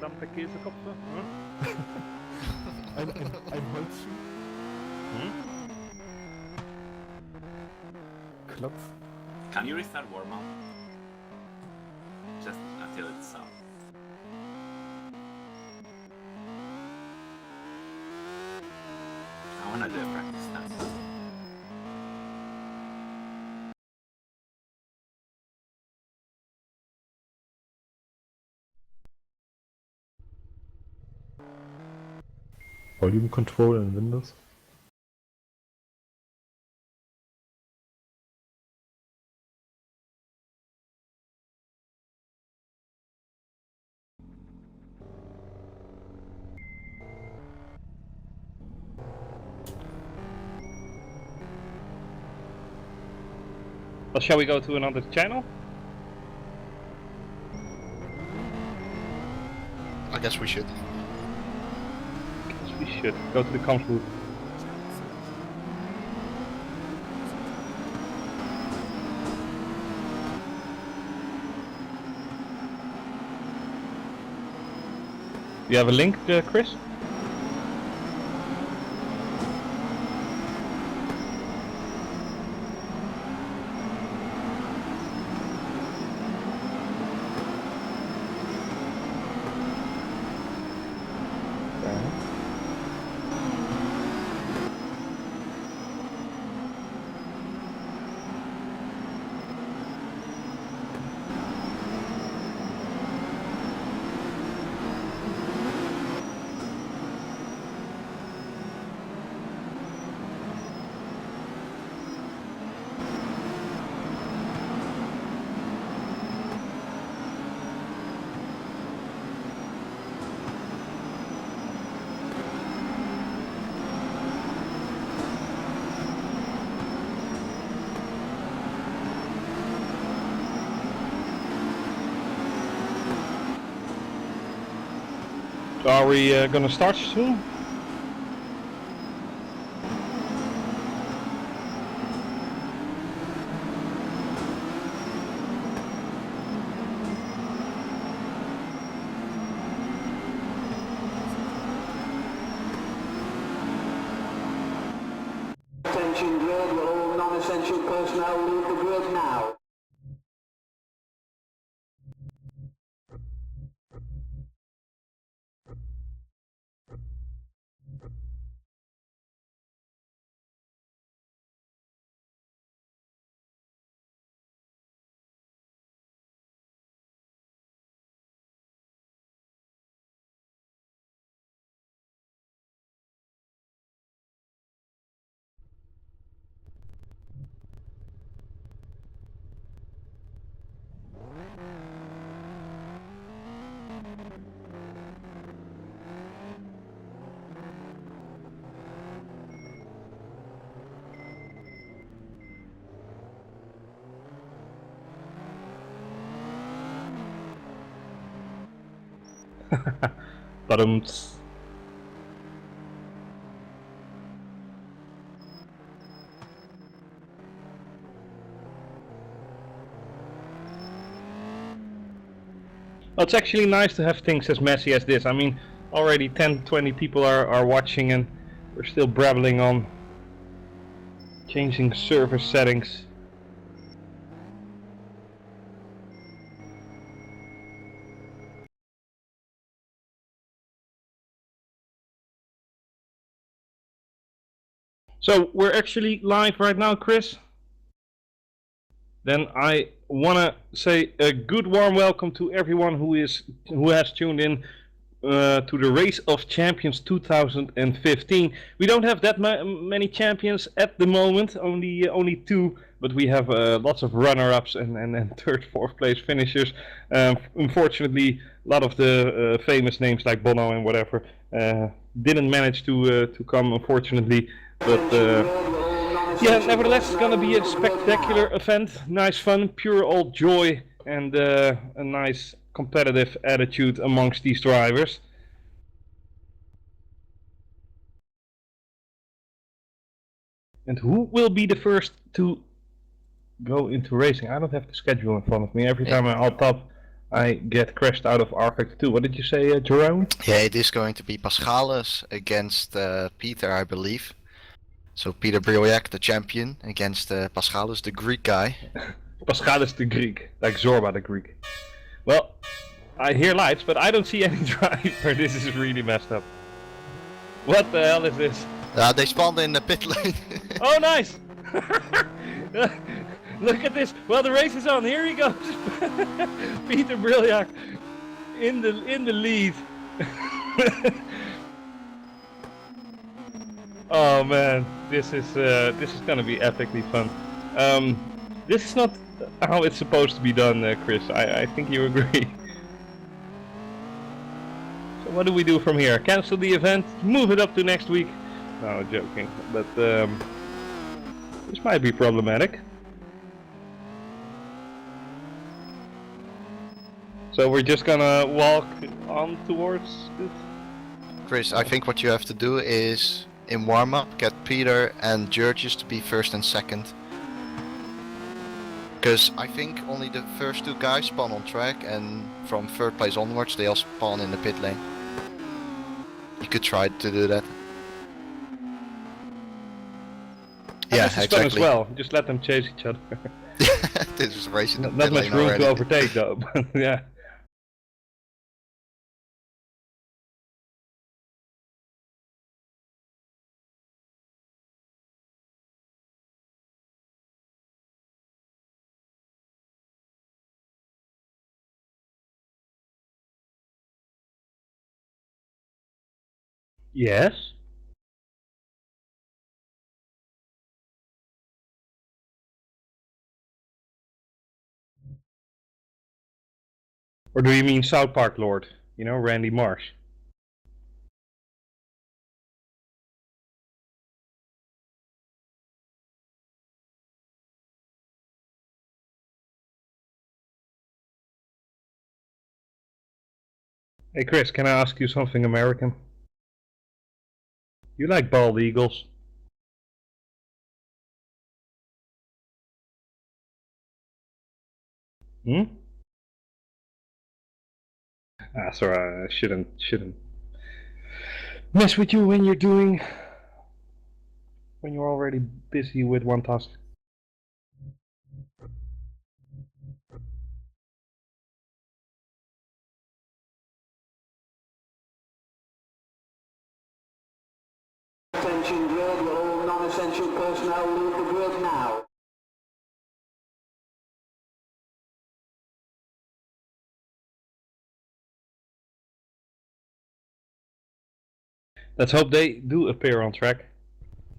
verdammte Käsekopfe. Hm? ein Holzschuh. Hm? Klotz. Can you restart warm-up? Just until it's up. I wanna do a practice dance. Volume Control in Windows. Well, shall we go to another channel? I guess we should. Yes, we should. Go to the comms booth. You have a link, Kris? So are we gonna start soon? Attention grid, will all non-essential personnel leave the grid now? Badumts. Well, it's actually nice to have things as messy as this. I mean, already 10-20 people are watching and we're still brabbling on changing server settings. So we're actually live right now, Kris. Then I wanna say a good warm welcome to everyone who has tuned in to the Race of Champions 2015. We don't have that many champions at the moment, only two, but we have lots of runner-ups and third, fourth place finishers. Unfortunately, a lot of the famous names like Bono and whatever didn't manage to come, unfortunately. But yeah, nevertheless, it's gonna be a spectacular event. Nice fun, pure old joy, and a nice competitive attitude amongst these drivers. And who will be the first to go into racing? I don't have the schedule in front of me. Every time I hop up, I get crashed out of R-Factor 2. What did you say, Jeroen? Yeah, it is going to be Paschalis against Peter, I believe. So Peter Brioyak, the champion, against Paschalis, the Greek guy. Paschalis the Greek, like Zorba the Greek. Well, I hear lights, but I don't see any driver. This is really messed up. What the hell is this? They spawned in the pit lane. Oh, nice! Look at this. Well, the race is on. Here he goes. Peter Brioyak in the lead. Oh man, this is gonna be epically fun. This is not how it's supposed to be done, Kris. I think you agree. So what do we do from here? Cancel the event, move it up to next week? No, joking. But this might be problematic. So we're just gonna walk on towards this. Kris, I think what you have to do is, in warm-up, get Peter and Georges to be first and second. Because I think only the first two guys spawn on track, and from third place onwards they all spawn in the pit lane. You could try to do that. Yeah, this is fun as exactly. well. Just let them chase each other. This is racing. Not much room to overtake though. But yeah. Yes. Or do you mean South Park Lord? You know, Randy Marsh. Hey Kris, can I ask you something American? You like bald eagles? Hmm? Ah, sorry, I shouldn't mess with you when you're already busy with one task. Attention grid, will all non-essential personnel leave the grid now. Let's hope they do appear on track.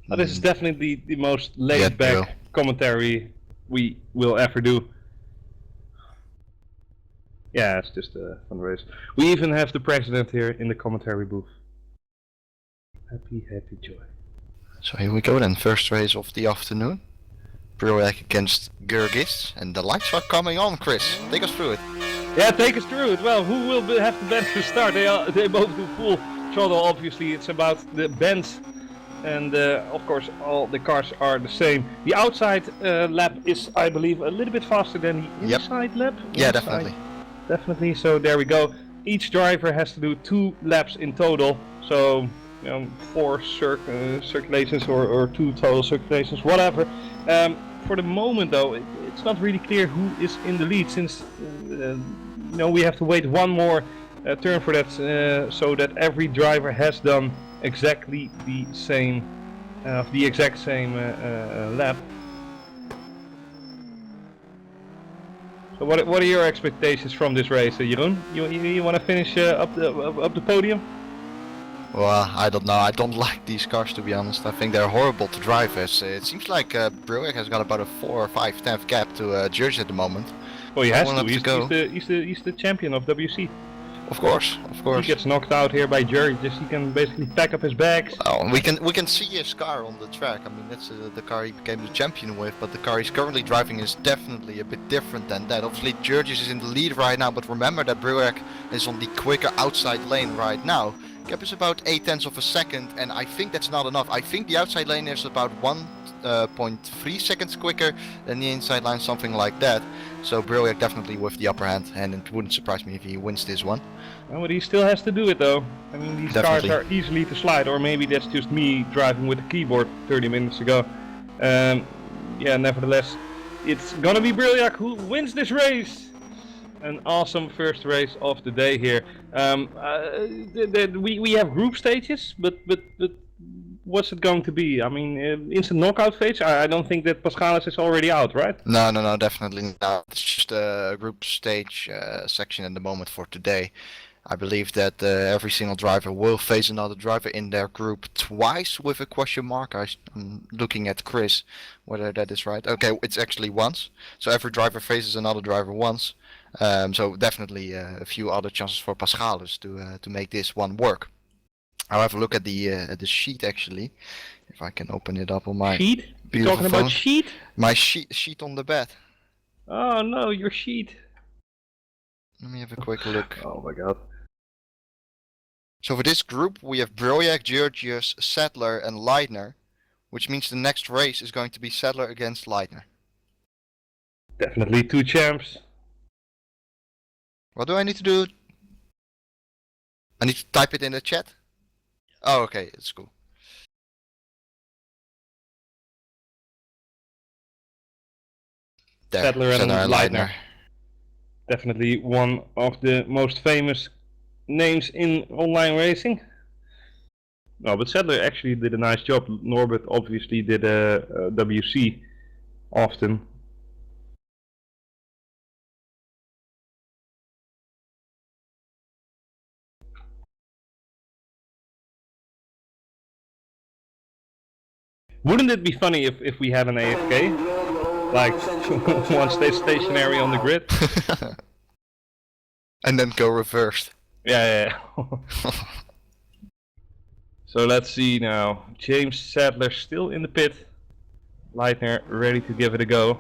This is definitely the most laid-back commentary we will ever do. Yeah, it's just a fun race. We even have the president here in the commentary booth. Happy, happy joy. So here we go then, first race of the afternoon. Brioyak against Gergis, and the lights are coming on, Kris. Take us through it. Yeah, take us through it. Well, who will have the better start? They both do full throttle, obviously. It's about the bends, and of course all the cars are the same. The outside lap is, I believe, a little bit faster than the inside lap. Yeah, definitely. Definitely, so there we go. Each driver has to do 2 laps in total, so 4 circulations or 2 total circulations, whatever. For the moment though, it's not really clear who is in the lead, since we have to wait one more turn for that, so that every driver has done exactly the same, the exact same lap. So what are your expectations from this race, Jeroen? You want to finish up the podium? Well, I don't know. I don't like these cars, to be honest. I think they're horrible to drive as. It seems like Brioyak has got about a 4 or 5 tenth gap to George at the moment. Well, he has to. He's the champion of WC. Of course, of course. He gets knocked out here by Jerry. Just he can basically pack up his bags. Oh, we can see his car on the track. I mean, that's the car he became the champion with. But the car he's currently driving is definitely a bit different than that. Obviously, Georges is in the lead right now. But remember that Brioyak is on the quicker outside lane right now. Gap is about 8 tenths of a second, and I think that's not enough. I think the outside lane is about 1 0.3 seconds quicker than the inside line, something like that. So Brilliak definitely with the upper hand, and it wouldn't surprise me if he wins this one. Well, but he still has to do it though. I mean, these Definitely. cars are easily to slide, or maybe that's just me driving with the keyboard 30 minutes ago. Yeah, nevertheless, it's gonna be Brilliak who wins this race. An awesome first race of the day here. We have group stages, but what's it going to be? I mean, instant knockout phase? I don't think that Paschalis is already out, right? No, definitely not. It's just a group stage section at the moment for today. I believe that every single driver will face another driver in their group twice with a question mark. I'm looking at Kris, whether that is right. Okay, it's actually once. So every driver faces another driver once. So definitely a few other chances for Paschalis to make this one work. I'll have a look at the sheet actually, if I can open it up on my Sheet? You're beautiful talking phone. about sheet? My sheet on the bed. Oh no, your sheet. Let me have a quick look. Oh my god. So for this group we have Brilliak, Georgius, Sadler and Leitner, which means the next race is going to be Sadler against Leitner. Definitely two champs. What do I need to do? I need to type it in the chat? Oh, okay, it's cool. There, Sadler and Leitner. Leitner. Definitely one of the most famous names in online racing. No, but Sadler actually did a nice job. Norbert obviously did a WC often. Wouldn't it be funny if we had an AFK? Like, one stays stationary on the grid? And then go reversed. Yeah. So let's see now. James Sadler still in the pit. Leitner ready to give it a go.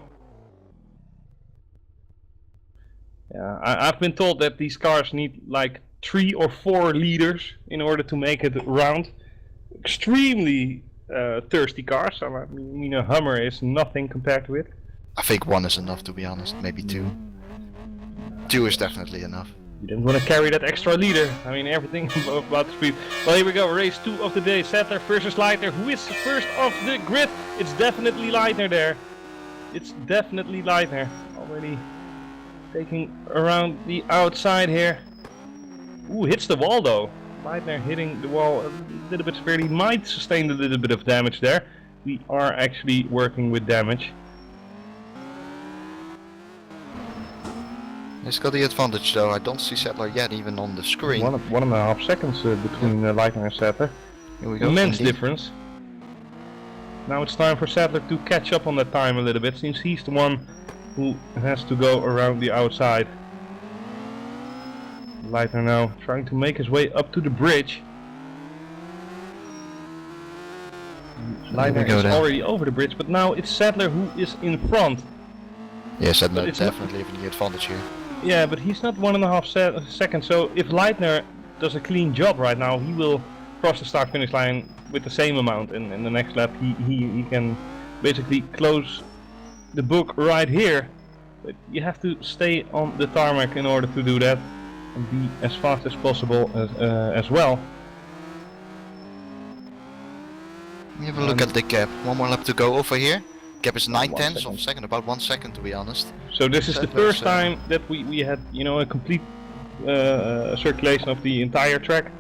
Yeah, I've been told that these cars need like 3 or 4 leaders in order to make it round. Extremely thirsty cars. I mean, a Hummer is nothing compared to it. I think 1 is enough, to be honest. Maybe 2. 2 is definitely enough. You didn't want to carry that extra leader. I mean, everything about the speed. Well, here we go. Race 2 of the day. Sadler versus Leitner. Who is first off the grid? It's definitely Leitner there. It's definitely Leitner. Already taking around the outside here. Ooh, hits the wall though. Leitner hitting the wall a little bit severely. Might sustain a little bit of damage there. We are actually working with damage. He's got the advantage though. I don't see Sadler yet even on the screen. 1.5 seconds between Leitner and Sadler. Here we go. Immense indeed. difference. Now it's time for Sadler to catch up on that time a little bit, since he's the one who has to go around the outside. Leitner now trying to make his way up to the bridge. Leitner go is then. already over the bridge, but now it's Sadler who is in front. Yeah, Sadler it's not- definitely having the advantage here. Yeah, but he's not 1.5 seconds, so if Leitner does a clean job right now, he will cross the start finish line with the same amount, and in the next lap he can basically close the book right here. But you have to stay on the tarmac in order to do that and be as fast as possible as well. Let me have a look at the gap. 1 more lap to go over here. Gap is 9 1 tenths second. of a second, about 1 second to be honest. So this is the Sadler's, first time that we had, you know, a complete circulation of the entire track,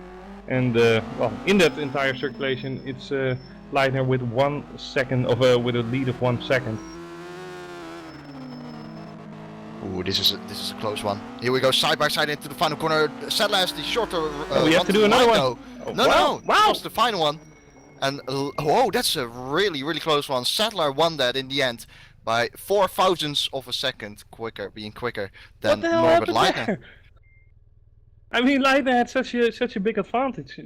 and well, in that entire circulation, it's Leitner with 1 second with a lead of 1 second. Ooh, this is a close one. Here we go, side by side into the final corner. Sadler has the shorter. We have to do another one. though. Oh, No, wow, no, wow. that's the final one. And oh, that's a really close one. Sadler won that in the end by 4 thousandths of a second being quicker than What the hell Norbert happened Leitner. there? I mean, Leitner had such a big advantage,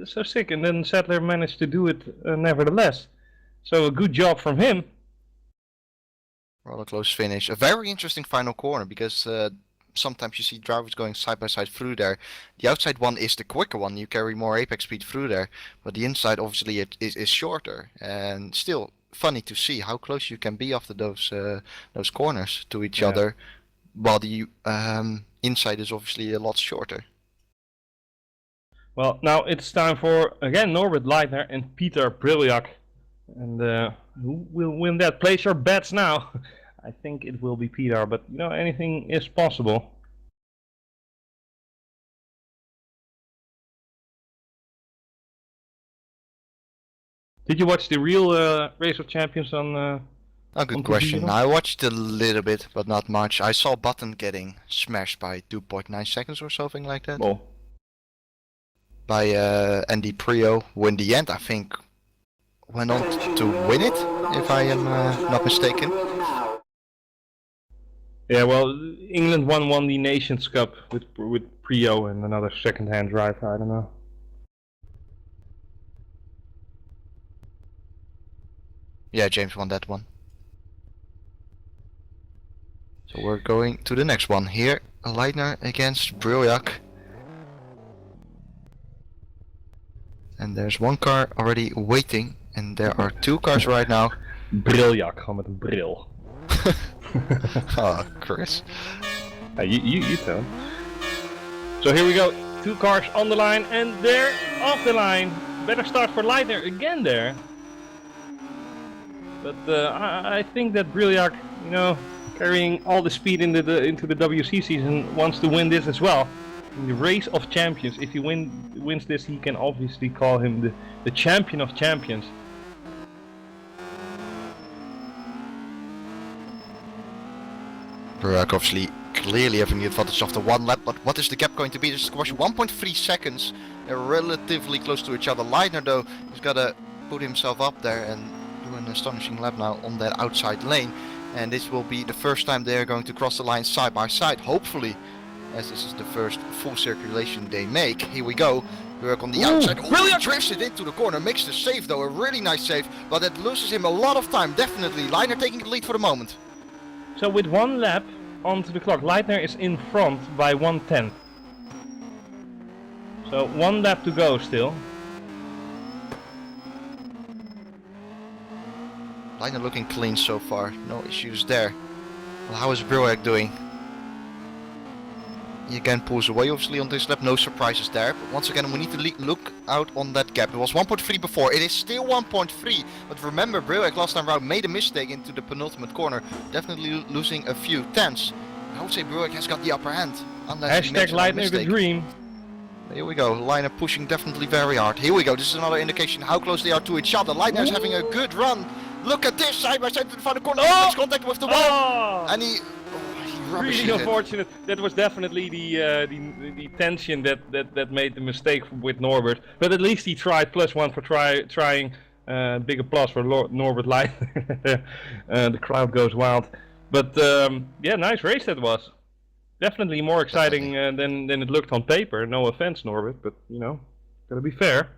so sick, and then Sadler managed to do it nevertheless. So a good job from him. Rather close finish. A very interesting final corner because sometimes you see drivers going side by side through there. The outside one is the quicker one. You carry more apex speed through there, but the inside obviously it is shorter and still funny to see how close you can be after those corners to each Yeah. other, while the inside is obviously a lot shorter. Well, now it's time for again Norbert Leitner and Peter Briljak. And who will win that? Place your bets now. I think it will be Peter, but you know, anything is possible. Did you watch the real Race of Champions on? A good On question. TV, I watched a little bit, but not much. I saw Button getting smashed by 2.9 seconds or something like that. Well, By Andy Prio, who in the end I think went on to win it, if I am not mistaken. yeah. Well, England won the Nations Cup with Prio and another second-hand driver. I don't know. Yeah, James won that one. So we're going to the next one here. Leitner against Briljak. And there's one car already waiting, and there are two cars right now. Briljak, gewoon met een bril. Oh, Kris. You tell. So here we go. Two cars on the line, and they're off the line. Better start for Leitner again there. But I think that Briljak, you know, carrying all the speed into the WC season, wants to win this as well. In the Race of Champions, if he wins this, he can obviously call him the champion of champions. Briljak obviously clearly having the advantage of the one lap, but what is the gap going to be? This is 1.3 seconds. They're relatively close to each other. Leitner though, he's got to put himself up there and do an astonishing lap now on that outside lane. And this will be the first time they're going to cross the line side by side, hopefully, as this is the first full circulation they make. Here we go. Work on the outside. Oh, he drifts it into the corner. Makes the save though, a really nice save, but it loses him a lot of time. Definitely, Leitner taking the lead for the moment. So with one lap onto the clock, Leitner is in front by 1/10. So one lap to go still. Leitner looking clean so far, no issues there. Well, how is Briljak doing? He again pulls away obviously on this lap, no surprises there. But once again we need to look out on that gap. It was 1.3 before, it is still 1.3. But remember, Briljak last time round made a mistake into the penultimate corner. Definitely losing a few tenths. I would say Briljak has got the upper hand. Unless he makes Hashtag a Leitner the mistake. dream. Here we go, Leitner pushing definitely very hard. Here we go, this is another indication how close they are to each other. Leitner is having a good run. Look at this, side by side to the final corner. Oh! Makes contact with the wall. Oh! And he rubbishes Really it. unfortunate. That was definitely the tension that made the mistake with Norbert. But at least he tried. +1 for trying. Big applause for Norbert Leitner. The crowd goes wild. But yeah, nice race that was. Definitely more exciting than it looked on paper. No offense, Norbert, but you know, gotta be fair.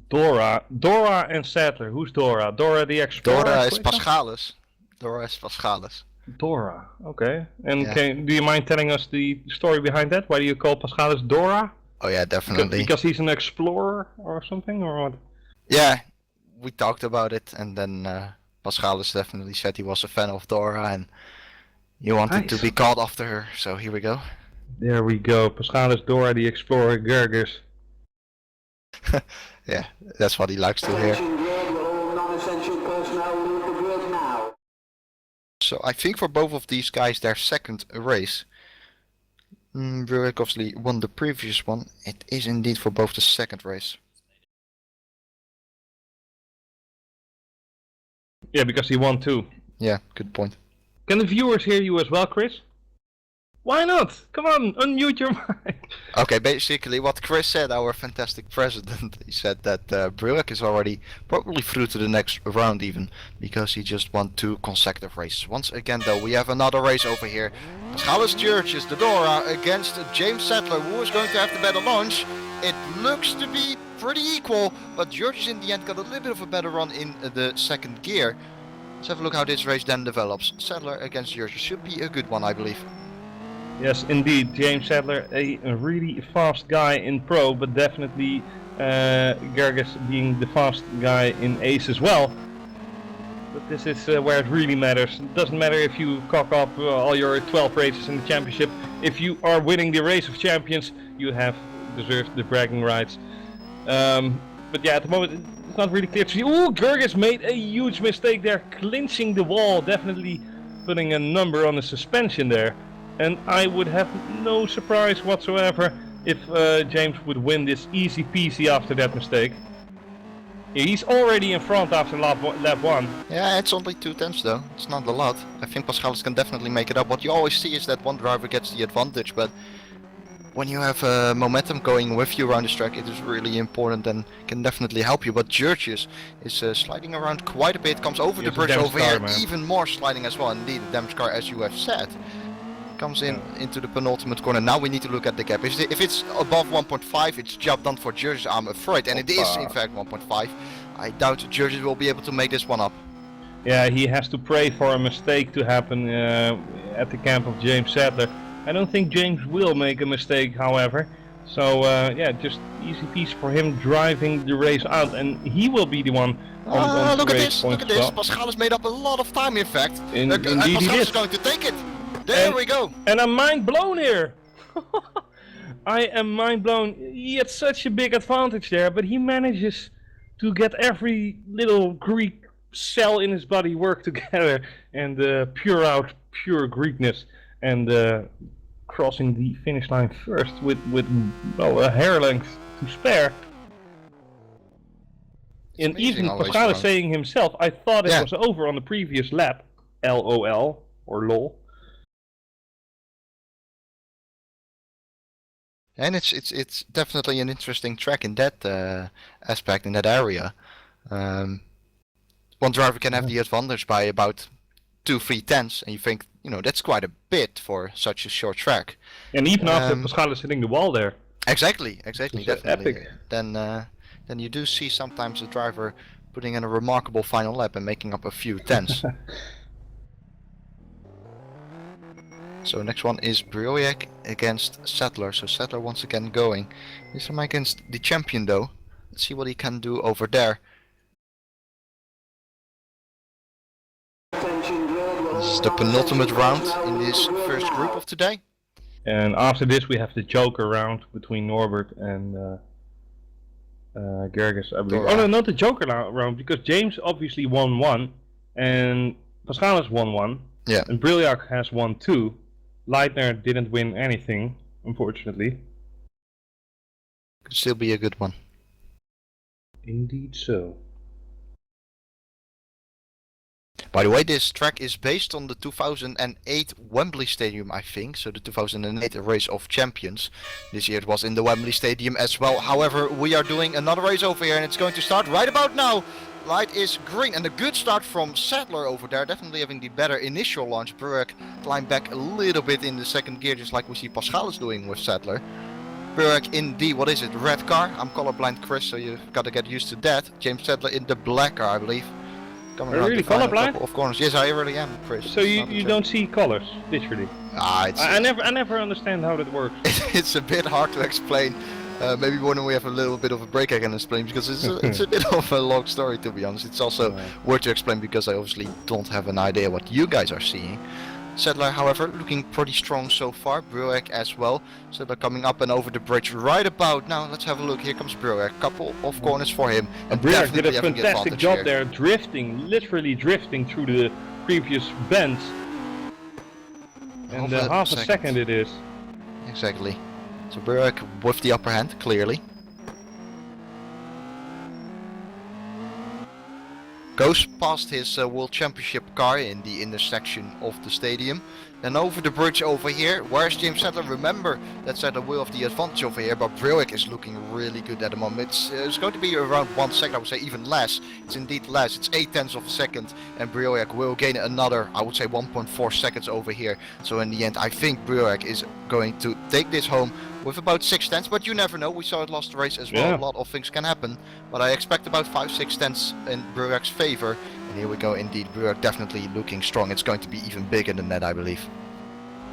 Dora and Sadler. Who's Dora? Dora the Explorer? Dora is Paschalis. Dora is Paschalis. Dora. Okay. And Yeah. do you mind telling us the story behind that? Why do you call Paschalis Dora? Oh yeah, definitely. Because he's an explorer or something, or what? Yeah, we talked about it, and then Paschalis definitely said he was a fan of Dora, and he wanted to Nice. be called after her. So here we go. There we go. Paschalis Dora the Explorer Gergis. Yeah, that's what he likes to hear. Attention grid, will all non-essential personnel leave the grid now. So I think for both of these guys, their second race. Briljak obviously won the previous one. It is indeed for both the second race. Yeah, because he won too. Yeah, good point. Can the viewers hear you as well, Kris? Why not? Come on, unmute your mic. Okay, basically what Kris said, our fantastic president, he said that Briljak is already probably through to the next round even, because he just won 2 consecutive races. Once again though, we have another race over here. Paschalis Churches, the Dora, against James Sadler, who is going to have the better launch. It looks to be pretty equal, but Georges in the end got a little bit of a better run in the second gear. Let's have a look how this race then develops. Sadler against Georges should be a good one, I believe. Yes, indeed, James Sadler, a really fast guy in Pro, but definitely Gerges being the fast guy in Ace as well. But this is where it really matters. It doesn't matter if you cock up all your 12 races in the championship. If you are winning the race of champions, you have deserved the bragging rights. But yeah, at the moment it's not really clear to see. Ooh, Gerges made a huge mistake there, clinching the wall, definitely putting a number on the suspension there. And I would have no surprise whatsoever if James would win this easy peasy after that mistake. He's already in front after lap 1. Yeah, it's only 2 tenths though. It's not a lot. I think Paschalis can definitely make it up. What you always see is that one driver gets the advantage, but when you have momentum going with you around this track, it is really important and can definitely help you. But Georgius is sliding around quite a bit, comes over the bridge over here, even more sliding as well. Indeed, the damage car, as you have said, comes in into the penultimate corner. Now we need to look at the gap. If it's above 1.5, it's job done for Georgius, I'm afraid. And it is in fact 1.5. I doubt Georgius will be able to make this one up. Yeah, he has to pray for a mistake to happen at the camp of James Sadler. I don't think James will make a mistake, however. So yeah, just easy piece for him driving the race out, and he will be the one on look the at race this, points look at this. as well. Paschalis made up a lot of time, in fact. Indeed he Paschalis did. is going to take it. There we go. And I'm mind blown here. I am mind blown. He had such a big advantage there, but he manages to get every little Greek cell in his body work together and pour out pure Greekness, and crossing the finish line first with well, a hair length to spare. And even Paschalis saying himself, I thought it was over on the previous lap. LOL or LOL. And it's definitely an interesting track in that aspect, in that area. One driver can have the advantage by about 2-3 tenths, and you think, you know, that's quite a bit for such a short track. And even after Paschalis hitting the wall there. Exactly, definitely. Epic. Then you do see sometimes a driver putting in a remarkable final lap and making up a few tenths. So next one is Breuillac against Sadler. So Sadler once again going. This time against the champion though. Let's see what he can do over there. This is the penultimate round in this first group of today. And after this we have the Joker round between Norbert and Gerges, I believe. Oh no, not the Joker round, because James obviously won 1 and Paschalis won 1. Yeah. And Breuillac has won 2. Leitner didn't win anything, unfortunately. Could still be a good one. Indeed so. By the way, this track is based on the 2008 Wembley Stadium, I think. So the 2008 Race of Champions. This year it was in the Wembley Stadium as well. However, we are doing another race over here and it's going to start right about now. Light is green, and a good start from Sadler over there, definitely having the better initial launch. Breuillac climbed back a little bit in the second gear, just like we see Paschalis doing with Sadler. Breuillac in the, what is it, red car? I'm colorblind, Kris, so you've got to get used to that. James Sadler in the black car, I believe. Are you really colorblind? Of course, yes, I really am, Kris. So you don't see colors, literally? I never understand how that works. It's a bit hard to explain. Maybe when we have a little bit of a break I can explain, because it's a bit of a long story, to be honest. It's also worth to explain because I obviously don't have an idea what you guys are seeing. Sadler, however, looking pretty strong so far. Breuillac as well. Sadler coming up and over the bridge right about now. Let's have a look. Here comes Breuillac. Couple of corners for him. And Breuillac did a fantastic job there, drifting, literally drifting through the previous bends. And half a second it is. Exactly. So Breuillac with the upper hand, clearly. Goes past his World Championship car in the intersection of the stadium. Then over the bridge over here. Where's James Sadler? Remember that Sadler will have the advantage over here, but Breuillac is looking really good at the moment. It's going to be around 1 second, I would say even less. It's indeed less. It's 8 tenths of a second, and Breuillac will gain another, I would say 1.4 seconds over here. So in the end, I think Breuillac is going to take this home with about 6 tenths, but you never know. We saw it last race as well. A lot of things can happen, but I expect about 5-6 tenths in Breuillac's favor. And here we go, indeed, Breuillac definitely looking strong. It's going to be even bigger than that, I believe.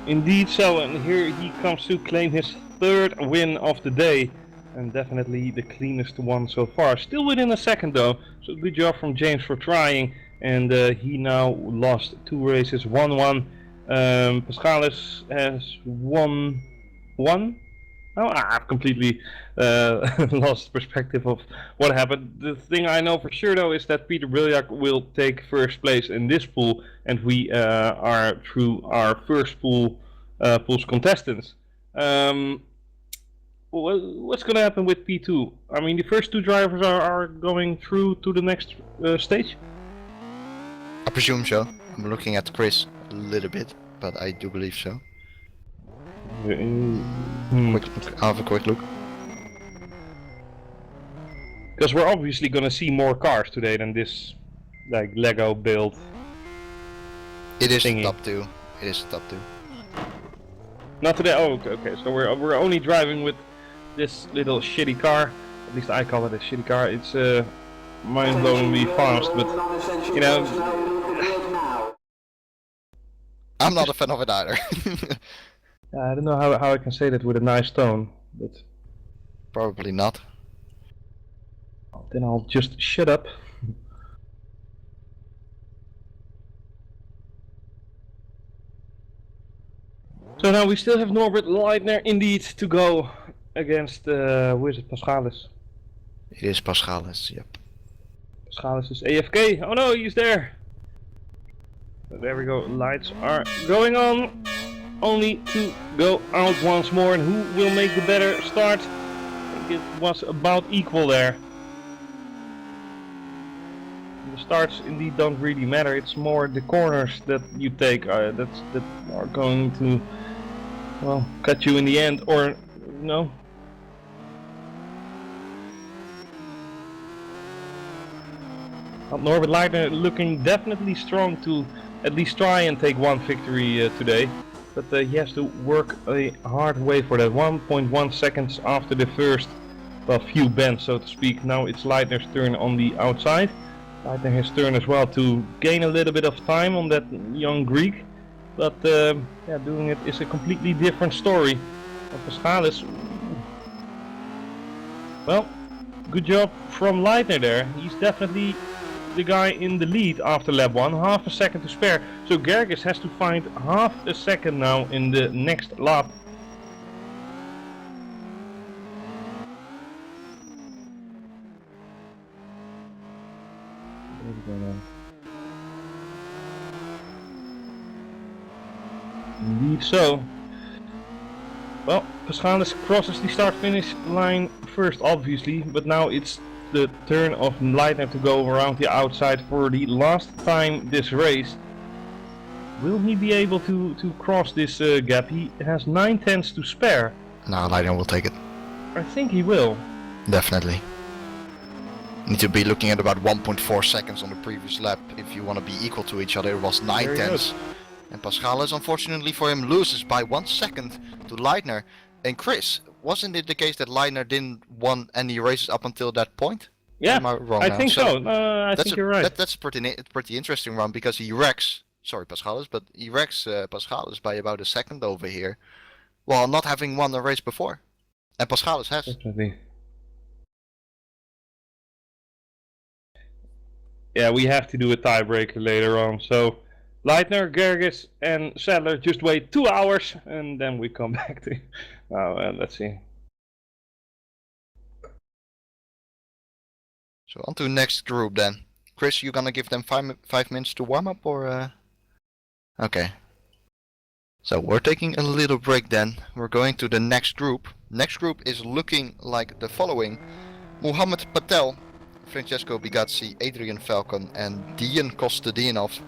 Indeed so, and here he comes to claim his third win of the day. And definitely the cleanest one so far. Still within a second though, so good job from James for trying. And he now lost 2 races, 1-1. Pascalis has won 1. Oh, I've completely lost perspective of what happened. The thing I know for sure though is that Peter Briljak will take first place in this pool, and we are through our first pool's contestants. What's going to happen with P2? I mean, the first 2 drivers are going through to the next stage? I presume so. I'm looking at Kris a little bit, but I do believe so. I'll have a quick look. Because we're obviously going to see more cars today than this like Lego build. It is thingy. the top 2. It is the top 2. Not today. Oh, okay. So we're only driving with this little shitty car. At least I call it a shitty car. It's mind-blowingly fast, but you know. I'm not a fan of it either. I don't know how I can say that with a nice tone, but Probably not. then I'll just shut up. So now we still have Norbert Leitner indeed to go against who is it, Pascalis? It is Pascalis, yep. Pascalis is AFK. Oh no, he's there. So there we go. Lights are going on. Only to go out once more, and who will make the better start? I think it was about equal there. The starts indeed don't really matter. It's more the corners that you take that are going to, well, cut you in the end, or no. Norbert Leitner looking definitely strong to at least try and take 1 victory today. But he has to work a hard way for that. 1.1 seconds after the first, well, few bends, so to speak. Now it's Leitner's turn on the outside. Leitner has turn as well to gain a little bit of time on that young Greek. But yeah, doing it is a completely different story. Pascalis, well, good job from Leitner there. He's definitely the guy in the lead after lap 1, half a second to spare. So Gergis has to find half a second now in the next lap. Indeed so. Well, Pascalis crosses the start-finish line first, obviously, but now it's the turn of Leitner to go around the outside for the last time this race. Will he be able to cross this gap? He has 9/10 to spare. No, Leitner will take it. I think he will. Definitely. Need to be looking at about 1.4 seconds on the previous lap if you want to be equal to each other. It was 9/10. And Pascalis, unfortunately for him, loses by 1 second to Leitner. And Kris, wasn't it the case that Leitner didn't won any races up until that point? Yeah, Am I wrong now? think so. I think you're right. That's a pretty interesting run, because he wrecks, sorry Pascalis, but he wrecks Pascalis by about a second over here, while not having won a race before. And Pascalis has. Definitely. Yeah, we have to do a tiebreaker later on. So Leitner, Gergis and Sadler just wait 2 hours and then we come back to... Oh, let's see. So on to the next group then. Kris, you gonna give them 5 minutes to warm up, or Okay. So we're taking a little break then. We're going to the next group. Next group is looking like the following. Mohammed Patel, Francesco Bigazzi, Adrian Falcon and Dian Kostadinov.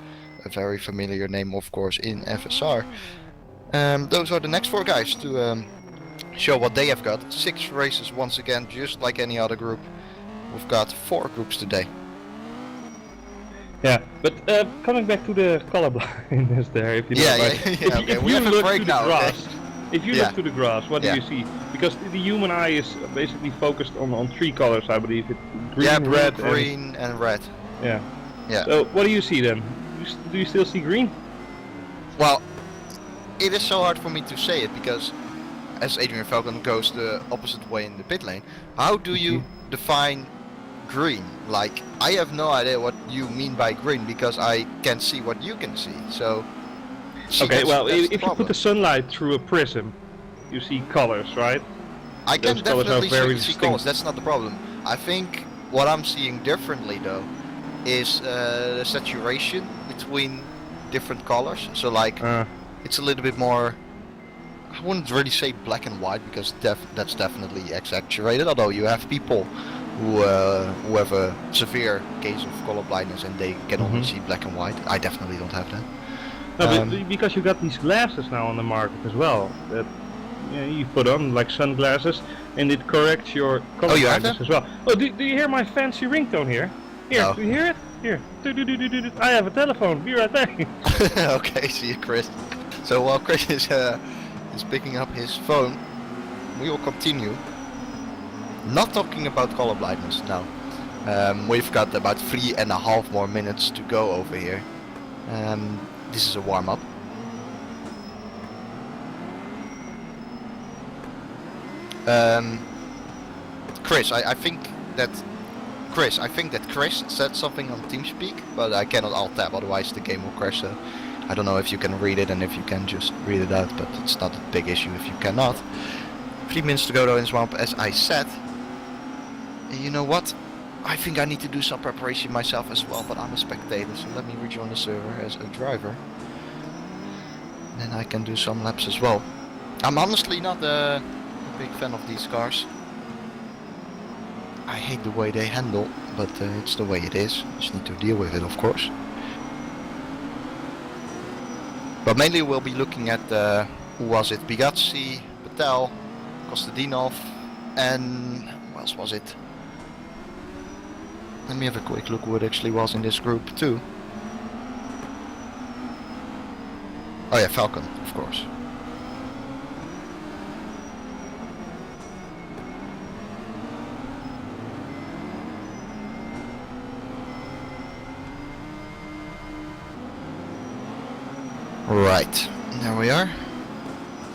A very familiar name, of course, in FSR. Those are the next 4 guys to show what they have got. 6 races once again, just like any other group. We've got 4 groups today. Yeah, but coming back to the colorblindness there, if you don't mind. Okay. If We you have a look break to the now, grass, okay? if you look to the grass, what do you see? Because the human eye is basically focused on 3 colors, I believe. Green, Blue, red, green and red. Yeah. Yeah. So what do you see then? Do you still see green? Well, it is so hard for me to say it because as Adrian Falcon goes the opposite way in the pit lane, how do you define green? Like, I have no idea what you mean by green because I can't see what you can see. So. See, Okay, well, that's if you problem. put the sunlight through a prism, you see colors, right? I can those colours are definitely very see distinct. colors. That's not the problem. I think what I'm seeing differently though is the saturation between different colors. So like, it's a little bit more. I wouldn't really say black and white because that's definitely exaggerated. Although you have people who have a severe case of color blindness and they can only see black and white. I definitely don't have that. No, but because you got these glasses now on the market as well, that you put on like sunglasses, and it corrects your color you have blindness that? as well. Oh, do you hear my fancy ringtone here? Here, No. do you hear it? Here. Do-do-do-do-do-do. I have a telephone. Be right back. Okay, see you, Chris. So while Chris is picking up his phone, we will continue. Not talking about color blindness now. We've got about 3.5 more minutes to go over here. This is a warm-up. Chris, I think that Chris said something on TeamSpeak, but I cannot alt tab, otherwise the game will crash. So I don't know if you can read it and if you can just read it out, but it's not a big issue if you cannot. 3 minutes to go though in Swamp, as I said. You know what? I think I need to do some preparation myself as well, but I'm a spectator, so let me rejoin the server as a driver. Then I can do some laps as well. I'm honestly not a big fan of these cars. I hate the way they handle, but it's the way it is. Just need to deal with it, of course. But mainly we'll be looking at, who was it? Bigazzi, Patel, Kostadinov, and who else was it? Let me have a quick look who it actually was in this group too. Oh yeah, Falcon, of course. Right, there we are.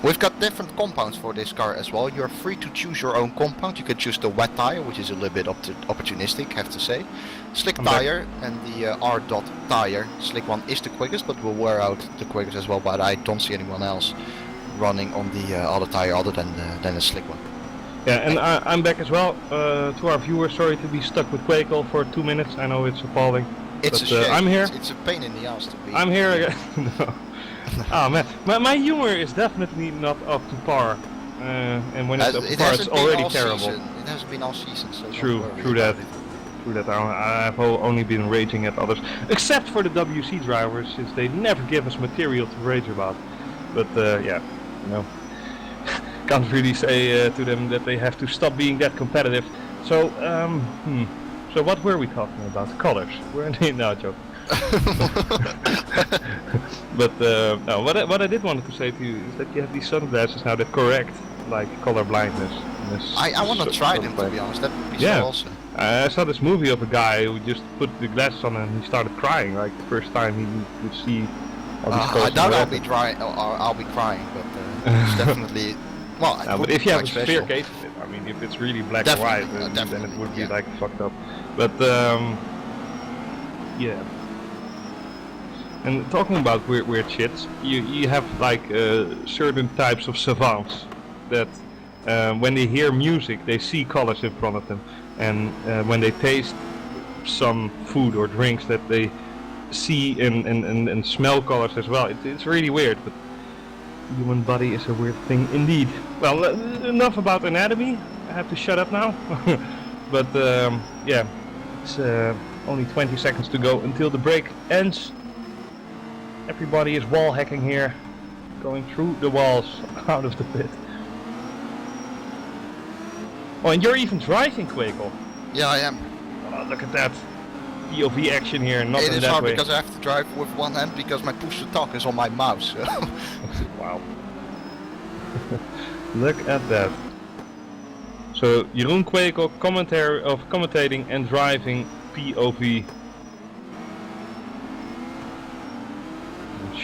We've got different compounds for this car as well. You're free to choose your own compound. You can choose the wet tire, which is a little bit opportunistic, have to say. Slick tire and the R dot tire. Slick one is the quickest, but will wear out the quickest as well. But I don't see anyone else running on the other tire other than the slick one. Yeah, and I'm back as well. To our viewers, sorry to be stuck with Kweekel for 2 minutes. I know it's appalling. It's but, a shame. I'm here. It's a pain in the ass to be. I'm here again. No. Oh man, my humor is definitely not up to par, and when it's up to par, it's already terrible. Season. It hasn't been all season, so True that. True that. I've only been raging at others, except for the WC drivers, since they never give us material to rage about. But yeah, you know, can't really say to them that they have to stop being that competitive. So, so what were we talking about? Colors? We're no joke. But no, what I did want to say to you is that you have these sunglasses now that correct like color blindness. I want to try them, to be honest. That would be so awesome. I saw this movie of a guy who just put the glasses on and he started crying like the first time he could see all these colors. I doubt I'll be crying, but it's definitely. Well, no, but if you have a severe case of it, I mean, if it's really black and white, then it would be like fucked up. But yeah. And talking about weird shits, you have like certain types of savants that when they hear music they see colors in front of them, and when they taste some food or drinks that they see and smell colors as well. It's really weird, but the human body is a weird thing indeed. Well, enough about anatomy, I have to shut up now. But yeah, it's only 20 seconds to go until the break ends. Everybody is wall hacking here, going through the walls out of the pit. Oh, and you're even driving, Kweekel. Yeah, I am. Oh, look at that POV action here, not it in is that hard way. because I have to drive with one hand because my push to talk is on my mouse. So. Wow. Look at that. So Jeroen Kweekel, commentating and driving POV.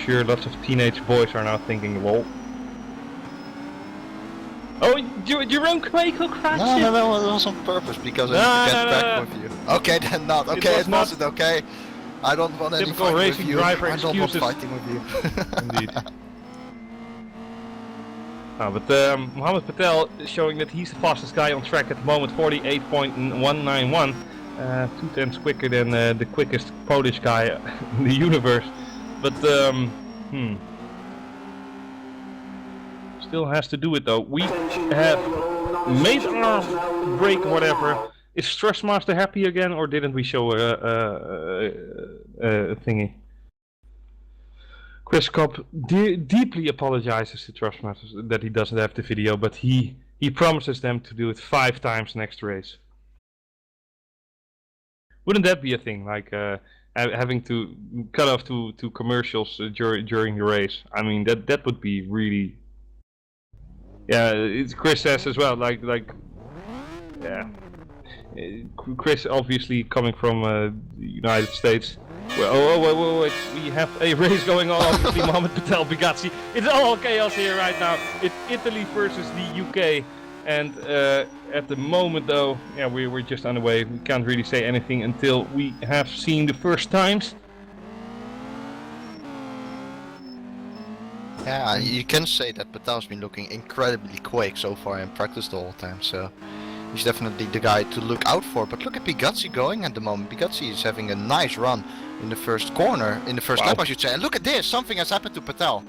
sure lots of teenage boys are now thinking, lol. Oh, Jeroen Kweekel crashed No, it. no, it was on purpose because I need to get back with you. Okay, then not. Okay, it wasn't okay. I don't want any Typical fighting with racing you. driver I don't want excuses. fighting with you. Indeed. But Mohammed Patel is showing that he's the fastest guy on track at the moment, 48.191. 2/10 quicker than the quickest Polish guy in the universe. But still has to do it though. We have made our break, whatever. Is Thrustmaster happy again, or didn't we show a thingy? Chris Cobb deeply apologizes to Thrustmasters that he doesn't have the video, but he promises them to do it 5 times next race. Wouldn't that be a thing, like having to cut off to commercials during the race? I mean, that would be really. Yeah, Chris says as well, like yeah. Chris obviously coming from the United States. Well, wait, we have a race going on, obviously. Mohammed Patel, Bugatti. It's all chaos here right now. It's Italy versus the UK, and at the moment though, yeah, we're just on the way. We can't really say anything until we have seen the first times. Yeah, you can say that Patel's been looking incredibly quick so far in practice the whole time, so he's definitely the guy to look out for. But look at Bugatti going at the moment. Bugatti is having a nice run in the first corner, in the first lap I should say. And look at this, something has happened to Patel.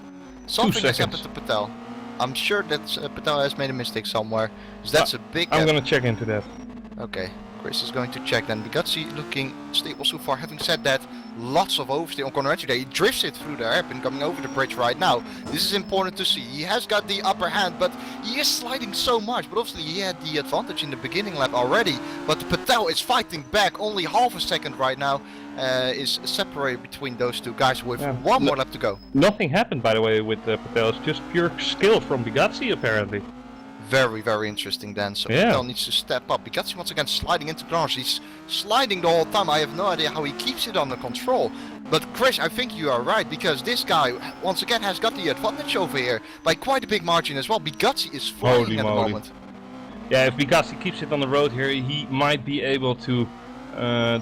Something has happened to Patel. I'm sure that Patel has made a mistake somewhere. So that's a big... I'm gonna check into that. Okay, Kris is going to check then. Bugatti looking stable so far. Having said that, lots of oversteer on corner entry there. He drifts it through the hairpin coming over the bridge right now. This is important to see. He has got the upper hand, but he is sliding so much. But obviously he had the advantage in the beginning lap already. But Patel is fighting back. Only half a second right now is separated between those two guys with one more lap to go. Nothing happened, by the way, with Patel. It's just pure skill from Bugatti, apparently. Very, very interesting then. So Yeah. Patel needs to step up. Bugatti once again sliding into corners. He's sliding the whole time. I have no idea how he keeps it under control. But Kris, I think you are right, because this guy once again has got the advantage over here by quite a big margin as well. Bugatti is flying at the moment. Yeah, if Bugatti keeps it on the road here, he might be able to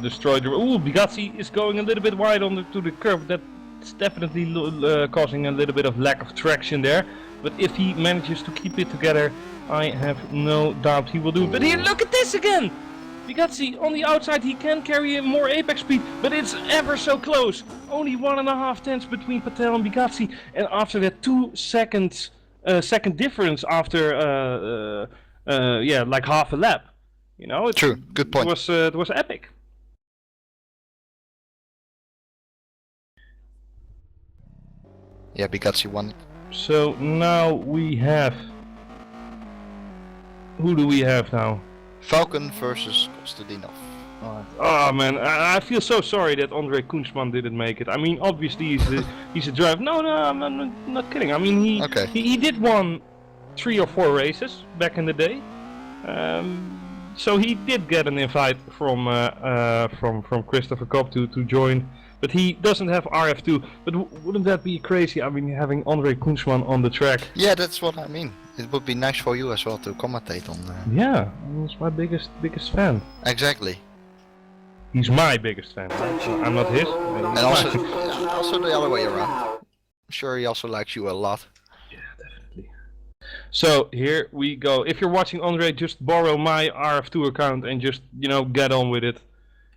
destroy the... Ooh, Bugatti is going a little bit wide to the curve. That's definitely causing a little bit of lack of traction there. But if he manages to keep it together, I have no doubt he will do it. But here, look at this again! Bugatti on the outside, he can carry more apex speed, but it's ever so close. Only 1.5 tenths between Patel and Bugatti, and after that 2 seconds, second difference after, yeah, like half a lap. You know, True, good point. It was epic. Yeah, Bugatti won. So now we have... Who do we have now? Falcon versus Kostadinov. Oh man, I feel so sorry that André Koensman didn't make it. I mean, obviously he's a driver. No, I'm not kidding. I mean, he did won 3 or 4 races back in the day. So he did get an invite from Christopher Cobb to join, but he doesn't have RF2. But wouldn't that be crazy? I mean, having André Koensman on the track. Yeah, that's what I mean. It would be nice for you as well to commentate on. Yeah, he's my biggest fan. Exactly. He's my biggest fan. I'm not his. And also the other way around. I'm sure he also likes you a lot. Yeah, definitely. So here we go. If you're watching Andre, just borrow my RF2 account and just, you know, get on with it.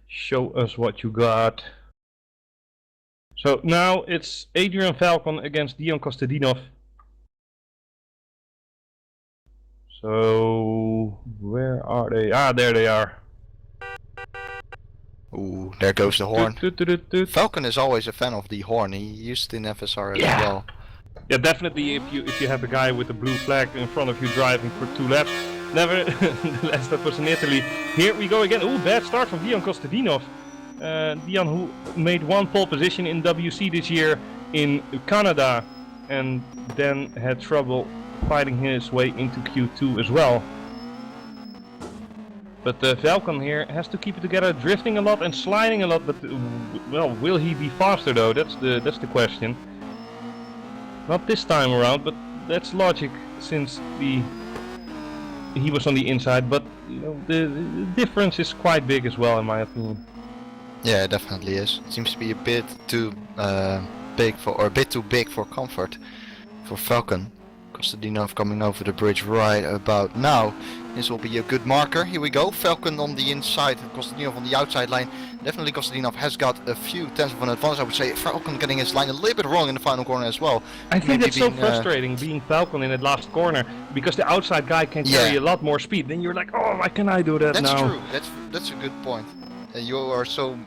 Show us what you got. So now it's Adrian Falcon against Dion Kostadinov. So where are they? Ah, there they are. Ooh, there goes the horn. Falcon is always a fan of the horn. He used it in FSR as well. Yeah, definitely. If you have a guy with a blue flag in front of you driving for 2 laps. Nevertheless, that was in Italy. Here we go again. Ooh, bad start from Dion Kostadinov. Dion, who made 1 pole position in WC this year in Canada, and then had trouble fighting his way into Q2 as well. But Falcon here has to keep it together, drifting a lot and sliding a lot. But well, will he be faster though? That's the question. Not this time around, but that's logic since he was on the inside. But you know, the difference is quite big as well, in my opinion. Yeah, it definitely is. It seems to be a bit too big for, or a bit too big for comfort for Falcon. Kostadinov coming over the bridge right about now. This will be a good marker. Here we go. Falcon on the inside, Kostadinov on the outside line. Definitely Kostadinov has got a few tenths of an advantage. I would say Falcon getting his line a little bit wrong in the final corner as well. I think Maybe that's so being, frustrating being Falcon in that last corner because the outside guy can carry a lot more speed. Then you're like, oh, why can I do that That's now? true. That's a good point. You are so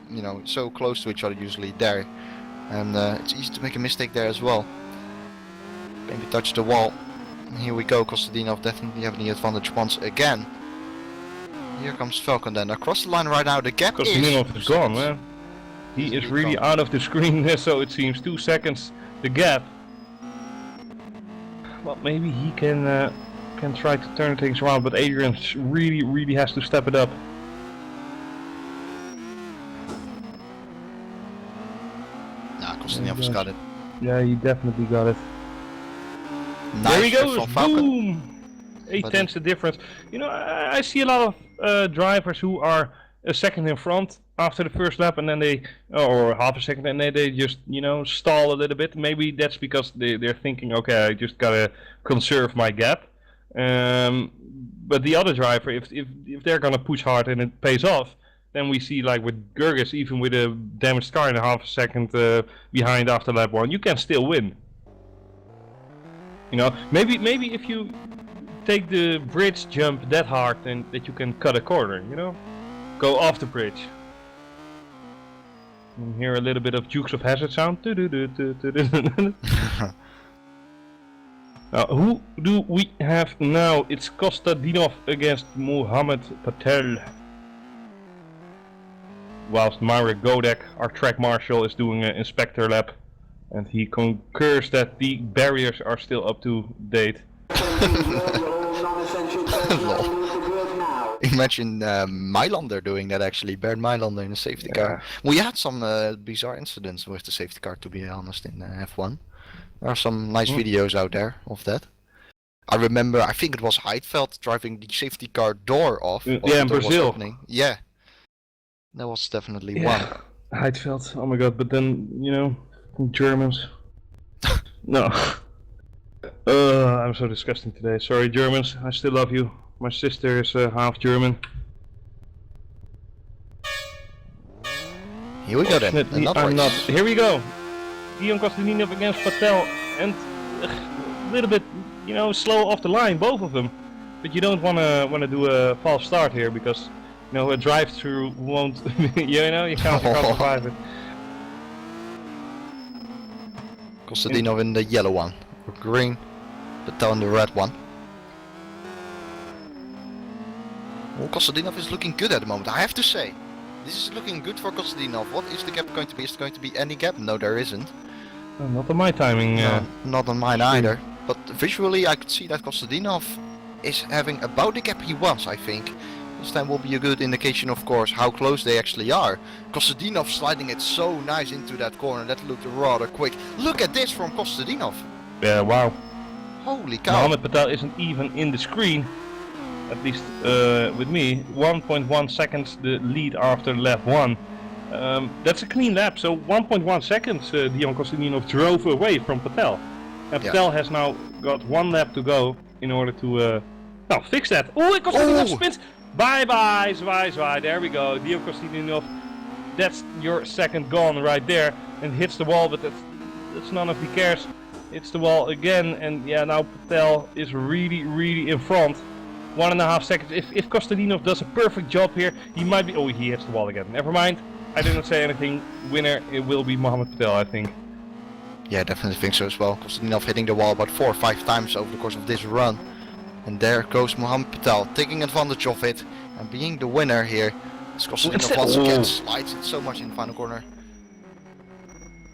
so close to each other usually there, and it's easy to make a mistake there as well. Maybe touch the wall. Here we go. Kostadinov definitely having the advantage once again. Here comes Falcon then across the line right now. The gap Kostadinov is gone, man. He is really out of the screen, so it seems 2 seconds the gap. Well, maybe he can try to turn things around, but Adrian really has to step it up. Nah, Kostadinov's got it. Yeah, he definitely got it. Nice There he shift goes, from Falcon. boom! 8 But tenths the difference. You know, I see a lot of drivers who are a second in front after the first lap and then they, or half a second, and then they just, you know, stall a little bit. Maybe that's because they're thinking, okay, I just gotta conserve my gap. But the other driver, if they're gonna push hard and it pays off, then we see like with Gerges, even with a damaged car and a half a second behind after lap 1, you can still win. You know, maybe if you take the bridge jump that hard, then that you can cut a corner. You know, go off the bridge. And hear a little bit of Dukes of Hazzard sound. Now, who do we have now? It's Kostadinov against Mohamed Patel. Whilst Marek Godek, our track marshal, is doing an inspector lap. And he concurs that the barriers are still up to date. Imagine Mylander doing that actually, Bernd Mylander in a safety car. We had some bizarre incidents with the safety car, to be honest, in F1. There are some nice videos out there of that. I remember, I think it was Heidfeld driving the safety car door off. Yeah, in Brazil. Yeah, that was definitely one. Heidfeld, oh my god, but then, you know, Germans. No. I'm so disgusting today. Sorry, Germans, I still love you. My sister is half German. Here we go then. Another I'm not. race. Here we go. Dion Kostadinov against Patel, and a little bit, you know, slow off the line, both of them. But you don't want to do a false start here because, you know, a drive-through won't. You know, you can't survive it. Kostadinov in the yellow one, or green, Patel in the red one. Well, Kostadinov is looking good at the moment, I have to say. This is looking good for Kostadinov. What is the gap going to be? Is there going to be any gap? No, there isn't. Not on my timing. No, not on mine either. But visually I could see that Kostadinov is having about the gap he wants, I think. This time will be a good indication, of course, how close they actually are. Kostadinov sliding it so nice into that corner. That looked rather quick. Look at this from Kostadinov. Yeah, wow. Holy cow. Mohamed Patel isn't even in the screen, at least with me. 1.1 seconds the lead after lap 1. That's a clean lap, so 1.1 seconds Dion Kostadinov drove away from Patel. And Patel has now got 1 lap to go in order to fix that. Oh, Kostadinov spins! Bye bye, zwaai. There we go. Dion Kostadinov, that's your second gone right there, and hits the wall, but that's none of he cares. Hits the wall again, and yeah, now Patel is really in front. 1.5 seconds. If Kostadinov does a perfect job here, he might be. Oh, he hits the wall again. Never mind. I didn't say anything. Winner, it will be Mohamed Patel, I think. Yeah, definitely think so as well. Kostadinov hitting the wall about 4 or 5 times over the course of this run. And there goes Mohamed Patel, taking advantage of it and being the winner here. As Kostadinov once again slides it so much in the final corner.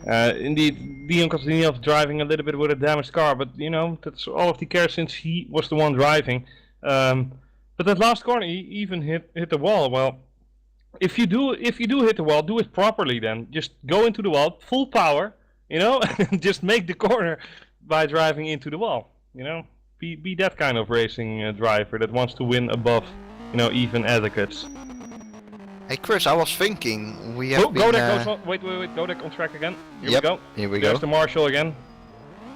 Indeed, Dion Kostadinov driving a little bit with a damaged car, but you know, that's all of the care since he was the one driving. But that last corner, he even hit the wall. Well, if you do hit the wall, do it properly then. Just go into the wall, full power, you know, and just make the corner. by driving into the wall. You know, be that kind of racing driver that wants to win above, you know, even etiquettes. Hey Chris, I was thinking we have Oh, been... Godek goes on. Wait. Godek on track again. Here Yep, we go. here we There's go. the marshal again,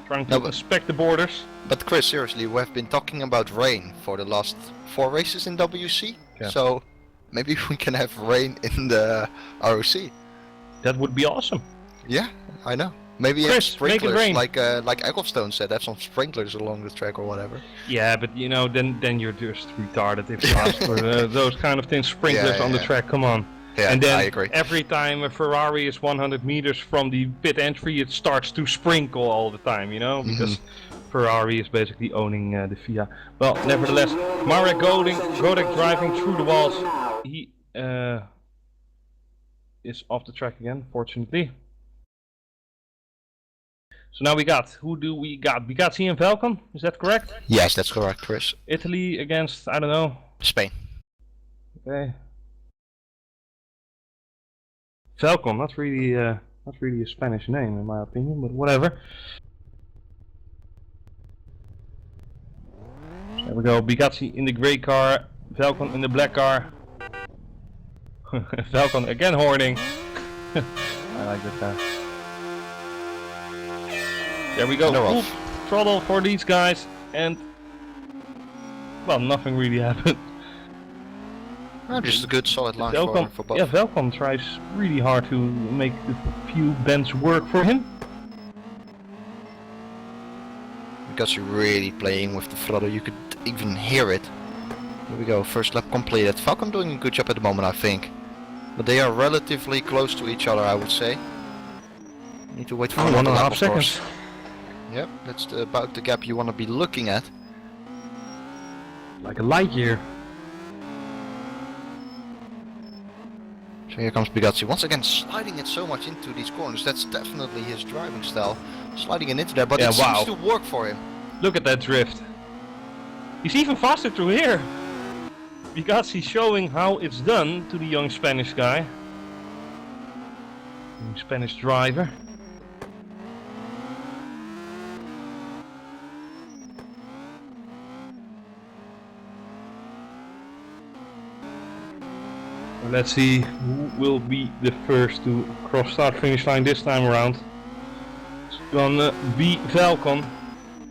trying to No, but- inspect the borders. But Chris, seriously, we have been talking about rain for the last 4 races in WC. Yeah. So maybe we can have rain in the ROC. That would be awesome. Yeah, I know. Maybe have Chris, make it sprinklers, rain. like Ecclestone said, have some sprinklers along the track or whatever. Yeah, but you know, then you're just retarded if you ask for those kind of things. Sprinklers Yeah, on the yeah. track, come on. Yeah, And then I agree. every time a Ferrari is 100 meters from the pit entry, it starts to sprinkle all the time, you know, because Ferrari is basically owning the FIA. Well, nevertheless, Marek Godek driving through the walls. He is off the track again, fortunately. So now we got, who do we got? Bugatti and Falcon, is that correct? Yes, that's correct, Chris. Italy against, I don't know. Spain. Okay. Falcon, not really a Spanish name in my opinion, but whatever. So there we go, Bugatti in the grey car, Falcon in the black car. Falcon again horning. I like that. There we go, And they're full off. throttle for these guys, and well, nothing really happened. Just a good solid line Velcom, for both. yeah, Velcom tries really hard to make the few bends work for him. Because you're really playing with the throttle, you could even hear it. Here we go, first lap completed. Falcon doing a good job at the moment, I think. But they are relatively close to each other, I would say. Need to wait for another lap, 1.5 of seconds. course. Yep, that's about the gap you want to be looking at. Like a light year. So here comes Bugatti, once again sliding it so much into these corners. That's definitely his driving style. Sliding it into there, but Yeah, it wow. seems to work for him. Look at that drift. He's even faster through here. Bugatti showing how it's done to the young Spanish guy. Young Spanish driver. Let's see who will be the first to cross start finish line this time around. It's gonna be Falcon.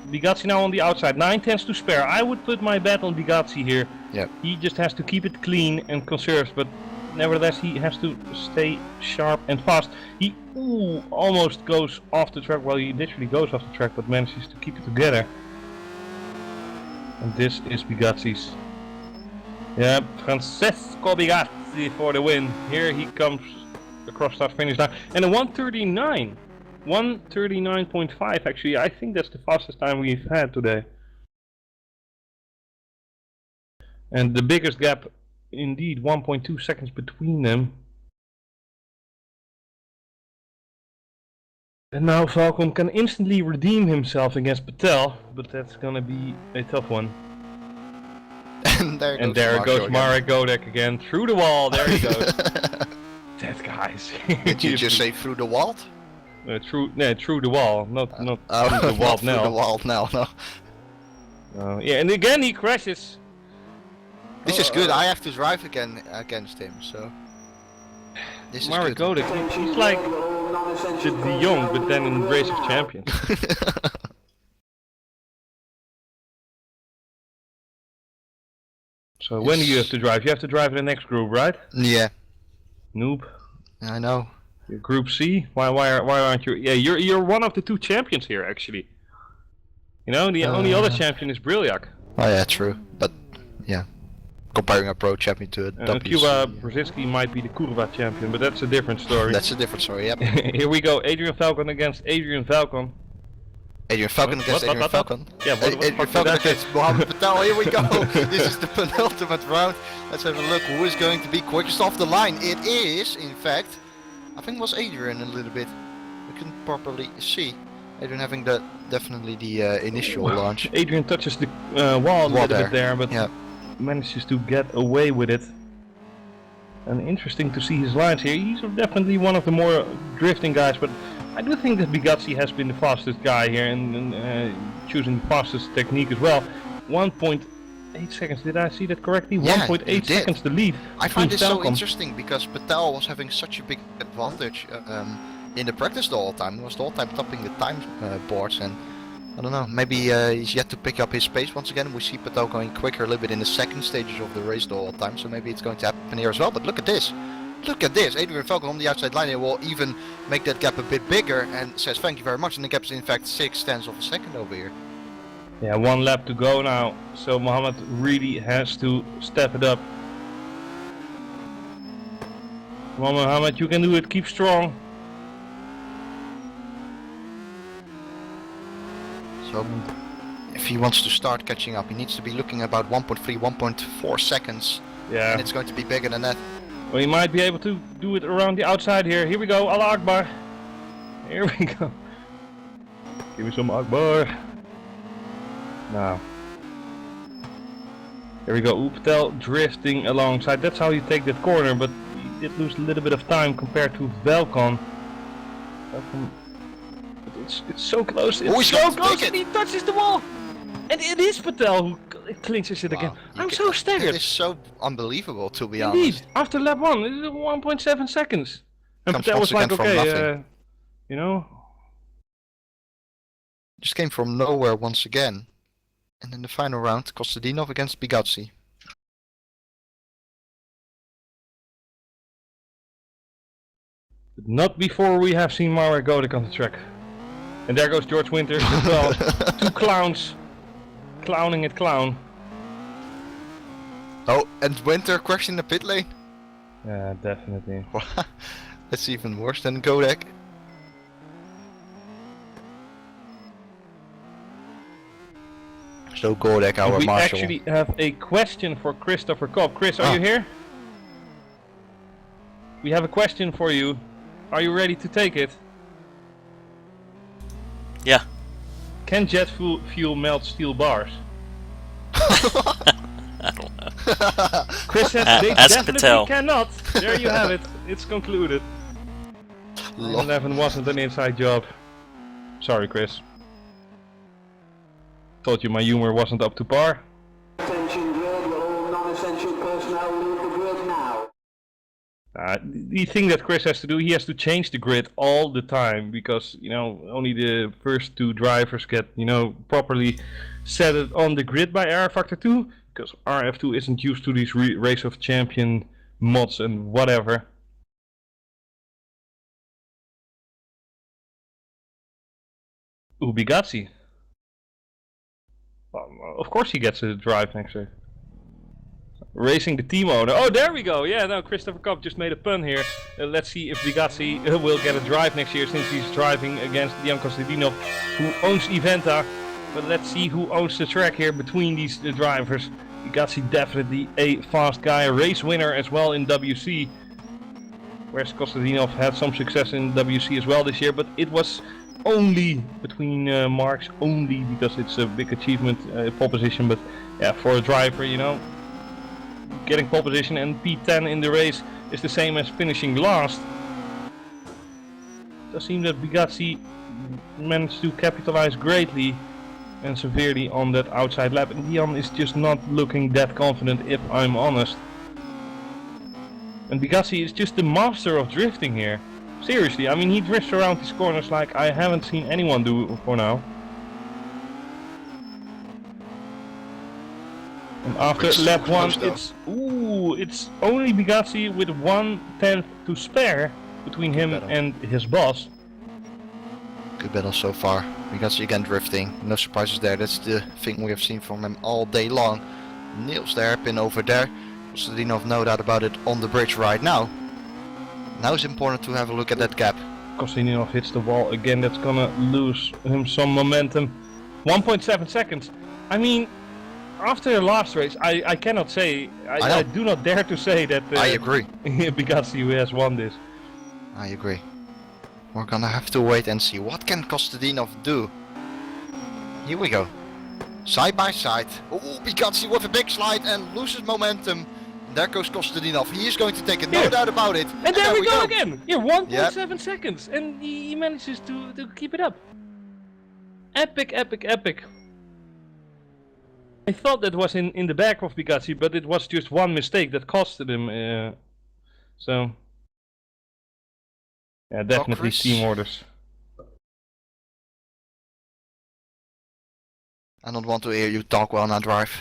Bugatti now on the outside, 9 tenths to spare. I would put my bet on Bugatti here. Yep. He just has to keep it clean and conserved, but nevertheless he has to stay sharp and fast. He almost goes off the track, well he literally goes off the track, but manages to keep it together. And this is Bugatti's. Yeah, Francesco Bugatti for the win. Here he comes across start finish line. And a 139. 139.5 actually. I think that's the fastest time we've had today. And the biggest gap indeed, 1.2 seconds between them. And now Falcon can instantly redeem himself against Patel, but that's gonna be a tough one. And there And goes there Marshall goes again. Marek Godek again, through the wall, there he goes. That guy's... Did you just say through the wall? through the wall, not through the Not wall through the now. wall now, no. Yeah, and again he crashes. This is good, I have to drive again against him, so... This is Marek good. Godek, he's like the Jong, but then in Race of Champions. So when do you have to drive? You have to drive in the next group, right? Yeah, Noob. I know. You're Group C. Why aren't you? Yeah, you're one of the two champions here actually. You know, the only other champion is Brilliak. Oh yeah, true. But, yeah. Comparing a pro champion to a WC. Cuba Brzezinski might be the Curva champion, but that's a different story. That's a different story, yep. Here we go, Adrian Falcon against Adrian Falcon. Adrian Falcon What- against what- Adrian what- Falcon. Yeah, what Adrian fuck Falcon did that against Mohamed Patel, here we go! This is the penultimate round. Let's have a look who is going to be quickest off the line. It is, in fact, I think it was Adrian a little bit. We couldn't properly see. Adrian having definitely the initial launch. Adrian touches the wall a little bit there, but Yeah. manages to get away with it. And interesting to see his lines here. He's definitely one of the more drifting guys, but I do think that Bugatti has been the fastest guy here and choosing the fastest technique as well. 1.8 seconds, did I see that correctly? Yeah, 1.8 you did. seconds the lead. I find this so Telkom. interesting because Patel was having such a big advantage in the practice the whole time. He was the whole time topping the time boards, and I don't know, maybe he's yet to pick up his pace once again. We see Patel going quicker a little bit in the second stages of the race the whole time, so maybe it's going to happen here as well. But look at this. Look at this. Adrian Falcon on the outside line here will even make that gap a bit bigger and says thank you very much, and the gap is in fact 6/10 of a second over here. Yeah, 1 lap to go now, so Mohammed really has to step it up. Come on Mohammed, you can do it, keep strong. So if he wants to start catching up, he needs to be looking about 1.3, 1.4 seconds, Yeah, and it's going to be bigger than that. well, he might be able to do it around the outside here. Here we go, Allah Akbar. Here we go. Give me some Akbar. Now. Here we go, Patel drifting alongside. That's how you take that corner, but he did lose a little bit of time compared to Velcon. It's so close. It's Oh, he's so going to close, take and it. he touches the wall. And it is Patel who clinches it again. Wow, I'm so It staggered. is so unbelievable, to be Indeed, honest. after lap 1, it is 1.7 seconds. And Comes Patel was once like, again from okay, nothing. you know, Just came from nowhere once again. And in the final round, Kostadinov against Bugatti. not before we have seen Marek Godek on the track. And there goes George Winters as well. Two clowns. Clowning at clown. Oh, and Winter crashing the pit lane. Yeah, definitely. That's even worse than Godek. So Godek, our We marshal. actually have a question for Christopher Cobb. Chris, are you here? We have a question for you. Are you ready to take it? Yeah. Can jet fuel melt steel bars? I don't know. Chris says they ask definitely Patel. cannot. There you have it. It's concluded. Lol. 11 wasn't an inside job. Sorry, Chris. Told you my humor wasn't up to par. Attention grid, will all non-essential personnel leave the grid now. The thing that Chris has to do, he has to change the grid all the time because, you know, only the first 2 drivers get, you know, properly set it on the grid by RF Factor 2 because RF2 isn't used to these Race of Champion mods and whatever. Ooh, Bugatti. Of course he gets a drive next year. Racing the team owner. Oh, there we go. Yeah, no, Christopher Cobb just made a pun here. Let's see if Bugatti will get a drive next year since he's driving against Jan Kostadinov, who owns Eventa. But let's see who owns the track here between these drivers. Bugatti definitely a fast guy, a race winner as well in WC. Whereas Kostadinov had some success in WC as well this year, but it was only between marks, only because it's a big achievement, pole position. But yeah, for a driver, you know, getting pole position and P10 in the race is the same as finishing last. It does seem that Bugatti managed to capitalize greatly and severely on that outside lap, and Jan is just not looking that confident, if I'm honest. And Bugatti is just the master of drifting here. Seriously, I mean, he drifts around these corners like I haven't seen anyone do for now. And after It's lap so 1, close, it's only Bugatti with 1/10 to spare between him battle. and his boss. Good battle so far. Bugatti again drifting. No surprises there. That's the thing we have seen from him all day long. Nails the hairpin over there. Kostadinov, no doubt about it, on the bridge right now. Now it's important to have a look at that gap. Kostadinov hits the wall again. That's gonna lose him some momentum. 1.7 seconds. I mean, after the last race, I cannot say, I do not dare to say that I agree. Bugatti has won this. I agree. We're gonna have to wait and see. What can Kostadinov do? Here we go. Side by side. Oh, Bugatti with a big slide and loses momentum. there goes Kostadinov. He is going to take it, no Here. doubt about it. And there we go again! Here, 1.7 seconds, and he manages to keep it up. Epic, epic, epic. I thought that was in the back of Bugatti, but it was just one mistake that costed him. So, yeah, definitely Kris. team orders. I don't want to hear you talk while I drive.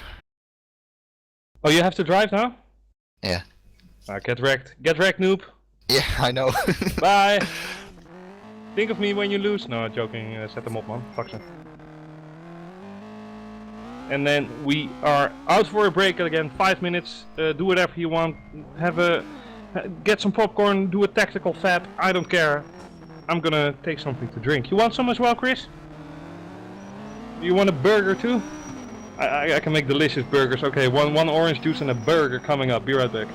Oh, you have to drive now? Yeah. Get wrecked. Get wrecked, noob. Yeah, I know. Bye. Think of me when you lose. No, joking. Set them up, man. Fuck them. And then we are out for a break again. 5 minutes. Do whatever you want. Get some popcorn. Do a tactical fab. I don't care. I'm gonna take something to drink. You want some as well, Kris? You want a burger too? I can make delicious burgers. Okay, one orange juice and a burger coming up. Be right back.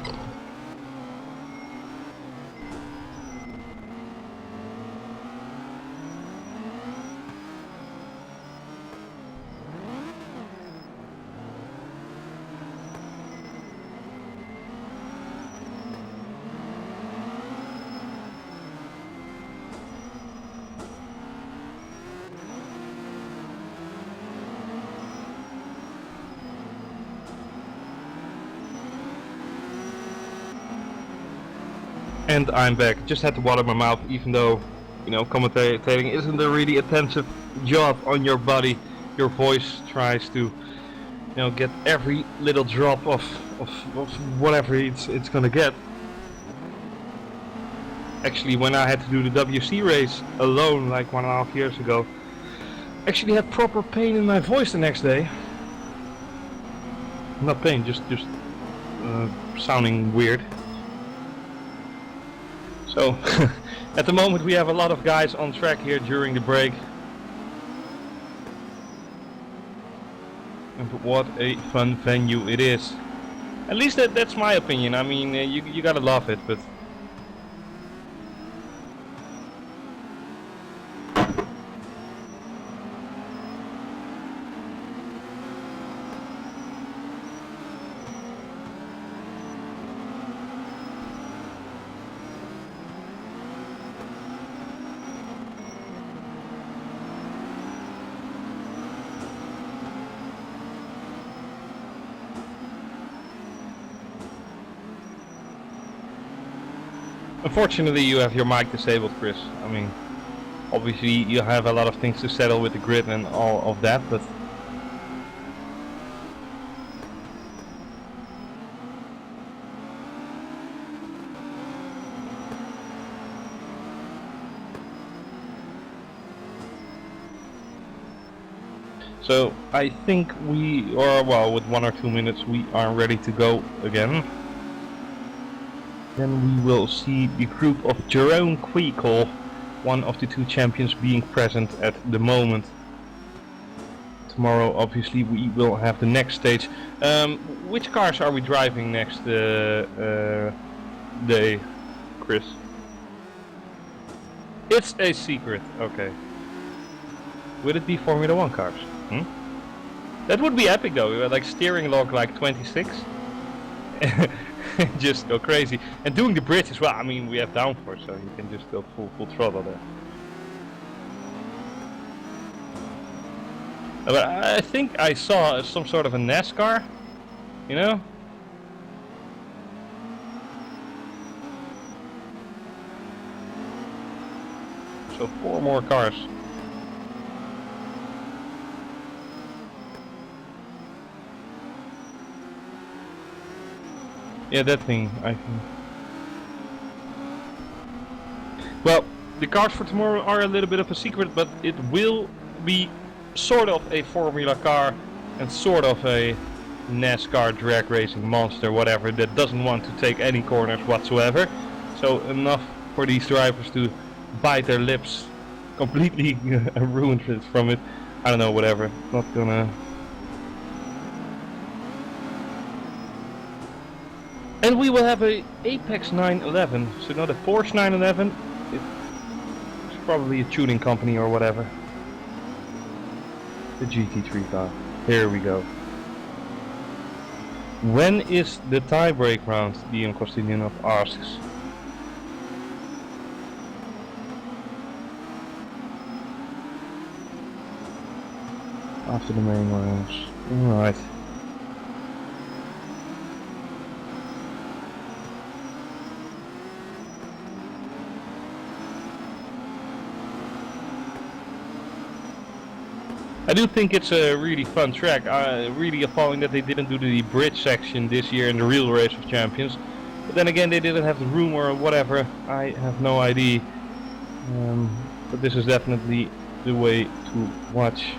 And I'm back. Just had to water my mouth, even though, you know, commentating isn't a really intensive job on your body. Your voice tries to, you know, get every little drop of whatever it's gonna get. Actually, when I had to do the WC race alone, like 1.5 years ago, actually had proper pain in my voice the next day. Not pain, just sounding weird. So, at the moment we have a lot of guys on track here during the break. And what a fun venue it is. At least that's my opinion. I mean, you gotta love it, but... Unfortunately, you have your mic disabled, Kris. I mean, obviously you have a lot of things to settle with the grid and all of that, but... So, I think we are, well, with 1 or 2 minutes we are ready to go again. Then we will see the group of Jeroen Kweekel, one of the 2 champions being present at the moment. Tomorrow obviously we will have the next stage. Which cars are we driving next day, Kris? It's a secret, okay. Would it be Formula 1 cars? That would be epic though, like steering log like 26. Just go crazy. And doing the bridge as well, I mean we have downforce, so you can just go full throttle there. But I think I saw some sort of a NASCAR, you know? So 4 more cars. Yeah, that thing, I think. Well, the cars for tomorrow are a little bit of a secret, but it will be sort of a Formula car and sort of a NASCAR drag racing monster, whatever, that doesn't want to take any corners whatsoever. So enough for these drivers to bite their lips, completely ruined from it. I don't know, whatever. Not gonna... And we will have a Apex 911, so not a Porsche 911, it's probably a tuning company or whatever. The GT3 car. Here we go. When is the tie-break round? Dion Kostinov asks. After the main rounds. Alright. I do think it's a really fun track. Really appalling that they didn't do the bridge section this year in the real Race of Champions. But then again, they didn't have the room or whatever. I have no idea. But this is definitely the way to watch.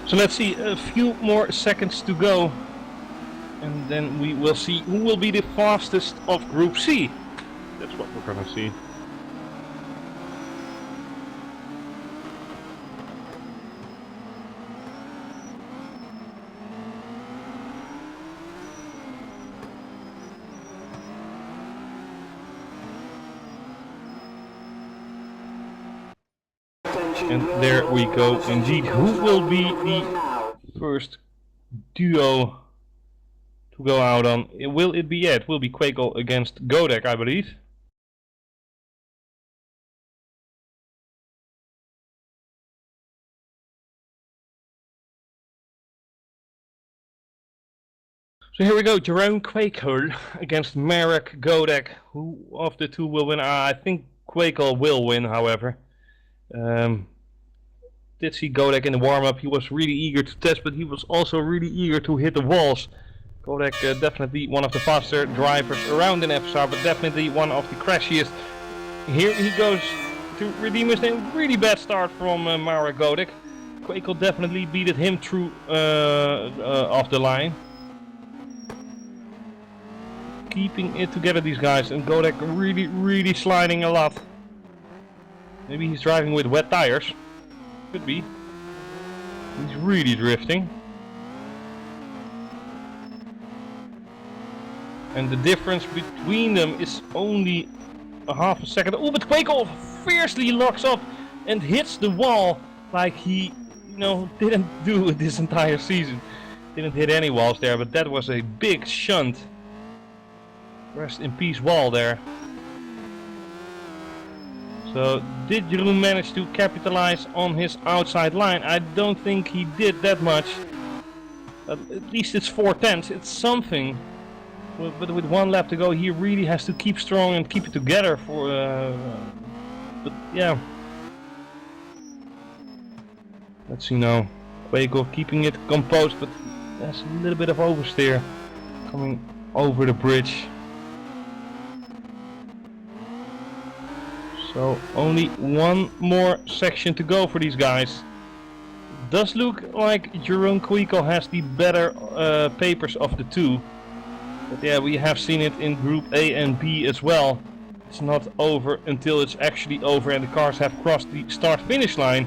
So let's see, a few more seconds to go, and then we will see who will be the fastest of Group C. That's what we're gonna see. And there we go indeed. Who will be the first duo to go out on? Will it be it? Will be Kweekel against Godek, I believe. So here we go, Jeroen Kweekel against Marek Godek. Who of the two will win? I think Kweekel will win, however. Did see Godek in the warm-up. He was really eager to test, but he was also really eager to hit the walls. Godek definitely one of the faster drivers around in FSR, but definitely one of the crashiest. Here he goes to redeem his name. Really bad start from Marek Godek. Kweekel definitely beated him through off the line. Keeping it together, these guys, and Godek really sliding a lot. Maybe he's driving with wet tires. Could be. He's really drifting. And the difference between them is only a half a second. Oh, but Kweekel fiercely locks up and hits the wall like he, didn't do it this entire season. Didn't hit any walls there, but that was a big shunt. Rest in peace wall there. So, did Jeroen manage to capitalize on his outside line? I don't think he did that much. At least it's 4/10, it's something. But with one lap to go, he really has to keep strong and keep it together for... but yeah. Let's see now. Kweekel keeping it composed, but there's a little bit of oversteer coming over the bridge. So only one more section to go for these guys. Does look like Jeroen Kweekel has the better papers of the two. But yeah, we have seen it in Group A and B as well. It's not over until it's actually over and the cars have crossed the start-finish line.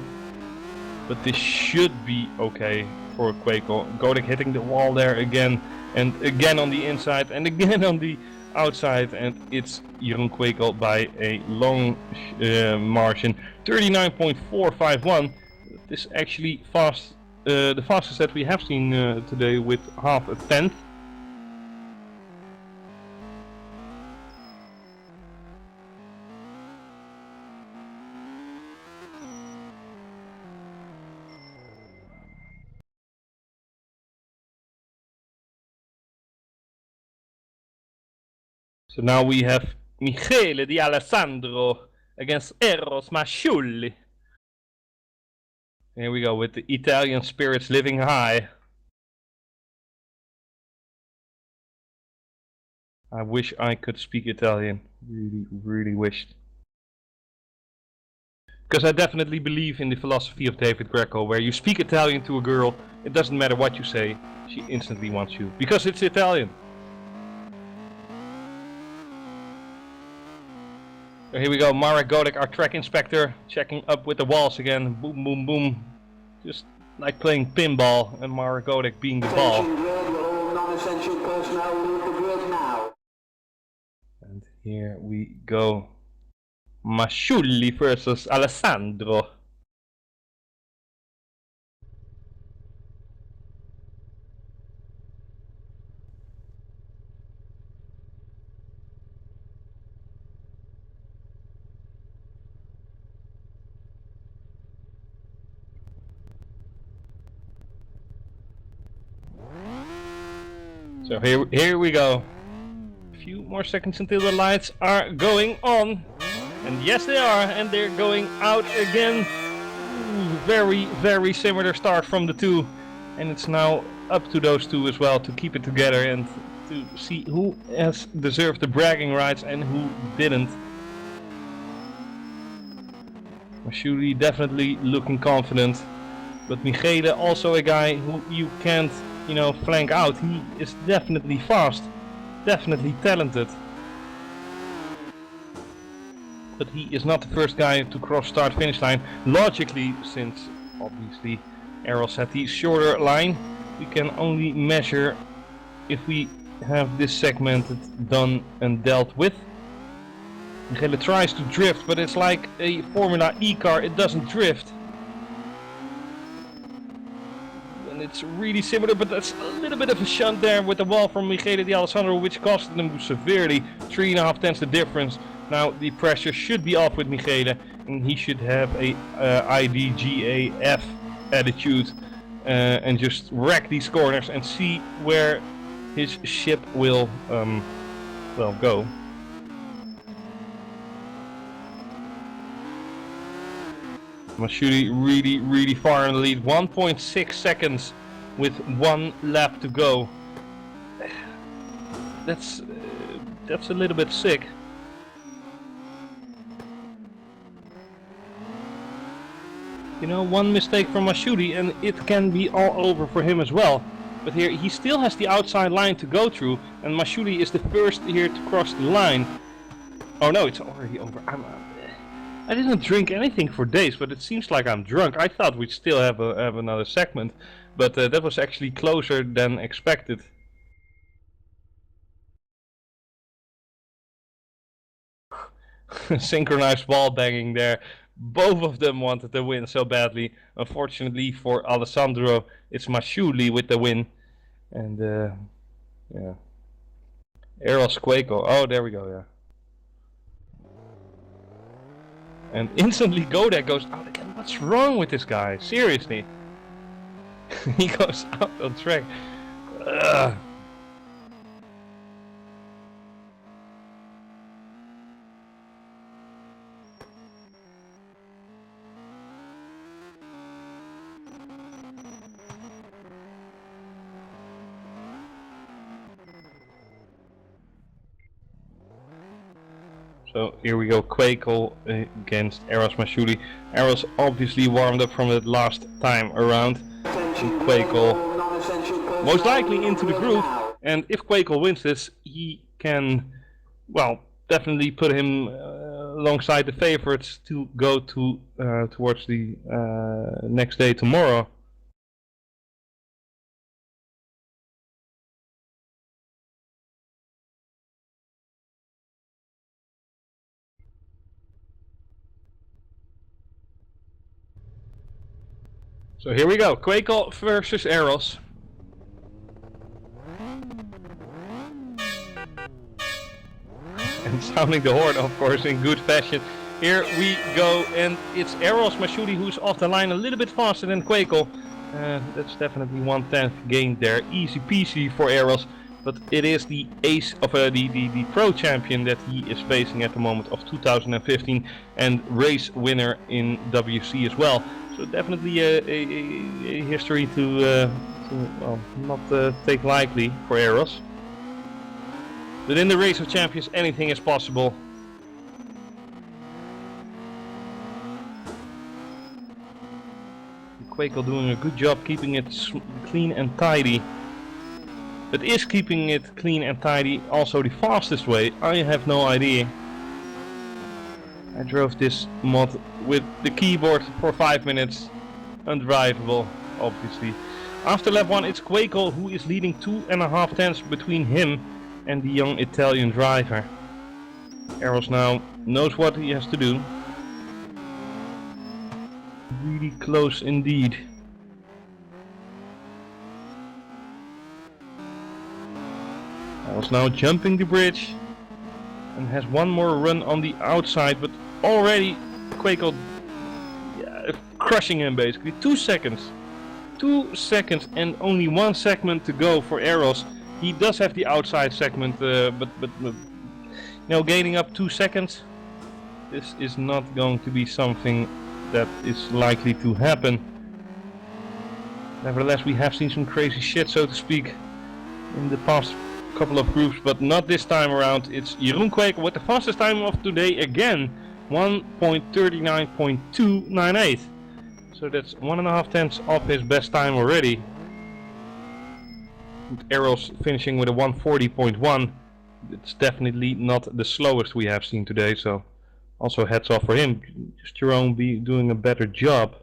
But this should be okay for Kweekel. Godek hitting the wall there again, and again on the inside, and again on the outside, and it's Jeroen Kweekel by a long margin, 39.451. This is actually fast, the fastest that we have seen today, with half a tenth. So now we have Michele Di Alessandro against Eros Masciulli. Here we go with the Italian spirits living high. I wish I could speak Italian. Really wished. Because I definitely believe in the philosophy of David Greco, where you speak Italian to a girl, it doesn't matter what you say, she instantly wants you. Because it's Italian. So here we go, Marek Godek, our track inspector, checking up with the walls again. Boom, boom, boom. Just like playing pinball, and Marek Godek being the ball. Attention grid, will all non-essential personnel leave the grid now. Here we go. Masciulli versus Alessandro. So here we go. A few more seconds until the lights are going on. And yes they are, and they're going out again. Ooh, very similar start from the two. And it's now up to those two as well to keep it together and to see who has deserved the bragging rights and who didn't. Masciulli definitely looking confident. But Michele also a guy who you can't, you know, flank out. He is definitely fast, definitely talented. But he is not the first guy to cross start finish line. Logically, since obviously Eros had the shorter line, we can only measure if we have this segmented done and dealt with. Michele tries to drift, but it's like a Formula E car, it doesn't drift. And it's really similar, but that's a little bit of a shunt there with the wall from Michele Di Alessandro, which costed them severely. 3.5 tenths the difference. Now the pressure should be off with Michele, and he should have a IDGAF attitude and just wreck these corners and see where his ship will well go. Masciulli really far in the lead, 1.6 seconds with 1 lap to go. That's a little bit sick. You know, one mistake from Masciulli and it can be all over for him as well. But here he still has the outside line to go through, and Masciulli is the first here to cross the line. Oh no, it's already over. I didn't drink anything for days, but it seems like I'm drunk. I thought we'd still have another segment, but that was actually closer than expected. Synchronized wall banging there. Both of them wanted the win so badly. Unfortunately for Alessandro, it's Masciulli with the win. And yeah. Eros Kweekel. Oh, there we go, yeah. And instantly Godek goes out again. What's wrong with this guy? Seriously. He goes out on track. Ugh. So here we go, Kweekel against Eros Masciulli. Eros obviously warmed up from it last time around. And Kweekel most likely into the groove. And if Kweekel wins this, he can, well, definitely put him alongside the favorites to go to towards the next day tomorrow. So here we go, Kweekel versus Eros. And sounding the horn, of course, in good fashion. Here we go, and it's Eros Masciulli who's off the line a little bit faster than Kweekel. That's definitely 1/10 gain there, easy peasy for Eros. But it is the ace of the pro champion that he is facing at the moment of 2015 and race winner in WC as well. So definitely a history to well, not take lightly for Eros. But in the race of champions, anything is possible. Kweekel doing a good job keeping it clean and tidy. But is keeping it clean and tidy also the fastest way? I have no idea. I drove this mod with the keyboard for 5 minutes. Undrivable, obviously. After lap 1, it's Kweekel who is leading 2.5 tenths between him and the young Italian driver. Eros now knows what he has to do. Really close indeed. Eros now jumping the bridge and has one more run on the outside, but already Kweekel crushing him basically. 2 seconds. 2 seconds and only 1 segment to go for Eros. He does have the outside segment, but you know, gaining up 2 seconds, this is not going to be something that is likely to happen. Nevertheless, we have seen some crazy shit, so to speak, in the past couple of groups, but not this time around. It's Jeroen Kweekel with the fastest time of today again, 1.39.298. So that's 1.5 tenths off his best time already. With Eros finishing with a 140.1. It's definitely not the slowest we have seen today, so also heads off for him. Just Jeroen be doing a better job.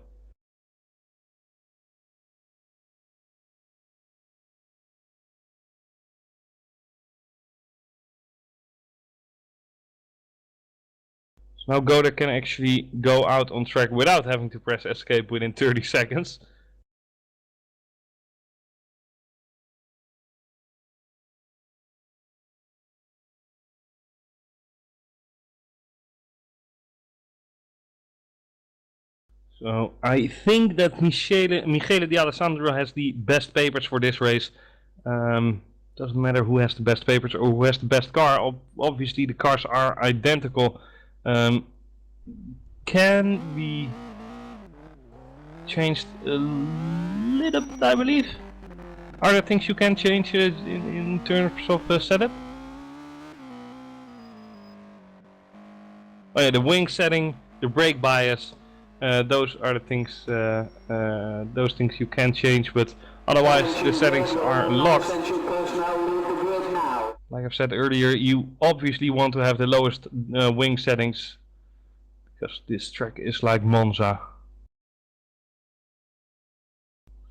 So now Godek can actually go out on track without having to press escape within 30 seconds. So I think that Michele D'Alessandro has the best papers for this race. Doesn't matter who has the best papers or who has the best car. Obviously the cars are identical. Can be changed a little bit, I believe. Are there things you can change in terms of setup? Oh yeah, the wing setting, the brake bias. Those are the things. Those things you can change, but otherwise the settings are locked. Like I've said earlier, you obviously want to have the lowest wing settings, because this track is like Monza.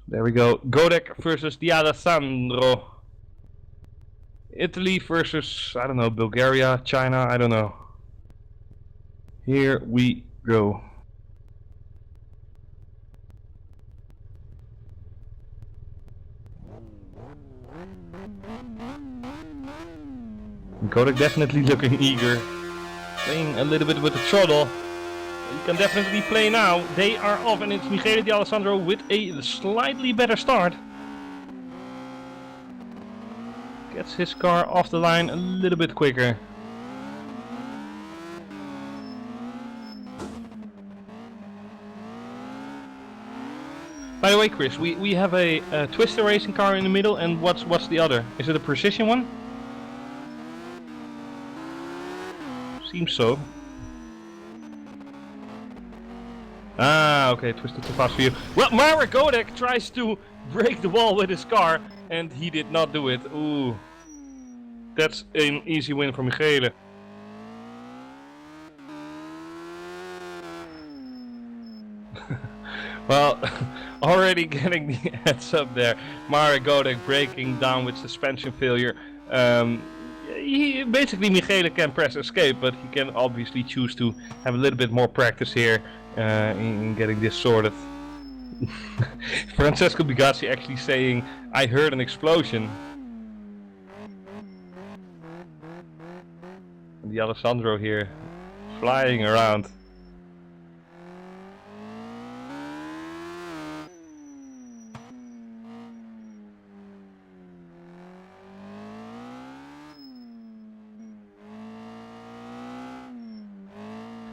There we go. Godek versus D'Alessandro. Italy versus, I don't know, Bulgaria, China, I don't know. Here we go. Godek definitely looking eager. Playing a little bit with the throttle. You can definitely play now. They are off and it's Michele D'Alessandro with a slightly better start. Gets his car off the line a little bit quicker. By the way, Kris, we have a Twister racing car in the middle, and what's the other? Is it a precision one? Seems so. Ah, okay, Twister too fast for you. Well, Marek Godek tries to break the wall with his car, and he did not do it. Ooh. That's an easy win for Michele. Well, already getting the heads up there. Marek Godek breaking down with suspension failure. Basically Michele can press escape, but he can obviously choose to have a little bit more practice here in getting this sorted. Francesco Bigazzi actually saying, I heard an explosion. And the Alessandro here flying around.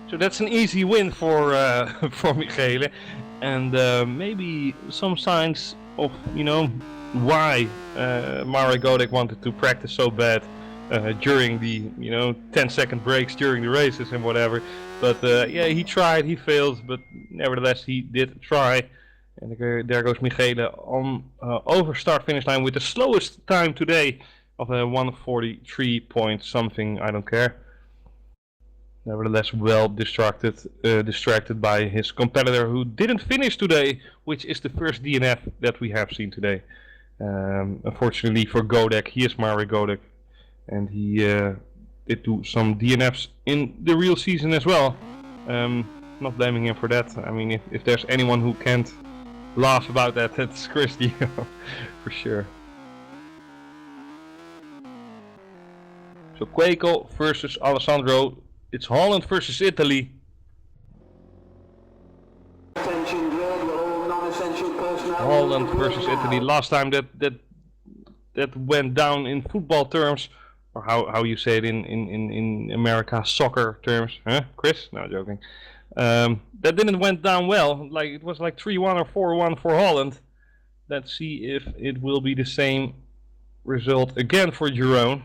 So that's an easy win for for Michele, and maybe some signs of, you know, why Marek Godek wanted to practice so bad during the, you know, 10-second breaks during the races and whatever. But yeah, he tried, he failed, but nevertheless he did try. And there goes Michele on over start finish line with the slowest time today of a 1:43 point something, I don't care. Nevertheless, well distracted by his competitor who didn't finish today, which is the first DNF that we have seen today. Unfortunately for Godek, he is Marek Godek, and he did do some DNFs in the real season as well. Not blaming him for that. I mean, if there's anyone who can't laugh about that, that's Kris for sure. So Kweekel versus Alessandro. It's Holland versus Italy. Attention grid, we're all non-essential personnel. Holland Leave the grid versus now. Italy. Last time that went down in football terms, or how you say it in America, soccer terms, huh? Kris? No, joking. That didn't went down well. Like it was like 3-1 or 4-1 for Holland. Let's see if it will be the same result again for Jeroen.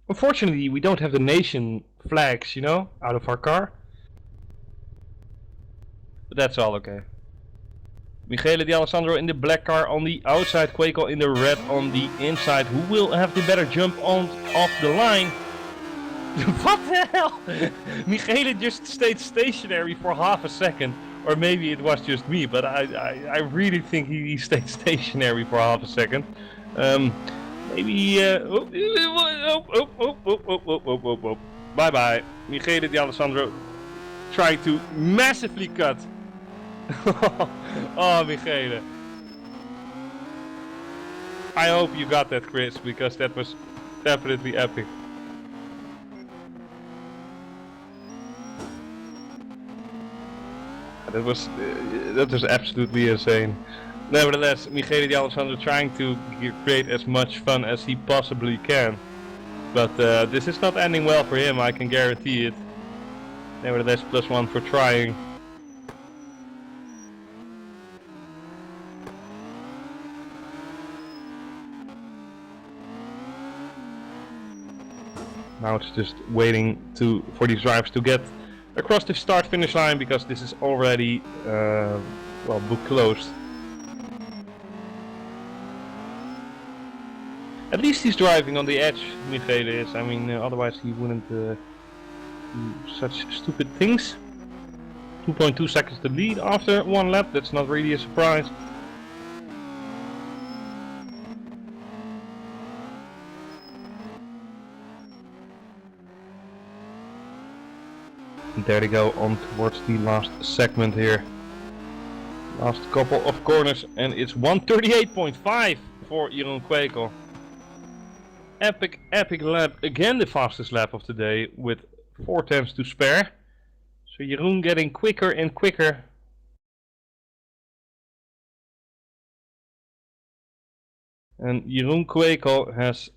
Unfortunately, we don't have the nation flags, you know, out of our car. But that's all okay. Michele Di Alessandro in the black car on the outside, Kweekel in the red on the inside. Who will have the better jump on off the line? What the hell? Michele just stayed stationary for half a second. Or maybe it was just me, but I really think he stayed stationary for half a second. Maybe... Bye bye. Michele Di Alessandro trying to massively cut. Oh, Michele. I hope you got that, Kris, because that was definitely epic. That was absolutely insane. Nevertheless, Michele Di Alessandro trying to create as much fun as he possibly can. But this is not ending well for him, I can guarantee it. Nevertheless, +1 for trying. Now it's just waiting for these drivers to get across the start-finish line, because this is already well, book closed. At least he's driving on the edge, Michele is. I mean, otherwise he wouldn't do such stupid things. 2.2 seconds to lead after one lap, that's not really a surprise. And there they go on towards the last segment here. Last couple of corners, and it's 138.5 for Jeroen Kweekel. Epic lap, again the fastest lap of the day with 4 tenths to spare. So Jeroen getting quicker and quicker. And Jeroen Kweekel has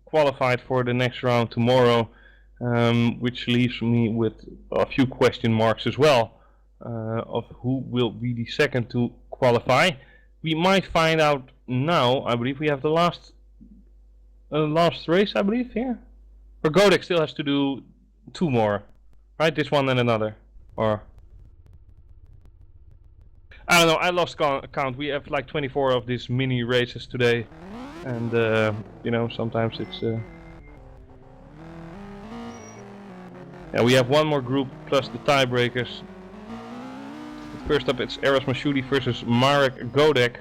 qualified for the next round tomorrow. Which leaves me with a few question marks as well, of who will be the second to qualify. We might find out now. I believe we have the last race, I believe, here. Or Godek still has to do 2 more, right? This one and another, or I don't know. I lost count. We have like 24 of these mini races today, and you know, sometimes it's. Yeah, we have one more group plus the tiebreakers. First up, it's Eros Mashoudi versus Marek Godek.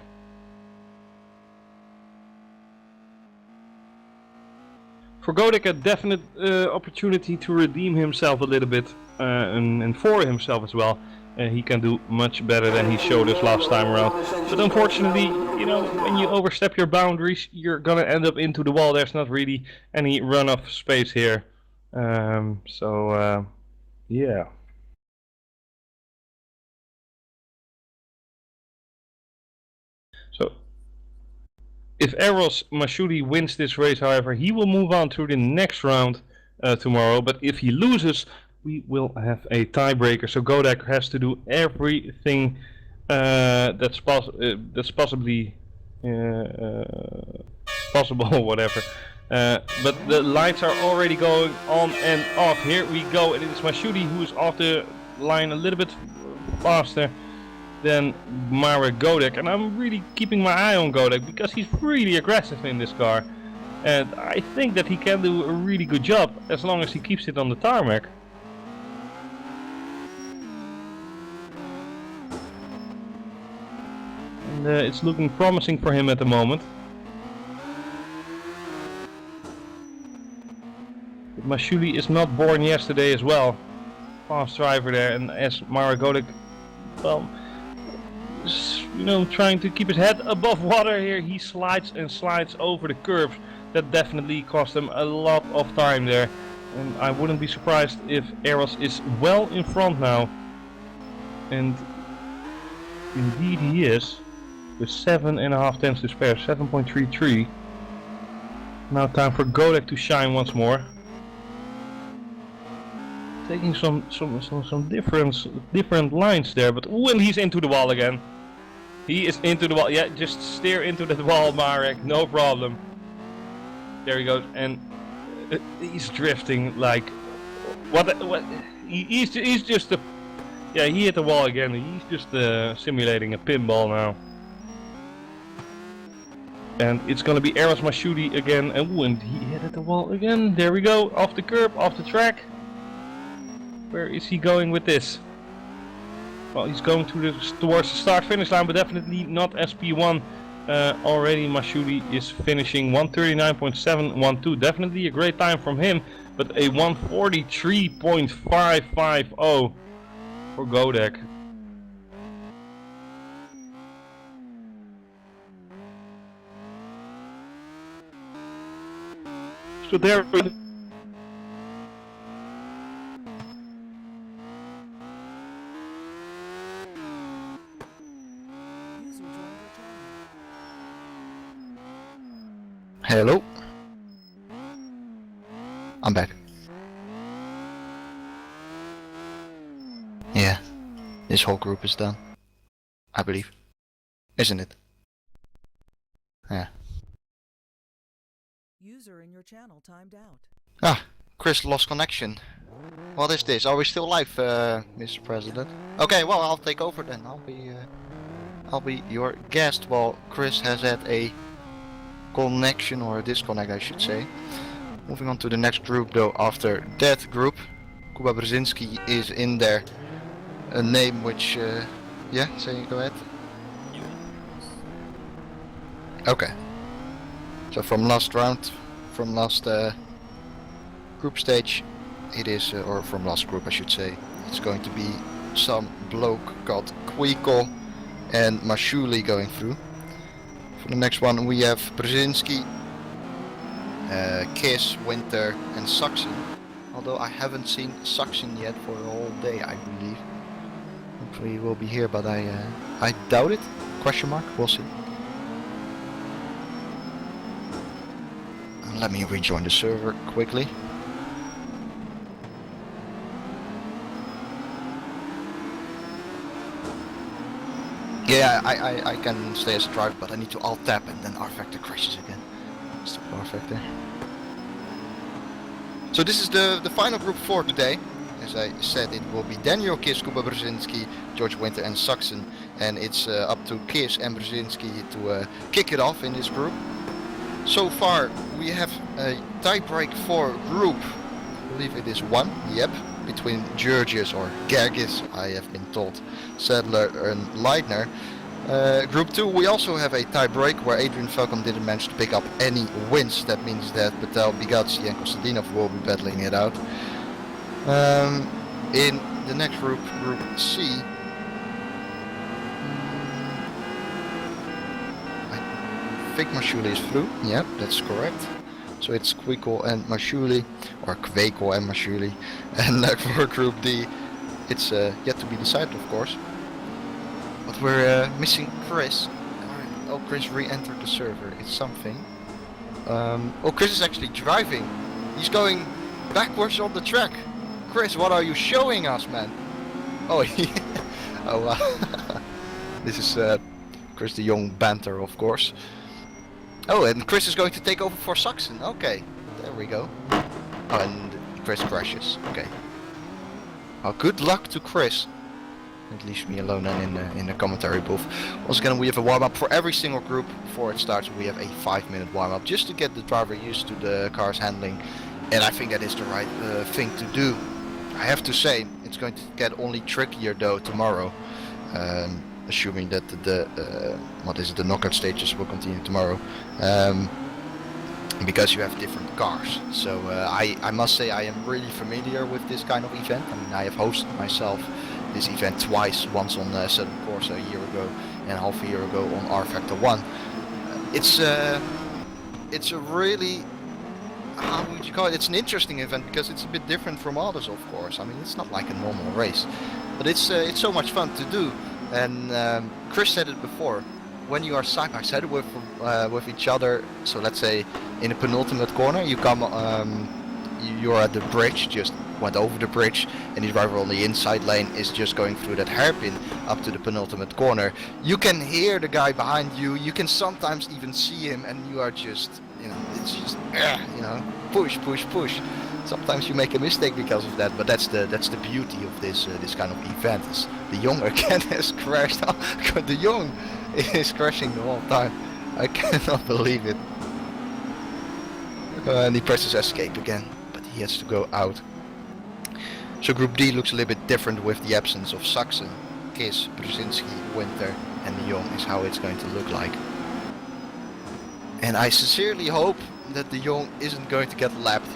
For Godek, a definite opportunity to redeem himself a little bit, and for himself as well. He can do much better than he showed us last time around. But unfortunately, you know, when you overstep your boundaries, you're gonna end up into the wall. There's not really any runoff space here. Yeah. So, if Eros Mashoudi wins this race, however, he will move on to the next round tomorrow. But if he loses, we will have a tiebreaker. So Godek has to do everything that's possibly possible, whatever. But the lights are already going on and off. Here we go, and it's Mashoudi who is off the line a little bit faster than Marek Godek, and I'm really keeping my eye on Godek because he's really aggressive in this car, and I think that he can do a really good job as long as he keeps it on the tarmac. And it's looking promising for him at the moment. Mashuli is not born yesterday as well. Fast driver there, and as Mara Godek, well, trying to keep his head above water here, he slides and slides over the curves. That definitely cost him a lot of time there. And I wouldn't be surprised if Eros is well in front now. And indeed he is. With 7.5 tenths to spare, 7.33. Now time for Godek to shine once more. Taking some different lines there, but ooh, and he's into the wall again. He is into the wall. Yeah, just steer into the wall, Marek. No problem. There he goes, and he's drifting like what? He's just a yeah. He hit the wall again. He's just simulating a pinball now. And it's gonna be Eros Mashudi again, and he hit the wall again. There we go, off the curb, off the track. Where is he going with this? Well, he's going towards the start-finish line, but definitely not SP1. Already Mashudi is finishing 139.712. Definitely a great time from him, but a 143.550 for Godek. So there we go. Hello. I'm back. Yeah, this whole group is done. I believe. Isn't it? Yeah. User in your channel timed out. Ah, Kris lost connection. What is this? Are we still live, Mr. President? Okay, well, I'll take over then. I'll be your guest while Kris has had a connection, or a disconnect I should say. Moving on to the next group though. After that group, Kuba Brzezinski is in there. A name which, yeah, go ahead. Okay. So from last round, from last group stage, it is, or from last group I should say, it's going to be some bloke called Kweekel and Mashuli going through. For the next one we have Brzezinski, Kiss, Winter and Saxon. Although I haven't seen Saxon yet for the whole day, I believe. Hopefully he will be here, but I doubt it. Question mark, we'll see. Let me rejoin the server quickly. Yeah, I can stay as a driver, but I need to alt tab and then R factor crashes again. Stop R factor. So this is the final group for today. As I said, it will be Daniel, Kiss, Kuba Brzezinski, George Winter and Saxon. And it's up to Kiss and Brzezinski to kick it off in this group. So far we have a tie-break for group, I believe it is 1, yep, between Georgius or Gergis, I have been told, Sadler and Leitner. Group 2 we also have a tie-break where Adrian Falcon didn't manage to pick up any wins. That means that Patel, Bigazzi and Konstantinov will be battling it out. In the next group, Group C, I think Mashuli is through. Yep, that's correct. So it's Kweekel and Mashuli, or Kweekel and Mashuli. And for Group D, it's yet to be decided, of course. But we're missing Kris. Oh, Kris re-entered the server. It's something. Oh, Kris is actually driving. He's going backwards on the track. Kris, what are you showing us, man? Oh, oh wow. This is Kris the Jong banter, of course. Oh, and Kris is going to take over for Saxon. Okay, there we go. Oh, and Kris crashes. Okay. Well, good luck to Kris. It leaves me alone and in the commentary booth. Once again, we have a warm-up for every single group. Before it starts, we have a 5-minute warm-up just to get the driver used to the car's handling. And I think that is the right thing to do. I have to say, it's going to get only trickier though tomorrow. Assuming that the knockout stages will continue tomorrow. because you have different cars. So I must say I am really familiar with this kind of event. I mean, I have hosted myself this event twice, once on Southern Corsa a year ago and half a year ago on R Factor 1. It's a really, how would you call it? It's an interesting event because it's a bit different from others, of course. I mean, it's not like a normal race, but it's so much fun to do. And Kris said it before. When you are side by side with each other, so let's say in a penultimate corner, you come, you're at the bridge, just went over the bridge, and the driver on the inside lane is just going through that hairpin up to the penultimate corner. You can hear the guy behind you. You can sometimes even see him, and you are just, you know, it's just, you know, push, push, push. Sometimes you make a mistake because of that, but that's the beauty of this this kind of event. Is the Jong again has crashed. The Jong is crashing the whole time. I cannot believe it. And he presses escape again, but he has to go out. So Group D looks a little bit different with the absence of Saxon, Kris, Brzezinski, Winter, and the Jong is how it's going to look like. And I sincerely hope that the Jong isn't going to get lapped.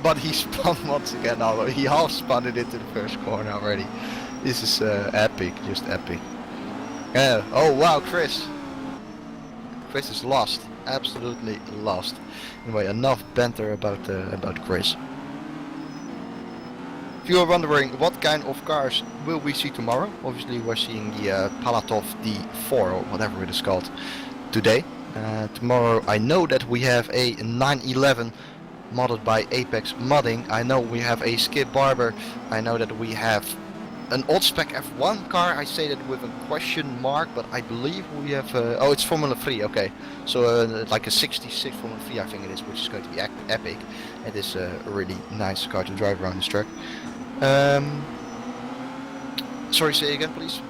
But he spun once again, although he half spun it into the first corner already. This is epic, just epic. Oh wow, Kris. Kris is lost, absolutely lost. Anyway, enough banter about Kris. If you are wondering what kind of cars will we see tomorrow, obviously we're seeing the Palatov D4 or whatever it is called today. Tomorrow I know that we have a 911 modded by Apex Modding. I know we have a Skip Barber. I know that we have an odd spec F1 car. I say that with a question mark, but I believe we have oh, it's Formula 3, okay. So like a 66 Formula 3 I think it is, which is going to be epic. It is a really nice car to drive around this track. Sorry, say again please.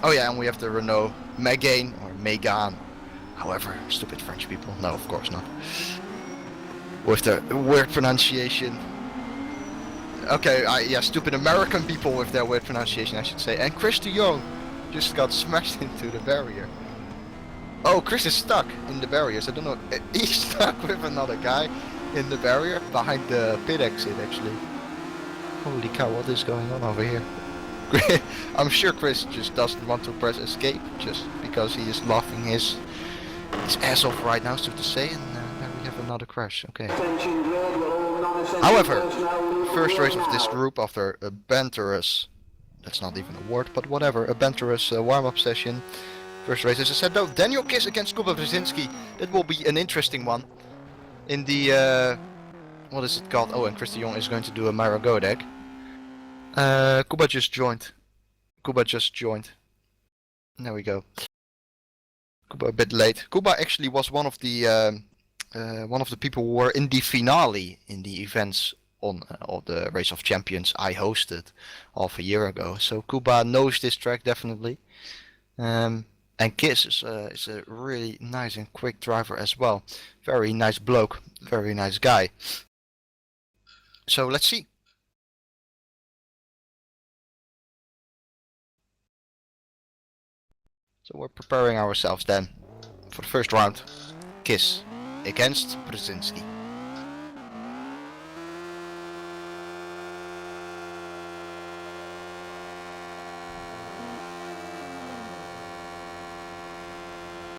Oh yeah, and we have the Renault Megane or Megane. However, stupid French people. No, of course not. With the weird pronunciation. Okay, yeah, stupid American people with their weird pronunciation, I should say. And Kris de Jong just got smashed into the barrier. Oh, Kris is stuck in the barriers. I don't know. He's stuck with another guy in the barrier behind the pit exit, actually. Holy cow, what is going on over here? I'm sure Kris just doesn't want to press escape, just because he is laughing his ass off right now, so to say. And there we have another crash. Okay. However, first race of this group after a banterous, that's not even a word, but whatever, a banterous warm-up session. First race, as I said, though, Daniel Kiss against Cobb Brzezinski. That will be an interesting one. In the, what is it called? Oh, and Kris de Jong is going to do a Marago deck. Kuba just joined. There we go. Kuba a bit late. Kuba actually was one of the people who were in the finale in the events on the Race of Champions I hosted half a year ago. So Kuba knows this track definitely. And Kiss is a really nice and quick driver as well. Very nice bloke, very nice guy. So let's see. So we're preparing ourselves then for the first round. Kiss against Brzezinski.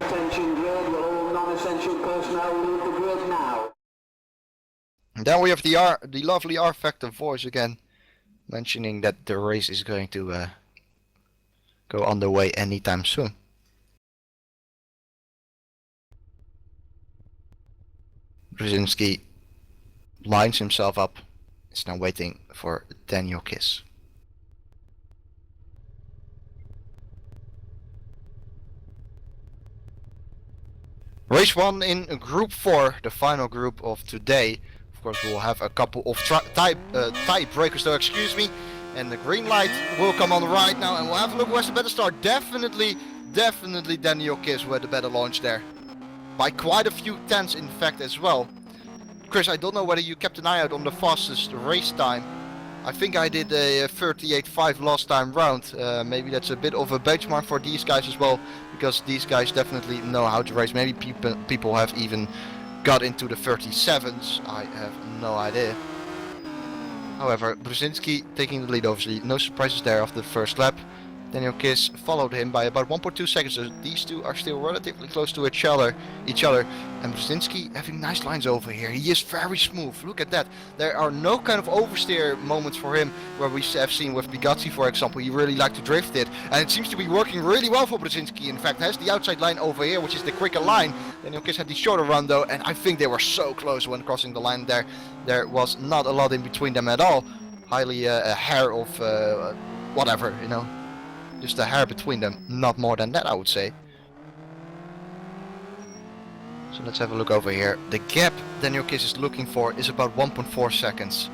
Attention grid, will all non-essential personnel leave the grid now. And then we have the lovely R Factor voice again, mentioning that the race is going to go underway anytime soon. Brzezinski lines himself up, is now waiting for Daniel Kiss. Race 1 in Group 4, the final group of today. Of course we'll have a couple of tie breakers though, excuse me. And the green light will come on right now and we'll have a look who has the better start. Definitely Daniel Kiss with the better launch there. By quite a few tenths in fact as well. Kris, I don't know whether you kept an eye out on the fastest race time I think I did a 38.5 last time round. Maybe that's a bit of a benchmark for these guys as well, because these guys definitely know how to race. Maybe people have even got into the 37s. I have no idea. However, Brzezinski taking the lead, obviously. No surprises there after the first lap. Daniel Kris followed him by about 1.2 seconds, so these two are still relatively close to each other. And Brzezinski having nice lines over here. He is very smooth. Look at that. There are no kind of oversteer moments for him where we have seen with Bugatti, for example. He really liked to drift it, and it seems to be working really well for Brzezinski. In fact, has the outside line over here, which is the quicker line. Daniel Kris had the shorter run though, and I think they were so close when crossing the line there. There was not a lot in between them at all. Highly a hair of whatever, you know. Just a hair between them, not more than that, I would say. So let's have a look over here. The gap Daniel Kris is looking for is about 1.4 seconds.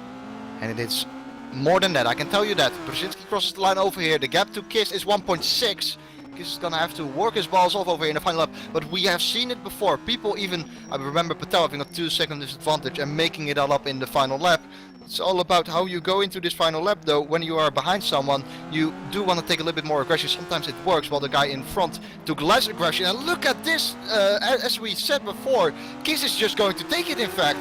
And it is more than that, I can tell you that. Brzezinski crosses the line over here. The gap to Kris is 1.6. Kris is gonna have to work his balls off over here in the final lap. But we have seen it before. People even, I remember Patel having a 2-second disadvantage and making it all up in the final lap. It's all about how you go into this final lap though. When you are behind someone, you do want to take a little bit more aggression. Sometimes it works, while the guy in front took less aggression. And look at this, as we said before, Kris is just going to take it in fact.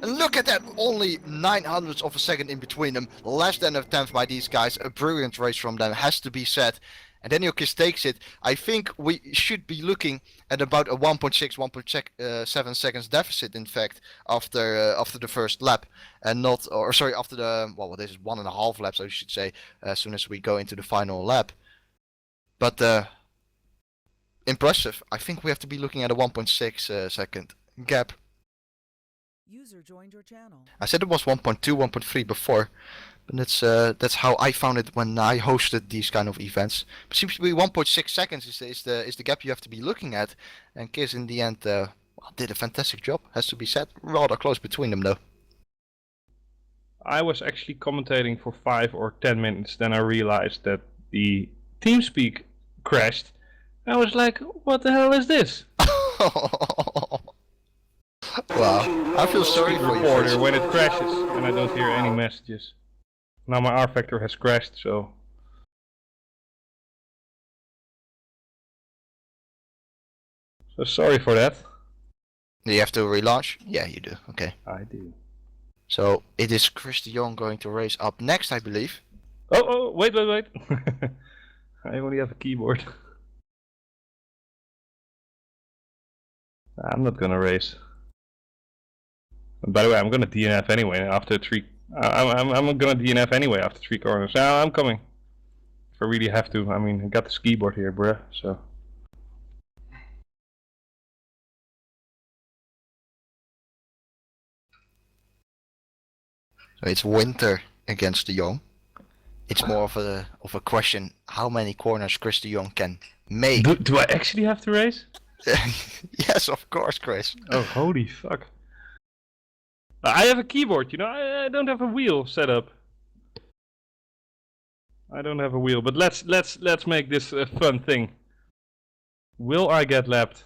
And look at that, only 900ths of a second in between them. Less than a tenth by these guys. A brilliant race from them, has to be said. And Daniel Kris takes it. I think we should be looking at about a 1.6, 1.7 seconds deficit, in fact, after the first lap, and not, or sorry, after the, well, this is 1.5 laps, I should say, as soon as we go into the final lap. But impressive. I think we have to be looking at a 1.6 second gap. User joined your channel. I said it was 1.2, 1.3 before. And that's how I found it when I hosted these kind of events. But seems to be 1.6 seconds is the gap you have to be looking at. And Kris in the end did a fantastic job, has to be said. Rather close between them though. I was actually commentating for 5 or 10 minutes, then I realized that the TeamSpeak crashed. I was like, what the hell is this? Wow, I feel sorry for you. Recorder when it crashes and I don't hear any messages. Now my R factor has crashed, so sorry for that. Do you have to relaunch? Yeah, you do. Okay. I do. So it is Kris de Jong going to race up next, I believe. Oh, wait. I only have a keyboard. I'm not gonna race. And by the way, I'm gonna DNF anyway after 3. I'm gonna DNF anyway after 3 corners. Now I'm coming. If I really have to. I mean, I got the ski board here, bruh. So. So it's winter against de Jong. It's more of a question how many corners Kris de Jong can make. Do I actually have to race? Yes, of course, Kris. Oh, holy fuck. I have a keyboard, you know, I don't have a wheel set up. I don't have a wheel, but let's make this a fun thing. Will I get lapped?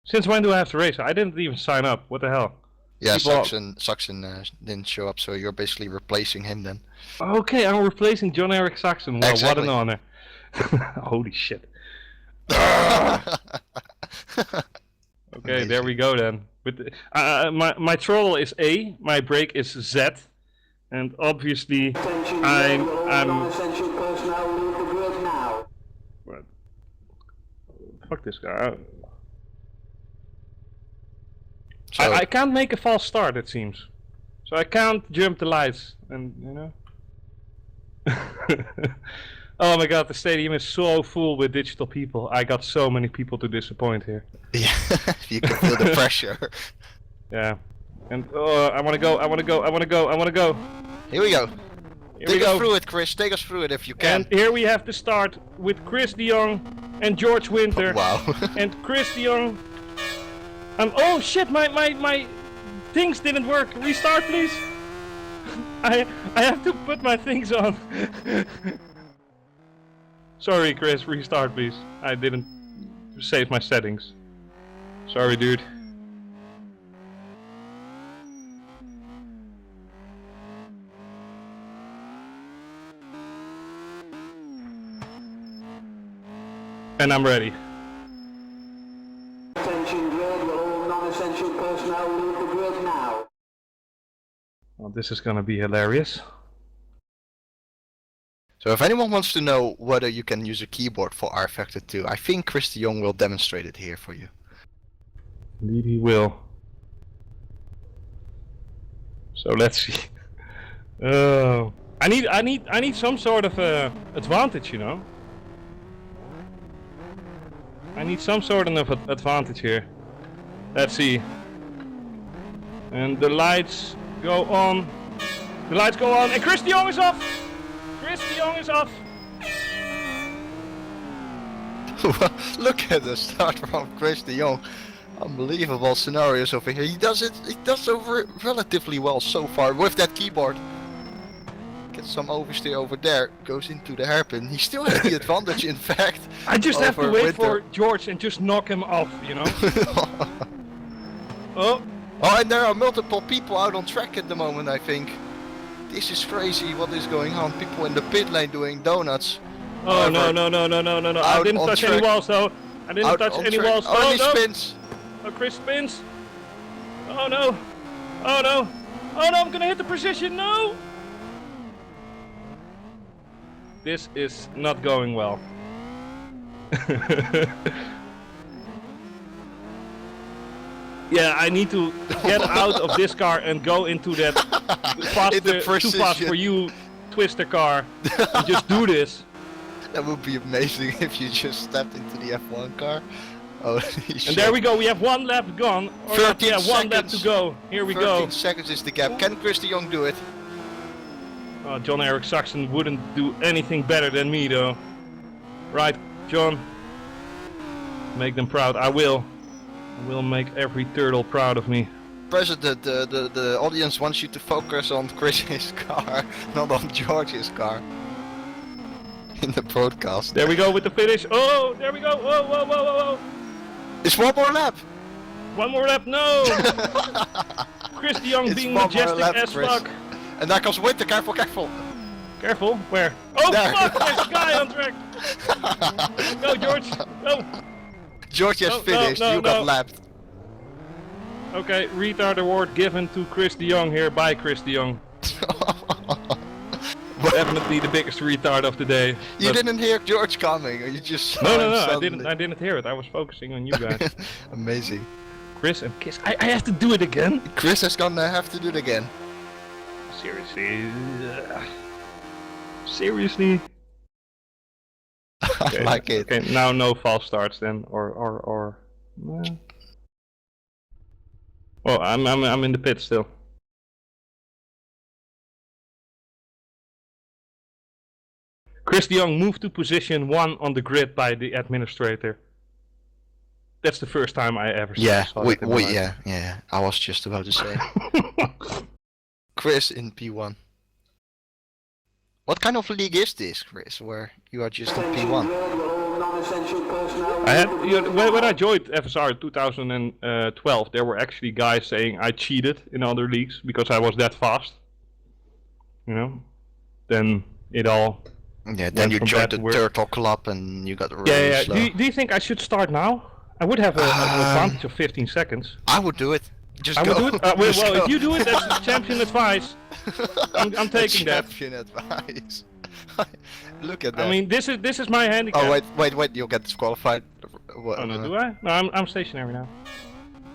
Since when do I have to race? I didn't even sign up. What the hell? Yeah, People Saxon didn't show up, so you're basically replacing him then. Okay, I'm replacing John Eric Saxon. Well, Exactly. what an honor. Holy shit. Okay, there we go then. With the, my throttle is A, my brake is Z, and obviously Attention, I'm non-essential personnel leave the grid now. what? Fuck this guy. So, I can't make a false start, it seems. So I can't jump the lights, and you know. Oh my god, the stadium is so full with digital people. I got so many people to disappoint here. yeah, you can feel the pressure. Yeah. And I wanna go. Here we go. Here Take we us go. through it, Kris. Take us through it if you can. And here we have to start with Kris de Jong and George Winter. Wow. And Kris de Jong. Oh shit! My things didn't work. Restart, please. I have to put my things on. Sorry, Kris. Restart, please. I didn't save my settings. Sorry, dude. And I'm ready. Attention grid, will all non-essential personnel leave the grid now? Well, this is gonna be hilarious. So if anyone wants to know whether you can use a keyboard for R Factor 2, I think Kris de Jong will demonstrate it here for you. Indeed he will. So let's see. Oh, I need some sort of advantage, you know. I need some sort of advantage here. Let's see. And the lights go on. The lights go on, and Kris de Jong is off. Kris de Jong is off. Look at the start from Kris de Jong. Unbelievable scenarios over here. He does over relatively well so far with that keyboard. Gets some oversteer over there, goes into the hairpin. He still has the advantage, in fact. I just have to over wait for Winter. George and just knock him off, you know. Oh, Oh, and there are multiple people out on track at the moment, I think. This is crazy what is going on. People in the pit lane doing donuts. oh no However, no no no no no no! I out didn't on touch track. any walls though. I didn't Out touch on any track. walls. Oh, he no! spins. Oh, Kris spins. Oh no! Oh no! Oh no! I'm gonna hit the precision. No! This is not going well. Yeah, I need to get out of this car and go into that In the too fast precision. for you twister car. And just do this. That would be amazing if you just stepped into the F1 car. Oh, And there we go. We have one lap gone. Or 13 yeah, one lap to seconds. go. Here we 13 go. seconds is the gap. Can Kris de Jong do it? John Eric Saxon wouldn't do anything better than me though. Right, John. Make them proud. I will. I will make every turtle proud of me. President, the audience wants you to focus on Chris's car, not on George's car. In the broadcast. There we go with the finish. Oh, there we go. Whoa, whoa, whoa, whoa, whoa. It's one more lap! One more lap. No. Kris de Jong It's being one more majestic lap, as Kris. fuck. And there comes Winter, careful, careful! Careful. Where? Oh There. fuck! There's a guy on track. Go, George. Go. George has No, no, finished, no, you got no. lapped. Okay, retard award given to Kris de Jong here by Kris de Jong. Definitely the biggest retard of the day. You but- didn't hear George coming, or you just saw No, him no, no. I suddenly? didn't hear it. I was focusing on you guys. Amazing. Chris and Kiss. I have to do it again. Kris is gonna have to do it again. Seriously. Seriously. I like it. Okay, now no false starts then, or. Well, I'm in the pit still. Kris de Jong moved to position 1 on the grid by the administrator. That's the first time I ever Yeah, saw it in my life. yeah. I was just about to say. Kris in P1. What kind of league is this, Kris, where you are just in Attention P1? grid, will all non-essential personnel I had, leave the you know, grid when now? I joined FSR in 2012, there were actually guys saying I cheated in other leagues because I was that fast. You know, then it all. Yeah, then Went you from joined bad the to worse. Turtle Club and you got really Yeah, yeah. slow. Do you think I should start now? I would have an advantage of 15 seconds. I would do it. Just I go. would do it. Well, Just well, go. if you do it, that's champion advice. I'm taking that. Champion advice. Look at that. I mean, this is my handicap. oh wait, you'll get disqualified. What, Oh no, do I? No, I'm stationary now.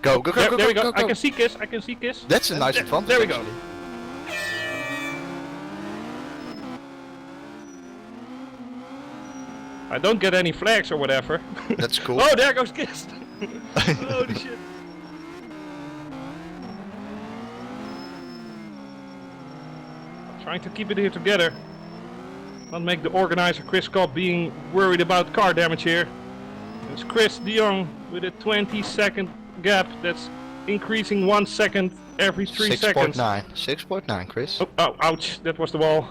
Go, go, go, There, go, there we go, go. go, go. I can see Kiss. I can see Kiss. That's a nice There- advantage. there we go. actually. I don't get any flags or whatever. That's cool. Oh, there goes Kiss. Holy shit. Trying to keep it here together. Not make the organizer Chris Cobb being worried about car damage here. It's Kris de Jong with a 20-second gap that's increasing 1 second every 3 seconds. 6.9, Kris. Oh, oh, ouch, that was the wall.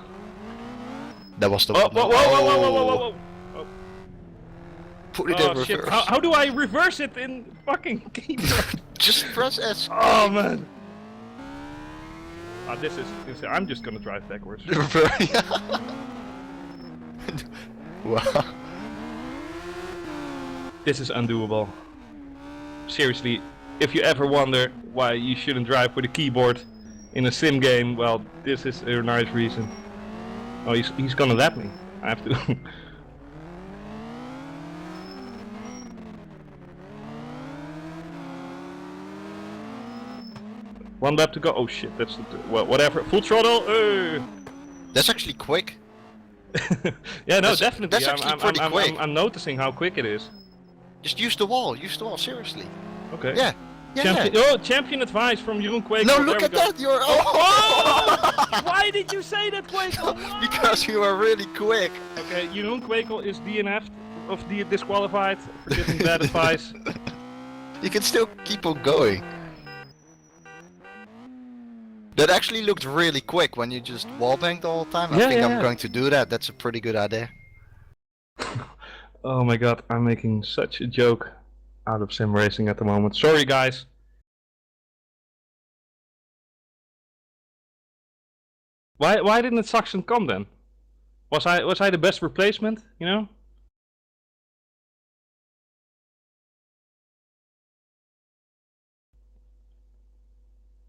That was the Oh, one. whoa, whoa, whoa, whoa, whoa, whoa, whoa, whoa. Put it in Oh shit, reverse. how do I reverse it in fucking keyboard? Just press S. Oh man. This is, I'm just gonna drive backwards. Reverse. 'Wow. 'Cause, This is undoable. Seriously, if you ever wonder why you shouldn't drive with a keyboard in a sim game, well, this is a nice reason. Oh, he's gonna lap me. I have to. One lap to go. Oh shit, that's the, well, whatever. Full throttle. That's actually quick. Yeah, no, That's- definitely. that's actually pretty quick. I'm noticing how quick it is. Just use the wall, seriously. Okay. Yeah. Yeah, Champion, yeah. oh, champion advice from Jeroen Kweekel. No, There look we at go. that, you're... Oh! Why did you say that, Kweekel? Why? Because you are really quick. Okay, Jeroen Kweekel is DNF'd of the disqualified for giving bad advice. You can still keep on going. That actually looked really quick when you just wallbanged all the time. I Yeah, think yeah, I'm yeah. going to do that. That's a pretty good idea. Oh my god, I'm making such a joke out of sim racing at the moment. Sorry guys. Why didn't Saxon come then? Was I the best replacement, you know?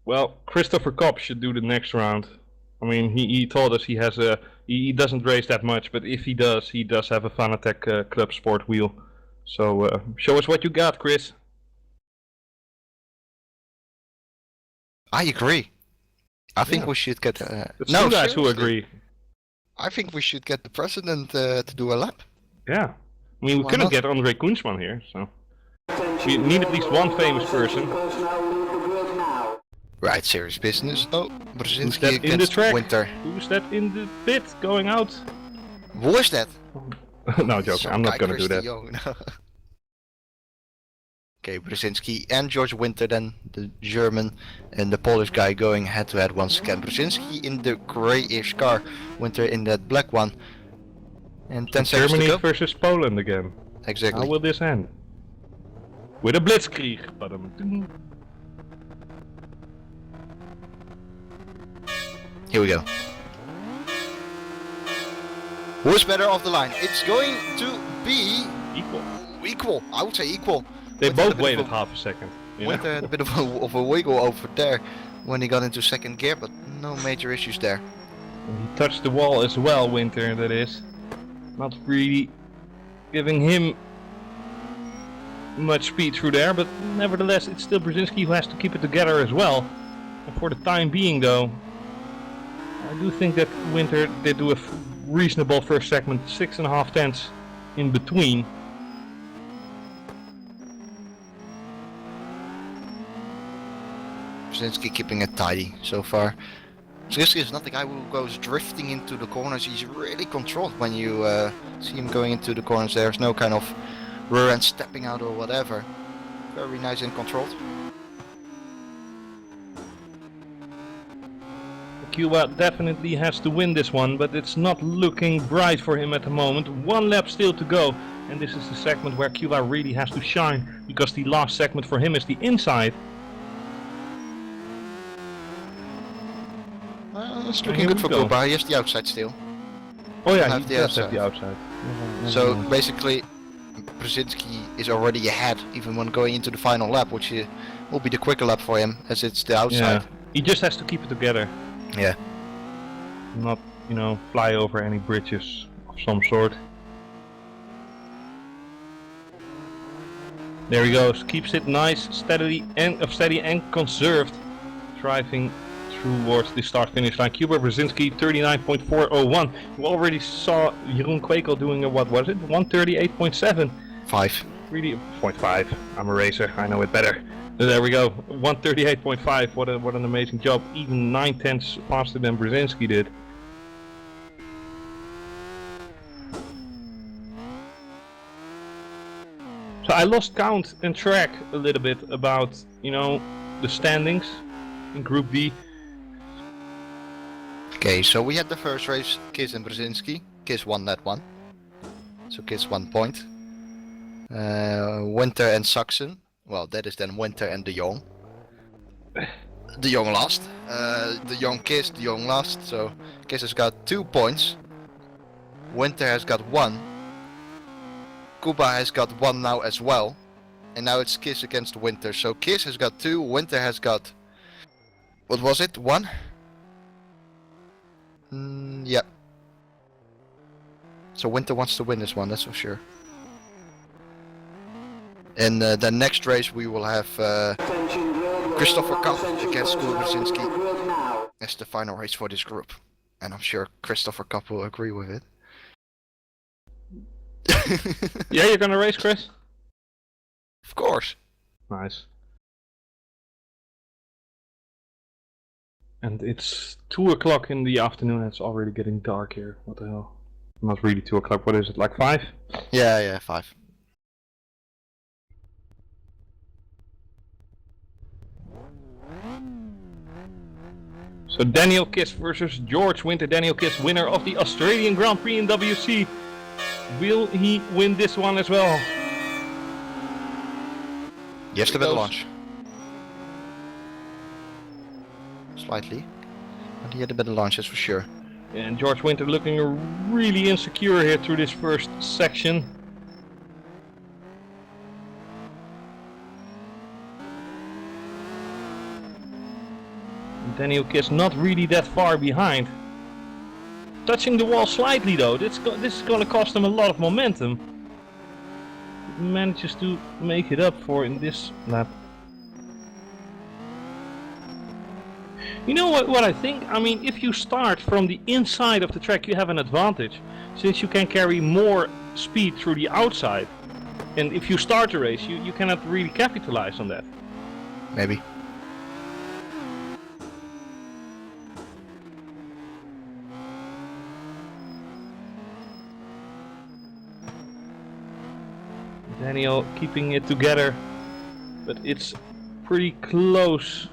Well, Christopher Cobb should do the next round. I mean, he told us he doesn't race that much, but if he does have a Fanatec Club Sport wheel. So show us what you got, Kris. I agree. I think Yeah. we should get... It's no, two guys who seriously. agree. I think we should get the president to do a lap. Yeah. I mean, we Why couldn't not? get André Koensman here, so... Attention, We need at least one famous person. Personnel leave the grid now. Right, serious business. Oh, Who's Brzezinski that in the against track? Winter. Who's that in the pit going out? Who is that? No, joking. Some I'm not guy, gonna do Kris de that. Jong. Okay, Brzezinski and George Winter then, the German and the Polish guy going head to head once again. Brzezinski in the greyish car, Winter in that black one. And 10 seconds Germany to go. versus Poland again. Exactly. How will this end? With a blitzkrieg. Here we go. Who's better off the line? It's going to be Equal. equal. I would say equal. They Winter had both a bit waited of a- half a second. You Winter know? had a bit of a wiggle over there when he got into second gear, but no major issues there. He touched the wall as well, Winter, that is. Not really giving him much speed through there, but nevertheless it's still Brzezinski who has to keep it together as well. And for the time being though, I do think that Winter did do a reasonable first segment, 6.5 tenths in between. Brzezinski keeping it tidy so far. Brzezinski is not the guy who goes drifting into the corners. He's really controlled when you see him going into the corners. There's no kind of rear end stepping out or whatever. Very nice and controlled. Cuba definitely has to win this one, but it's not looking bright for him at the moment. One lap still to go, and this is the segment where Cuba really has to shine, because the last segment for him is the inside. It's Here looking we good for go. Kuba. He has the outside still. Oh yeah, Have he the does have outside. the outside. So basically, Brzezinski is already ahead, even when going into the final lap, which will be the quicker lap for him, as it's the outside. Yeah, he just has to keep it together, Yeah. not, you know, fly over any bridges of some sort. There he goes, keeps it nice, steady and conserved, driving towards the start-finish line. Cuba Brzezinski 39.401. We already saw Jeroen Kweekel doing a, what was it? 138.7. 5. Really 0.5. I'm a racer, I know it better. There we go, 138.5. What an amazing job. Even 9 tenths faster than Brzezinski did. So I lost count and track a little bit about, you know, the standings in Group D. Okay, so we had the first race, Kris and Brzezinski. Kris won that one. So Kris 1 point. Winter and Saxon. Well, that is then Winter and De Jong. De Jong lost. De Jong Kris, De Jong lost. So Kris has got 2 points. Winter has got 1. Kuba has got 1 now as well. And now it's Kiss against Winter. So Kiss has got 2, Winter has got... What was it? 1? Yep. So Winter wants to win this one, that's for sure. And the next race we will have Attention grid, Christopher Cobb non-essential against personnel leave the Kuberzinski grid now. as the final race for this group. And I'm sure Christopher Cobb will agree with it. Yeah, you're gonna race, Kris? Of course. Nice. And it's 2 o'clock in the afternoon. It's already getting dark here. What the hell? Not really 2 o'clock. What is it? Like 5? Yeah, 5. So Daniel Kiss versus George Winter. Daniel Kiss, winner of the Australian Grand Prix in WC. Will he win this one as well? Yes, the Here better goes. launch. Slightly. But he had a better launch, that's for sure. And George Winter looking really insecure here through this first section. Daniel Kiss not really that far behind. Touching the wall slightly though, this is going to cost him a lot of momentum. Manages to make it up for in this lap. You know what I think? I mean, if you start from the inside of the track, you have an advantage, since you can carry more speed through the outside. And if you start a race, you cannot really capitalize on that. Maybe. Daniel keeping it together, but it's pretty close,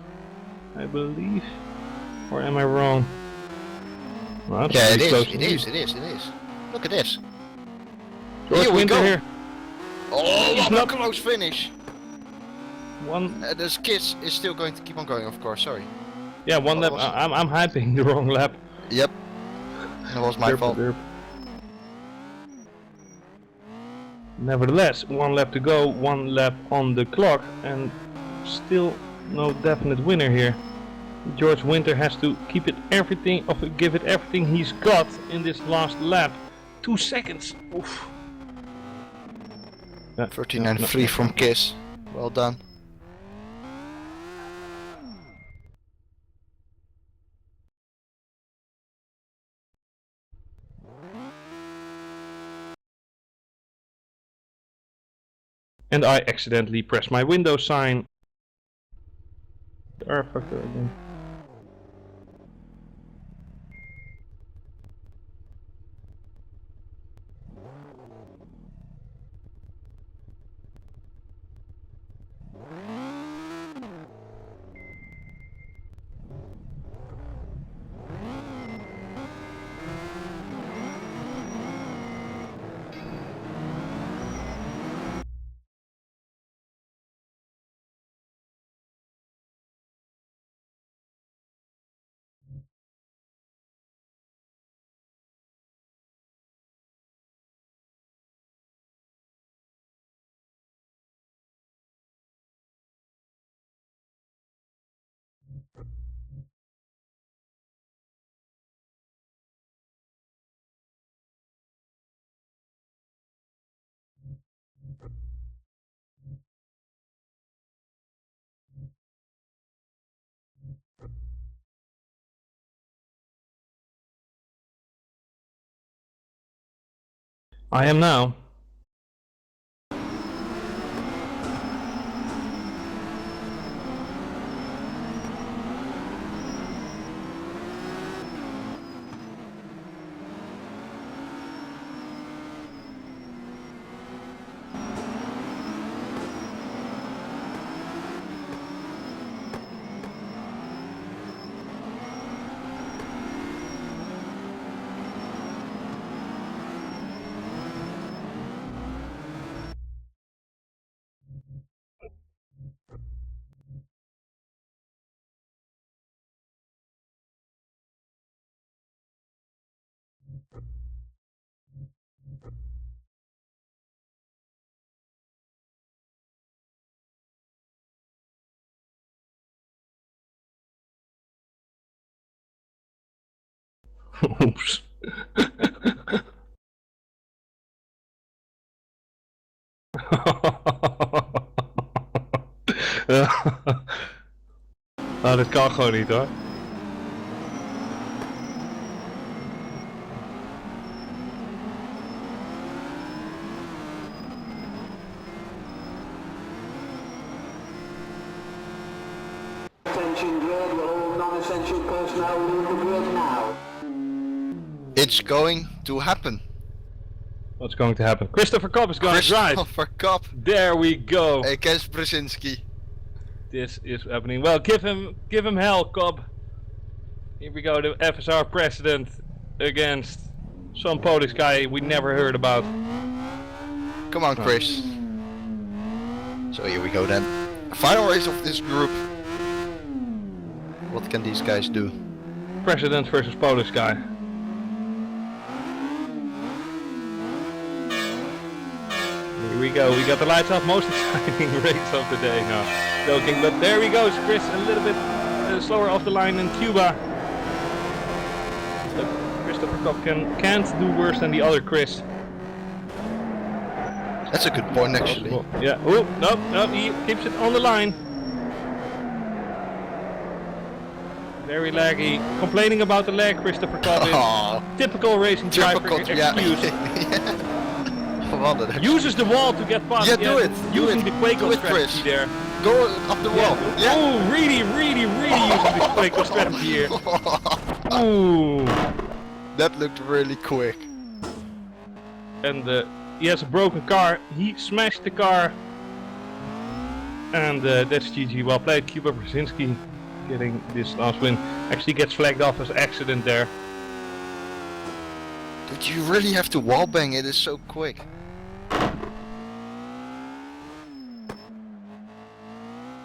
I believe. Or am I wrong? Well, it's Yeah, it pretty is, close it indeed. is, it is, it is. Look at this. George Here we Winter go. here. Oh, He's what a not- close finish. One, This Kiss is still going to keep on going, of course, sorry. yeah, one What lap. was it? I'm hyping the wrong lap. Yep. That was my Derp, fault. derp. Nevertheless, 1 lap to go, 1 lap on the clock, and still no definite winner here. George Winter has to keep it everything, give it everything he's got in this last lap. 2 seconds. Oof. 39.3 from Kiss. Well done. And I accidentally pressed my Windows sign. R factor again. I am now. Oops. Nou, dat kan gewoon niet hoor. Attention grid, will all non-essential personnel leave the grid now. It's going to happen. What's going to happen? Christopher Cobb is going to drive. Christopher Cobb There we go. against Brzezinski. This is happening. Well, give him hell, Cobb. Here we go, the FSR president against some Polish guy we never heard about. Come on, Chris. So here we go then. Final race of this group. What can these guys do? President versus Polish guy. Here we go, we got the lights off, most exciting race of the day. No, joking, but there we go, Chris a little bit slower off the line than Cuba. But Christopher Cobb can't do worse than the other Chris. That's a good point actually. Yeah, oh, no, he keeps it on the line. Very laggy. Complaining about the lag, Christopher Cobb is. Aw, Typical racing driver typical, yeah. excuse. What an Uses the wall to get past. Yeah, do it, do Using it. the Kweekel Do it, strategy Chris. there. Go up the wall. Yeah. Oh, really using the Kweekel strategy here. Ooh. That looked really quick. And he has a broken car. He smashed the car. And that's GG. Well played, Cuba Brzezinski. Getting this last win. Actually gets flagged off as accident there. Did you really have to wallbang? It is so quick.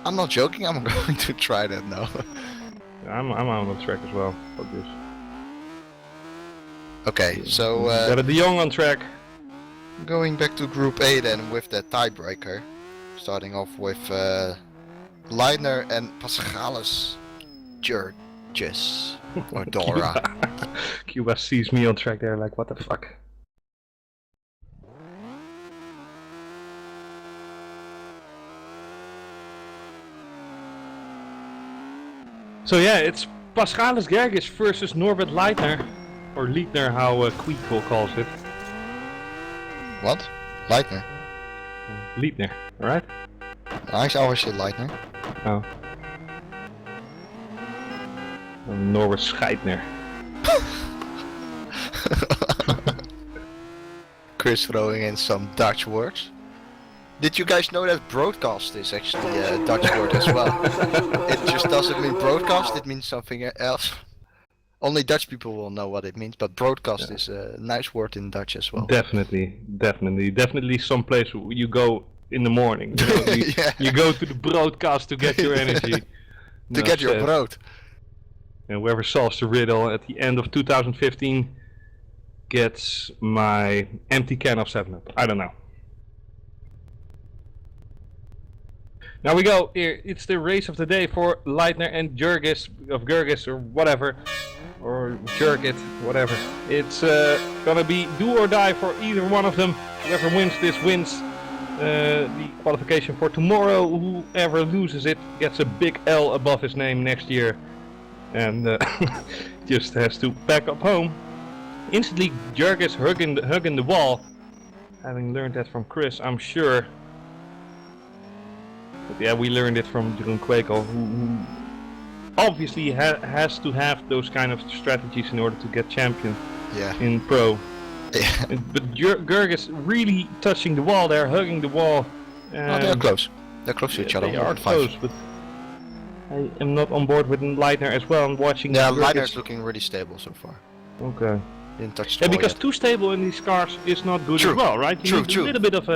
I'm not joking, I'm going to try that now. I'm on the track as well. Fuck this. Okay, so Got a De Jong on track. going back to Group A then with that tiebreaker. Starting off with Leitner and Pascales Georges or Dora. Cuba sees me on track there like what the fuck. So yeah, it's Pascales Gergis versus Norbert Leitner. Or Leitner, how Kweekel calls it. What? Leitner. Leitner, alright? I always say Leitner. Oh. Norbert Scheidner. Chris throwing in some Dutch words. Did you guys know that broadcast is actually a Dutch word as well? It just doesn't mean broadcast, it means something else. Only Dutch people will know what it means, but broadcast is a nice word in Dutch as well. Definitely some place you go in the morning. You know, Yeah. you go to the broadcast to get your energy. To get your brood. And whoever solves the riddle at the end of 2015 gets my empty can of 7-Up. I don't know. Now we go here. It's the race of the day for Leitner and Gergis or whatever, or Jergit, whatever. It's gonna be do or die for either one of them. Whoever wins this wins the qualification for tomorrow. Whoever loses it gets a big L above his name next year, and just has to back up home. Instantly, Gergis hugging the wall. Having learned that from Kris, I'm sure. But yeah, we learned it from Jeroen Kweekel, who obviously has to have those kind of strategies in order to get champion in pro. Yeah. But Gergis really touching the wall there, hugging the wall. Oh, they're close. They're close to each other. They are 1.5. close, but I am not on board with Leitner as well. I'm watching. Yeah, Gergis. Leitner's looking really stable so far. Okay. Didn't touch the Yeah, wall because yet. too stable in these cars is not good True. as well, right? You True, need true. a little bit of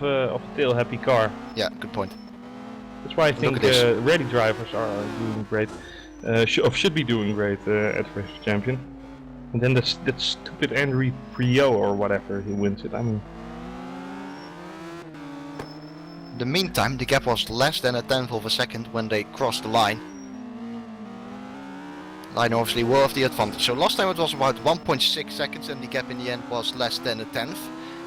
a tail happy car. Yeah, good point. That's why I think at this. ready drivers are doing great, should be doing great at Race Champion. And then that stupid Henry Priot or whatever, he wins it. I mean, In the meantime, the gap was less than a tenth of a second when they crossed the line. Leitner obviously will have the advantage. So last time it was about 1.6 seconds and the gap in the end was less than a tenth.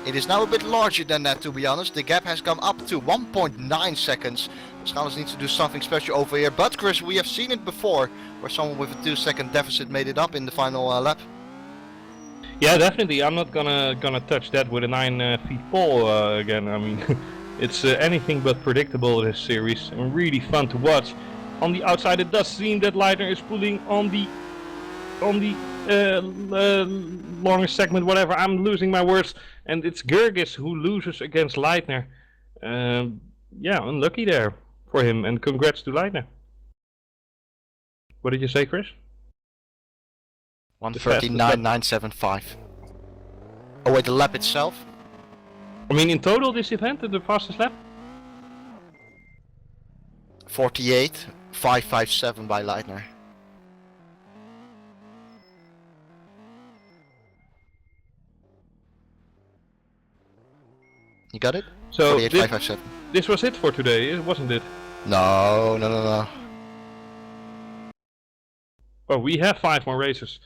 It is now a bit larger than that, to be honest. The gap has come up to 1.9 seconds. Paschalis needs to do something special over here. But Kris, we have seen it before, where someone with a 2-second deficit made it up in the final lap. Yeah, definitely. I'm not gonna touch that with a 9 feet pole again. I mean, it's anything but predictable this series and really fun to watch. On the outside, it does seem that Leitner is pulling on the longest segment, whatever. I'm losing my words, and it's Gergis who loses against Leitner. Yeah, unlucky there for him, and congrats to Leitner. What did you say, Kris? 1:39.975. Oh wait, the lap itself? I mean, in total, this event, the fastest lap? 48.557 by Leitner. You got it? So 48.557. this was it for today, wasn't it? No. Well, we have 5 more races.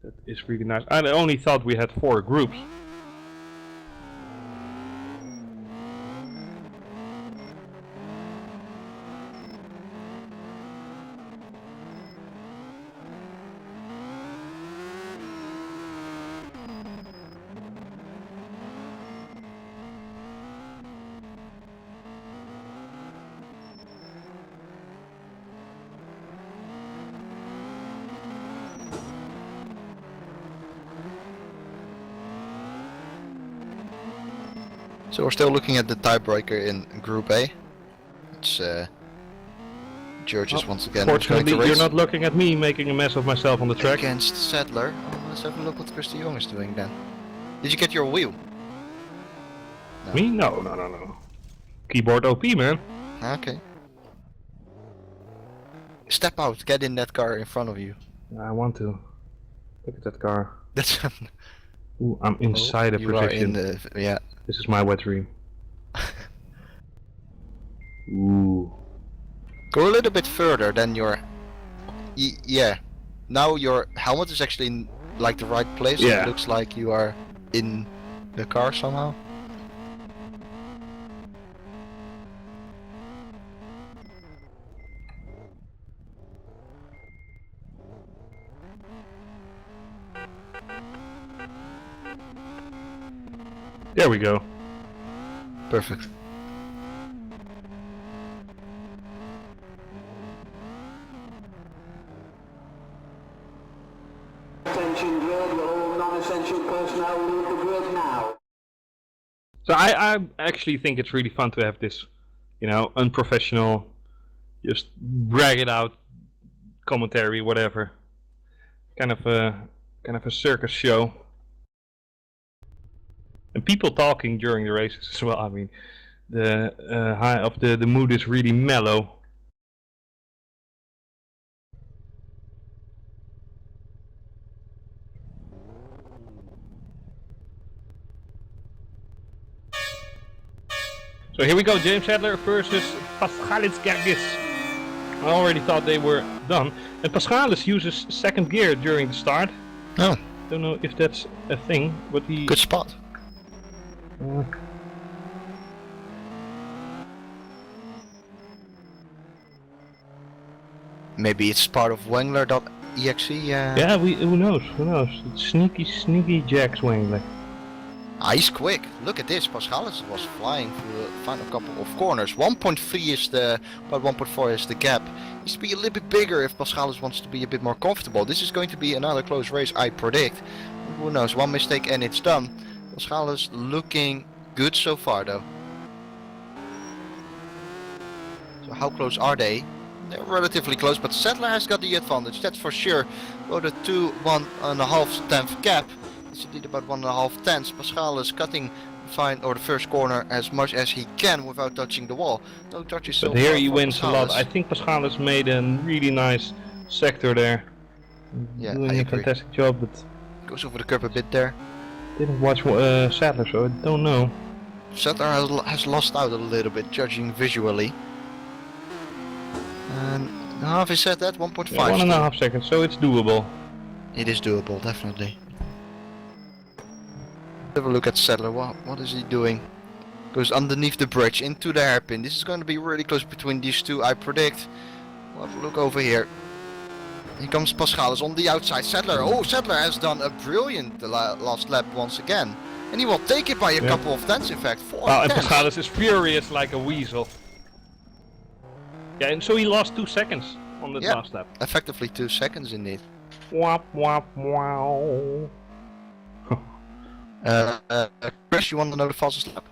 That is really nice. I only thought we had 4 groups. So we're still looking at the tiebreaker in Group A. It's Georges once again. Fortunately, you're not looking at me making a mess of myself on the track. Against Sadler. Oh, let's have a look what Kris Jong is doing then. Did you get your wheel? No. Me? No. Keyboard OP, man. Okay. Step out, get in that car in front of you. I want to. Look at that car. That's Ooh, I'm inside a you are in position. the yeah. This is my wet dream. Ooh. Go a little bit further than your yeah. Now your helmet is actually in like the right place. Yeah. It looks like you are in the car somehow. There we go. Perfect. Attention grid, all non-essential personnel leave the grid now. So I actually think it's really fun to have this, you know, unprofessional, just brag it out, commentary, whatever. Kind of a circus show. And people talking during the races as well. I mean, the high of the mood is really mellow. So here we go, James Sadler versus Paschalis Gergis. I already thought they were done. And Paschalis uses second gear during the start. Oh, Don't know if that's a thing, but he... good spot. Maybe it's part of Wangler.exe. Yeah, who knows? It's sneaky Jack Swangler. Ah, he's quick. Look at this. Paschalis was flying through the final couple of corners. 1.3 is the, about 1.4 is the gap. Needs to be a little bit bigger if Paschalis wants to be a bit more comfortable. This is going to be another close race, I predict. Who knows? One mistake and it's done. Paschalis looking good so far, though. So how close are they? They're relatively close, but Sadler has got the advantage. That's for sure. About a 1.5 tenth gap. It's indeed about 1.5 tenths. Paschalis cutting the first corner as much as he can without touching the wall. No touches so But here far he for wins a lot. Paschalis. I think Paschalis made a really nice sector there. Yeah, Doing I a agree. fantastic job, but Goes over the curb a bit there. didn't watch Sadler, so I don't know. Sadler has lost out a little bit, judging visually. And Half is said that 1.5. Yeah, 1.5 seconds, so it's doable. It is doable, definitely. Have a look at Sadler. What is he doing? Goes underneath the bridge into the hairpin. This is going to be really close between these two, I predict. We'll have a look over here. Here comes Paschalis on the outside. Sadler. Oh, Sadler has done a brilliant last lap once again. And he will take it by a couple of tenths, in fact. 4 Well, and tenths. Paschalis is furious like a weasel. Yeah, and so he lost 2 seconds on the last lap. Effectively 2 seconds indeed. Wap wap wow. Kris, you want to know the fastest lap?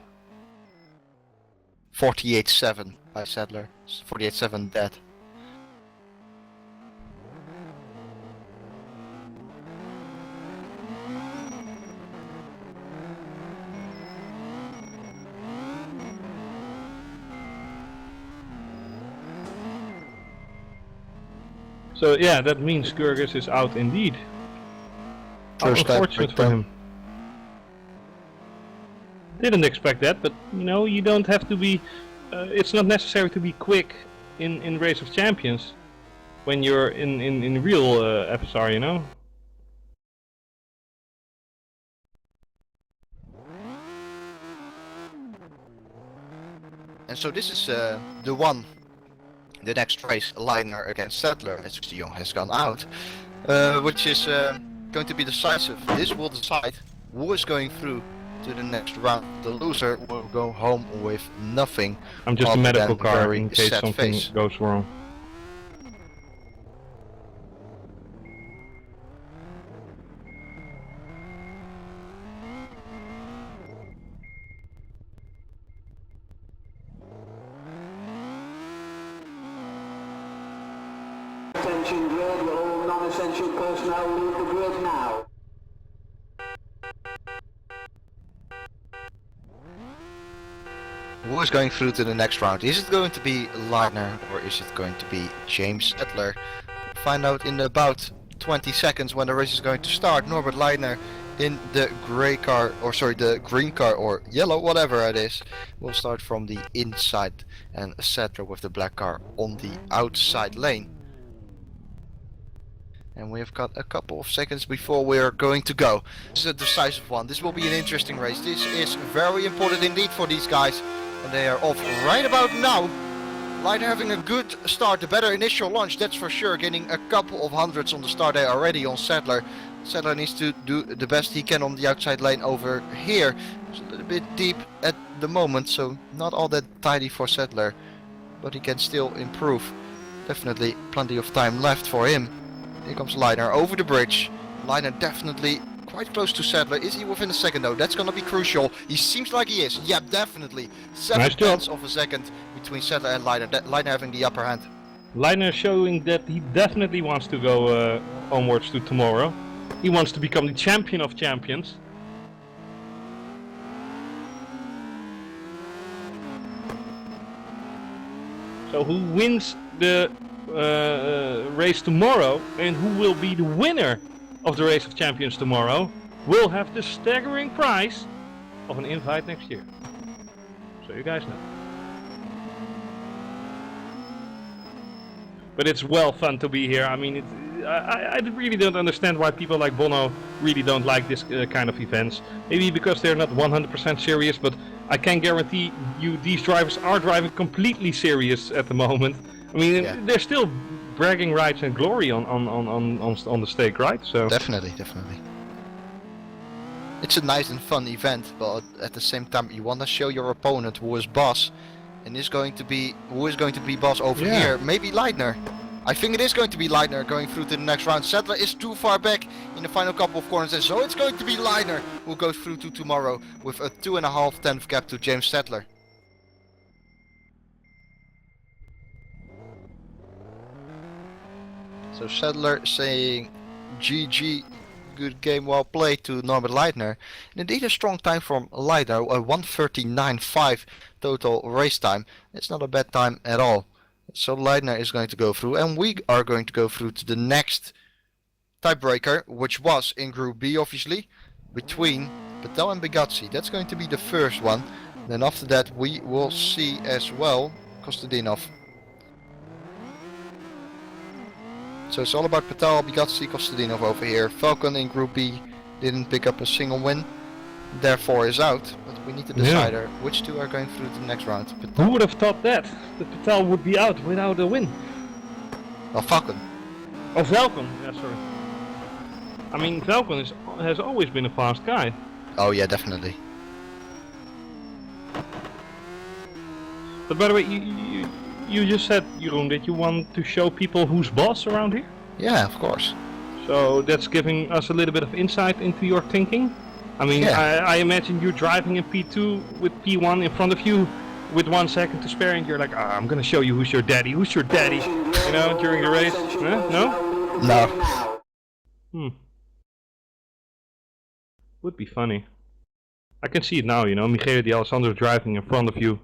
48.7 by Sadler. 48.7 dead. So yeah, that means Gurgis is out indeed. How First time unfortunate for him. Didn't expect that, but you know, you don't have to be. It's not necessary to be quick in Race of Champions when you're in real FSR, you know. And so this is the next race, Liner against Sadler, as Jong has gone out, which is going to be decisive. This will decide who is going through to the next round. The loser will go home with nothing. I'm just a other medical than car very in case sad something face. goes wrong. Attention grid, will all non-essential personnel leave the grid now? Who is going through to the next round? Is it going to be Liner or is it going to be James Sadler? Find out in about 20 seconds when the race is going to start. Norbert Liner in the grey car, or sorry, the green car or yellow, whatever it is, will start from the inside, and Sadler with the black car on the outside lane. And we've got a couple of seconds before we're going to go. This is a decisive one. This will be an interesting race. This is very important indeed for these guys. And they are off right about now. Liner having a good start, a better initial launch, that's for sure. Getting a couple of hundreds on the start day already on Sadler. Sadler needs to do the best he can on the outside lane over here. It's a little bit deep at the moment, so not all that tidy for Sadler. But he can still improve. Definitely plenty of time left for him. Here comes Liner over the bridge. Liner definitely quite close to Sadler. Is he within a second though? That's gonna be crucial. He seems like he is. Yep, definitely. 7 tenths of a second between Sadler and Liner. Liner having the upper hand. Liner showing that he definitely wants to go onwards to tomorrow. He wants to become the champion of champions. So who wins the race tomorrow and who will be the winner of the Race of Champions tomorrow will have the staggering prize of an invite next year. So you guys know. But it's well fun to be here. I mean, I really don't understand why people like Bono really don't like this kind of events. Maybe because they're not 100% serious, but I can guarantee you these drivers are driving completely serious at the moment. I mean, they're still bragging rights and glory on the stake, right? So Definitely. It's a nice and fun event, but at the same time you want to show your opponent who is boss, and who is going to be boss over here. Maybe Leitner. I think it is going to be Leitner going through to the next round. Sadler is too far back in the final couple of corners, and so it's going to be Leitner who goes through to tomorrow with a 2.5 tenth gap to James Sadler. So Sadler saying GG, good game, well played to Norbert Leitner. And indeed a strong time from Leitner, a 1:39.5 total race time. It's not a bad time at all. So Leitner is going to go through, and we are going to go through to the next tiebreaker, which was in Group B obviously, between Patel and Bigazzi. That's going to be the first one. Then after that we will see as well Kostadinov. So it's all about Patel, Bigazzi, Kostadinov over here. Falcon in Group B didn't pick up a single win, therefore is out. But we need to decide which two are going through to the next round. Who would have thought that Patel would be out without a win? Well, Falcon. Oh, Falcon. Yeah, sorry. I mean, Falcon has always been a fast guy. Oh yeah, definitely. But by the way, you just said, Jeroen, that you want to show people who's boss around here? Yeah, of course. So that's giving us a little bit of insight into your thinking. I mean, I imagine you driving in P2 with P1 in front of you with 1 second to spare and you're like, I'm gonna show you who's your daddy, you know, during the race. No? No. Would be funny. I can see it now, you know, Michele Di Alessandro driving in front of you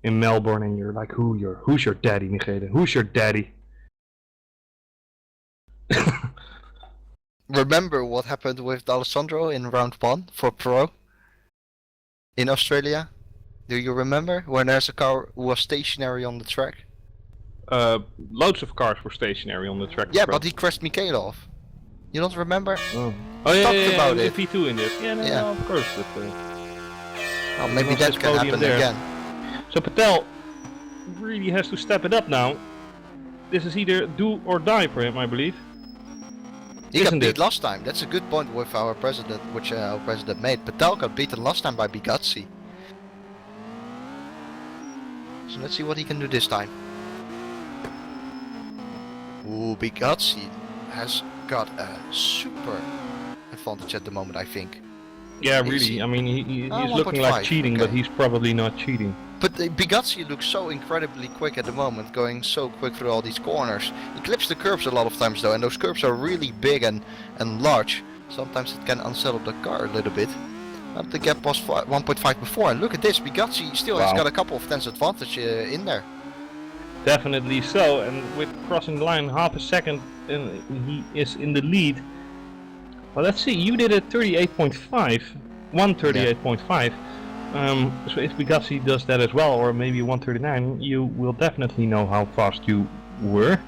in Melbourne and you're like, who's your daddy, Michele? Who's your daddy? Remember what happened with D'Alessandro in round 1 for Pro in Australia? Do you remember when there's a car who was stationary on the track? Loads of cars were stationary on the track. Yeah, but he crashed Michele off. You don't remember? Oh yeah, talked about it. P2 in this. Yeah, no, of course. Well, maybe that can happen again. So Patel really has to step it up now. This is either do or die for him, I believe. He got Isn't beat it? last time. That's a good point with our president, which our president made. Patel got beaten last time by Bigazzi. So let's see what he can do this time. Ooh, Bigazzi has got a super advantage at the moment, I think. Yeah, really. I mean, he's 1.5, looking like cheating, but okay. he's probably not cheating. But Bigazzi looks so incredibly quick at the moment, going so quick through all these corners. He clips the curbs a lot of times though, and those curbs are really big and large. Sometimes it can unsettle the car a little bit. But the gap was 1.5 before, and look at this, Bigazzi still has got a couple of tenths advantage in there. Definitely so, and with crossing the line half a second, and he is in the lead. Well, let's see, you did a 38.5, 138.5. So if Bigazzi does that as well, or maybe 139, you will definitely know how fast you were.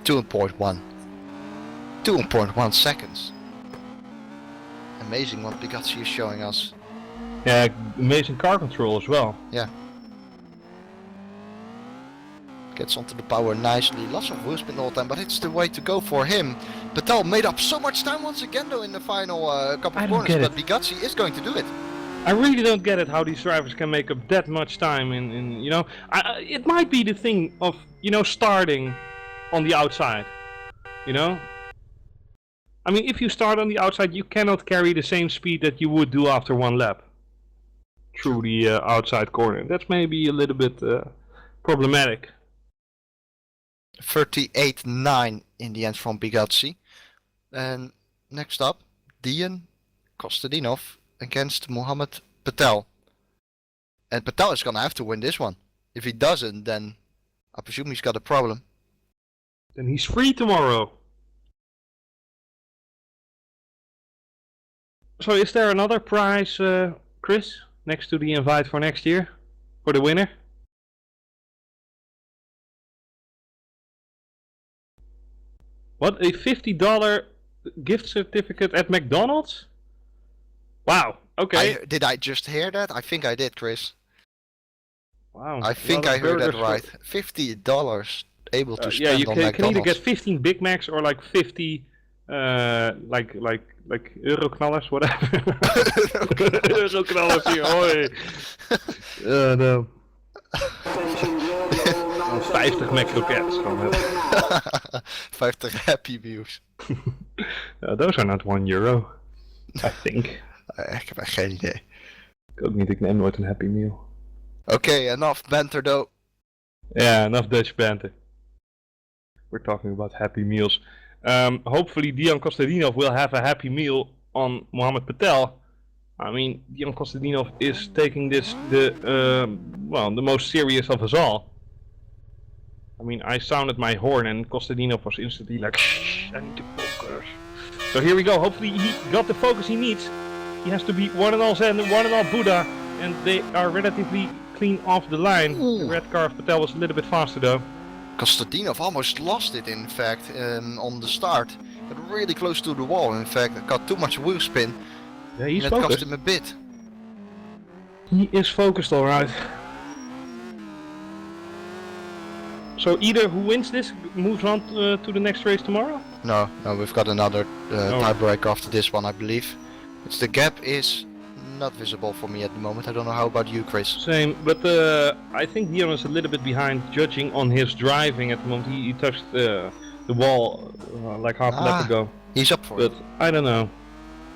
Two point 2.1 seconds. Amazing what Bigazzi is showing us. Yeah, amazing car control as well. Yeah. Gets onto the power nicely, lots of wheel spin all the time, but it's the way to go for him. Patel made up so much time once again though in the final couple of corners, but Bigazzi is going to do it. I really don't get it how these drivers can make up that much time in you know, it might be the thing of, you know, starting on the outside, you know? I mean, if you start on the outside, you cannot carry the same speed that you would do after one lap through the outside corner. That's maybe a little bit problematic. 38.9 in the end from Bigazzi. And next up, Dian Kostadinov against Mohammed Patel. And Patel is gonna have to win this one. If he doesn't, then I presume he's got a problem. Then he's free tomorrow. So is there another prize, Kris, next to the invite for next year, for the winner? What, a $50 gift certificate at McDonald's? Wow, okay. Did I just hear that? I think I did, Kris. Wow. I think I heard that right. $50 able to spend yeah, you on can McDonald's. either get 15 Big Macs or like 50 like Euroknallers, whatever. Euroknallers hier, hoi. No. 50 McRockets gewoon hebben. 50 Happy Meals. Those are not €1, I think. Ik heb echt geen idee. Ik ook niet, ik neem nooit een Happy Meal. Okay, enough banter though. Yeah, enough Dutch banter. We're talking about Happy Meals. Hopefully Dian Kostadinov will have a happy meal on Mohammed Patel. I mean, Dian Kostadinov is taking this the most serious of us all. I mean, I sounded my horn and Kostadinov was instantly like, shh, I need to focus. So here we go, hopefully he got the focus he needs. He has to be one and all Zen and one and all Buddha, and they are relatively clean off the line. Ooh. The red car of Patel was a little bit faster though. Kostadinov almost lost it in fact on the start. Got really close to the wall in fact, got too much wheel spin. Yeah, he's And that cost focused. him a bit. He is focused alright. So either who wins this moves on to the next race tomorrow? No, we've got another tiebreaker after this one I believe. It's the gap is not visible for me at the moment. I don't know how about you, Kris. Same, but I think Dion is a little bit behind judging on his driving at the moment. He touched the wall like half a lap ago. He's up for But it. I don't know.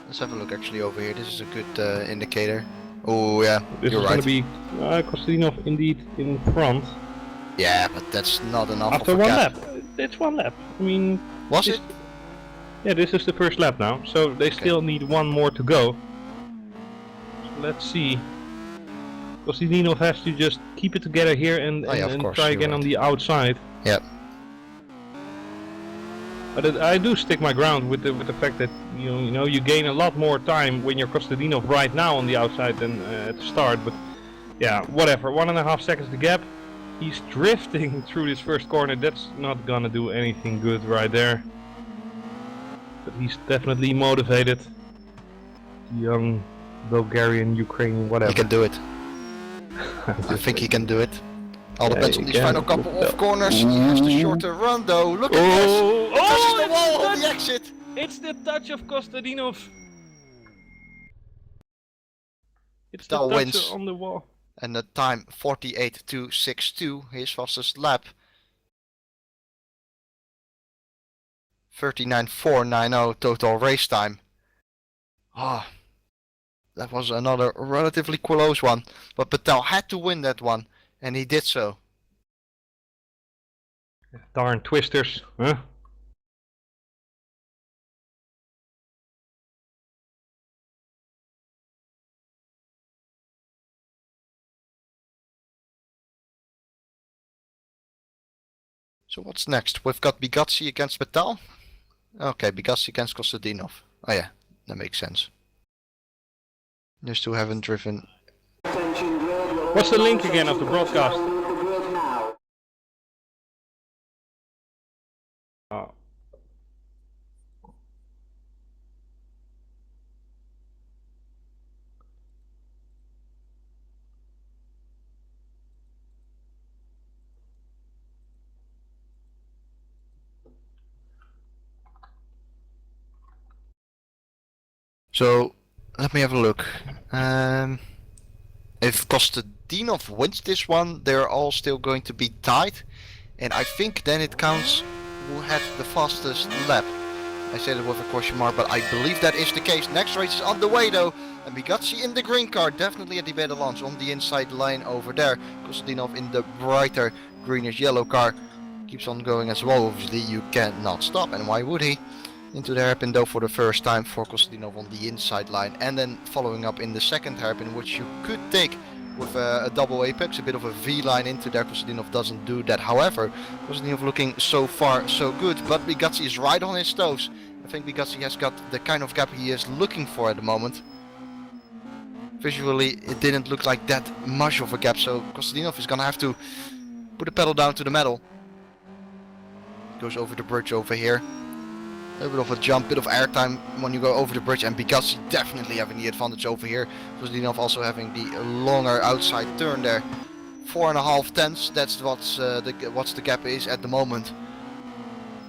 Let's have a look actually over here. This is a good indicator. Oh yeah, This you're is right. going to be Kostadinov indeed in front. Yeah, but that's not enough After of a one gap. lap. It's one lap. I mean, Was this- it? yeah, this is the first lap now, so they still need one more to go. So let's see. Kostadinov has to just keep it together here and, Oh, yeah, of and course, try you're again right. on the outside. Yep. But I do stick my ground with the fact that you gain a lot more time when you're Kostadinov right now on the outside than at the start. But yeah, whatever. 1.5 seconds the gap. He's drifting through this first corner. That's not gonna do anything good right there. But he's definitely motivated. Young Bulgarian, Ukrainian, whatever. He can do it. I think he can do it. All Yeah, depends he on these can. final couple of corners. He has the shorter run though. Look at this! Touches the wall on the exit! It's the touch of Kostadinov. It's the Patel touch wins. on the wall. And the time 48.262, his fastest lap. 39.490 total race time. Ah, that was another relatively close one. But Patel had to win that one, and he did so. Darn twisters, huh? So what's next? We've got Bigazzi against Patel. Okay, Bigazzi against Kostadinov. Oh yeah, that makes sense. These two haven't driven. Attention grid, your What's the link again non-essential of the broadcast? personnel leave the grid now. Oh. So let me have a look. If Kostadinov wins this one, they're all still going to be tied, and I think then it counts who had the fastest lap. I said it with a question mark, but I believe that is the case. Next race is on the way though, and Bigazzi in the green car, definitely at the better launch on the inside line over there. Kostadinov in the brighter greenish yellow car keeps on going as well. Obviously you cannot stop, and why would he? Into the hairpin though for the first time for Kostadinov on the inside line, and then following up in the second hairpin, which you could take with a double apex, a bit of a V line into there. Kostadinov doesn't do that. However, Kostadinov looking so far so good, but Bigazzi is right on his toes. I think Bigazzi has got the kind of gap he is looking for at the moment. Visually it didn't look like that much of a gap, so Kostadinov is gonna have to put the pedal down to the metal. Goes over the bridge over here. A little bit of a jump, bit of airtime when you go over the bridge, and Bigazzi definitely having the advantage over here. Kostadinov also having the longer outside turn there. 4.5 tenths, that's what's the gap is at the moment.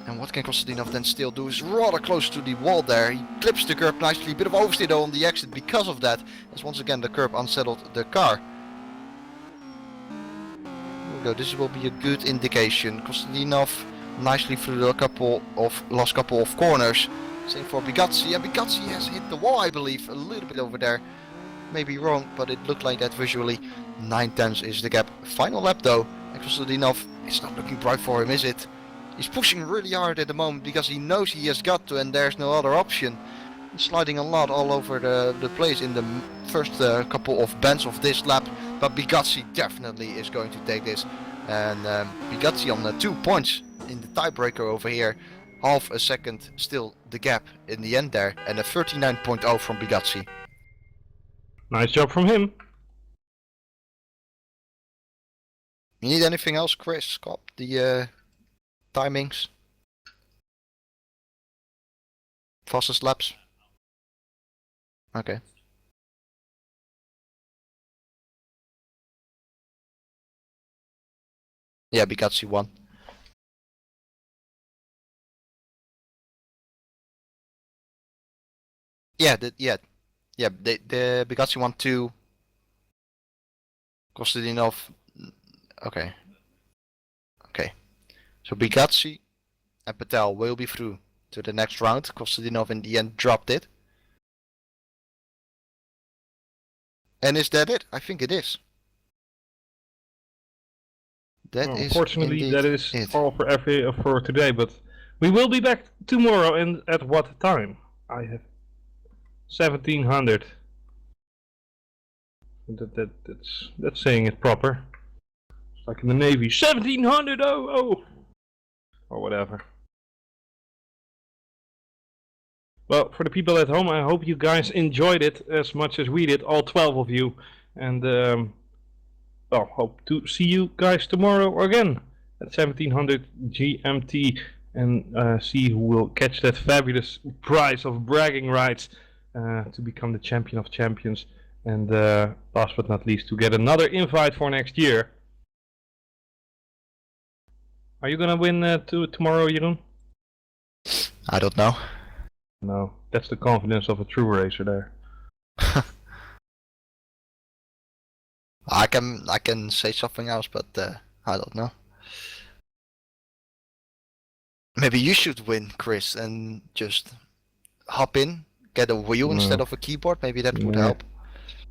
And what can Kostadinov then still do is rather close to the wall there. He clips the curb nicely, a bit of oversteer though on the exit because of that, as once again the curb unsettled the car. Here we go, this will be a good indication. Kostadinov nicely through the last couple of corners. Same for Bigazzi. Yeah, Bigazzi has hit the wall, I believe, a little bit over there. Maybe wrong, but it looked like that visually. 9 tenths is the gap. Final lap though. And Kostadinov, it's not looking bright for him, is it? He's pushing really hard at the moment because he knows he has got to, and there's no other option. He's sliding a lot all over the place in the first couple of bends of this lap, but Bigazzi definitely is going to take this. And Bigazzi on 2 points in the tiebreaker over here. Half a second still the gap in the end there, and a 39.0 from Bigazzi. Nice job from him. You need anything else, Kris? Cobb? The timings? Fastest laps? Okay. Yeah, Bugatti won. Yeah, the Bugatti won 2. Kostadinov. Okay. Okay. So Bugatti and Patel will be through to the next round. Kostadinov in the end dropped it. And is that it? I think it is. That is Unfortunately, indeed that is it. all for today. But we will be back tomorrow, and at what time? I have 1700. That's saying it proper. It's like in the Navy, 1700. Oh, or whatever. Well, for the people at home, I hope you guys enjoyed it as much as we did, all 12 of you. And well, hope to see you guys tomorrow again at 1700 GMT and see who will catch that fabulous prize of bragging rights to become the champion of champions. And last but not least, to get another invite for next year. Are you gonna win tomorrow, Jeroen? I don't know. No, that's the confidence of a true racer there. I can say something else, but I don't know. Maybe you should win, Kris, and just hop in, get a wheel instead of a keyboard. Maybe that would Yeah. help.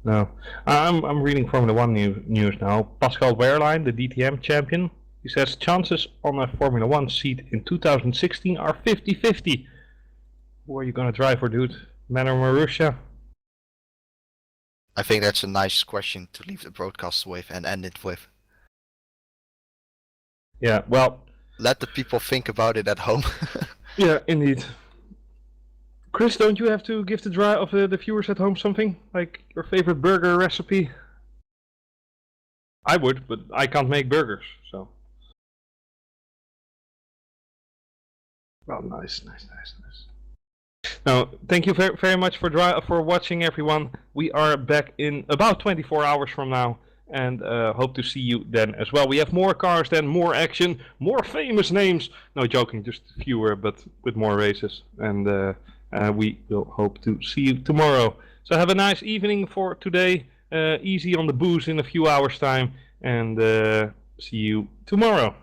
No, I'm reading Formula One news now. Pascal Wehrlein, the DTM champion, he says chances on a Formula One seat in 2016 are 50-50. Who are you gonna drive for, dude? Man or Marussia? I think that's a nice question to leave the broadcast with and end it with. Yeah, well, Let the people think about it at home. yeah, indeed. Kris, don't you have to give the viewers at home something? Like your favorite burger recipe? I would, but I can't make burgers, so. Well, nice. Now, thank you very much for watching, everyone. We are back in about 24 hours from now, and hope to see you then as well. We have more cars then, more action, more famous names. No, joking, just fewer, but with more races. And we will hope to see you tomorrow. So have a nice evening for today. Easy on the booze in a few hours time, and see you tomorrow.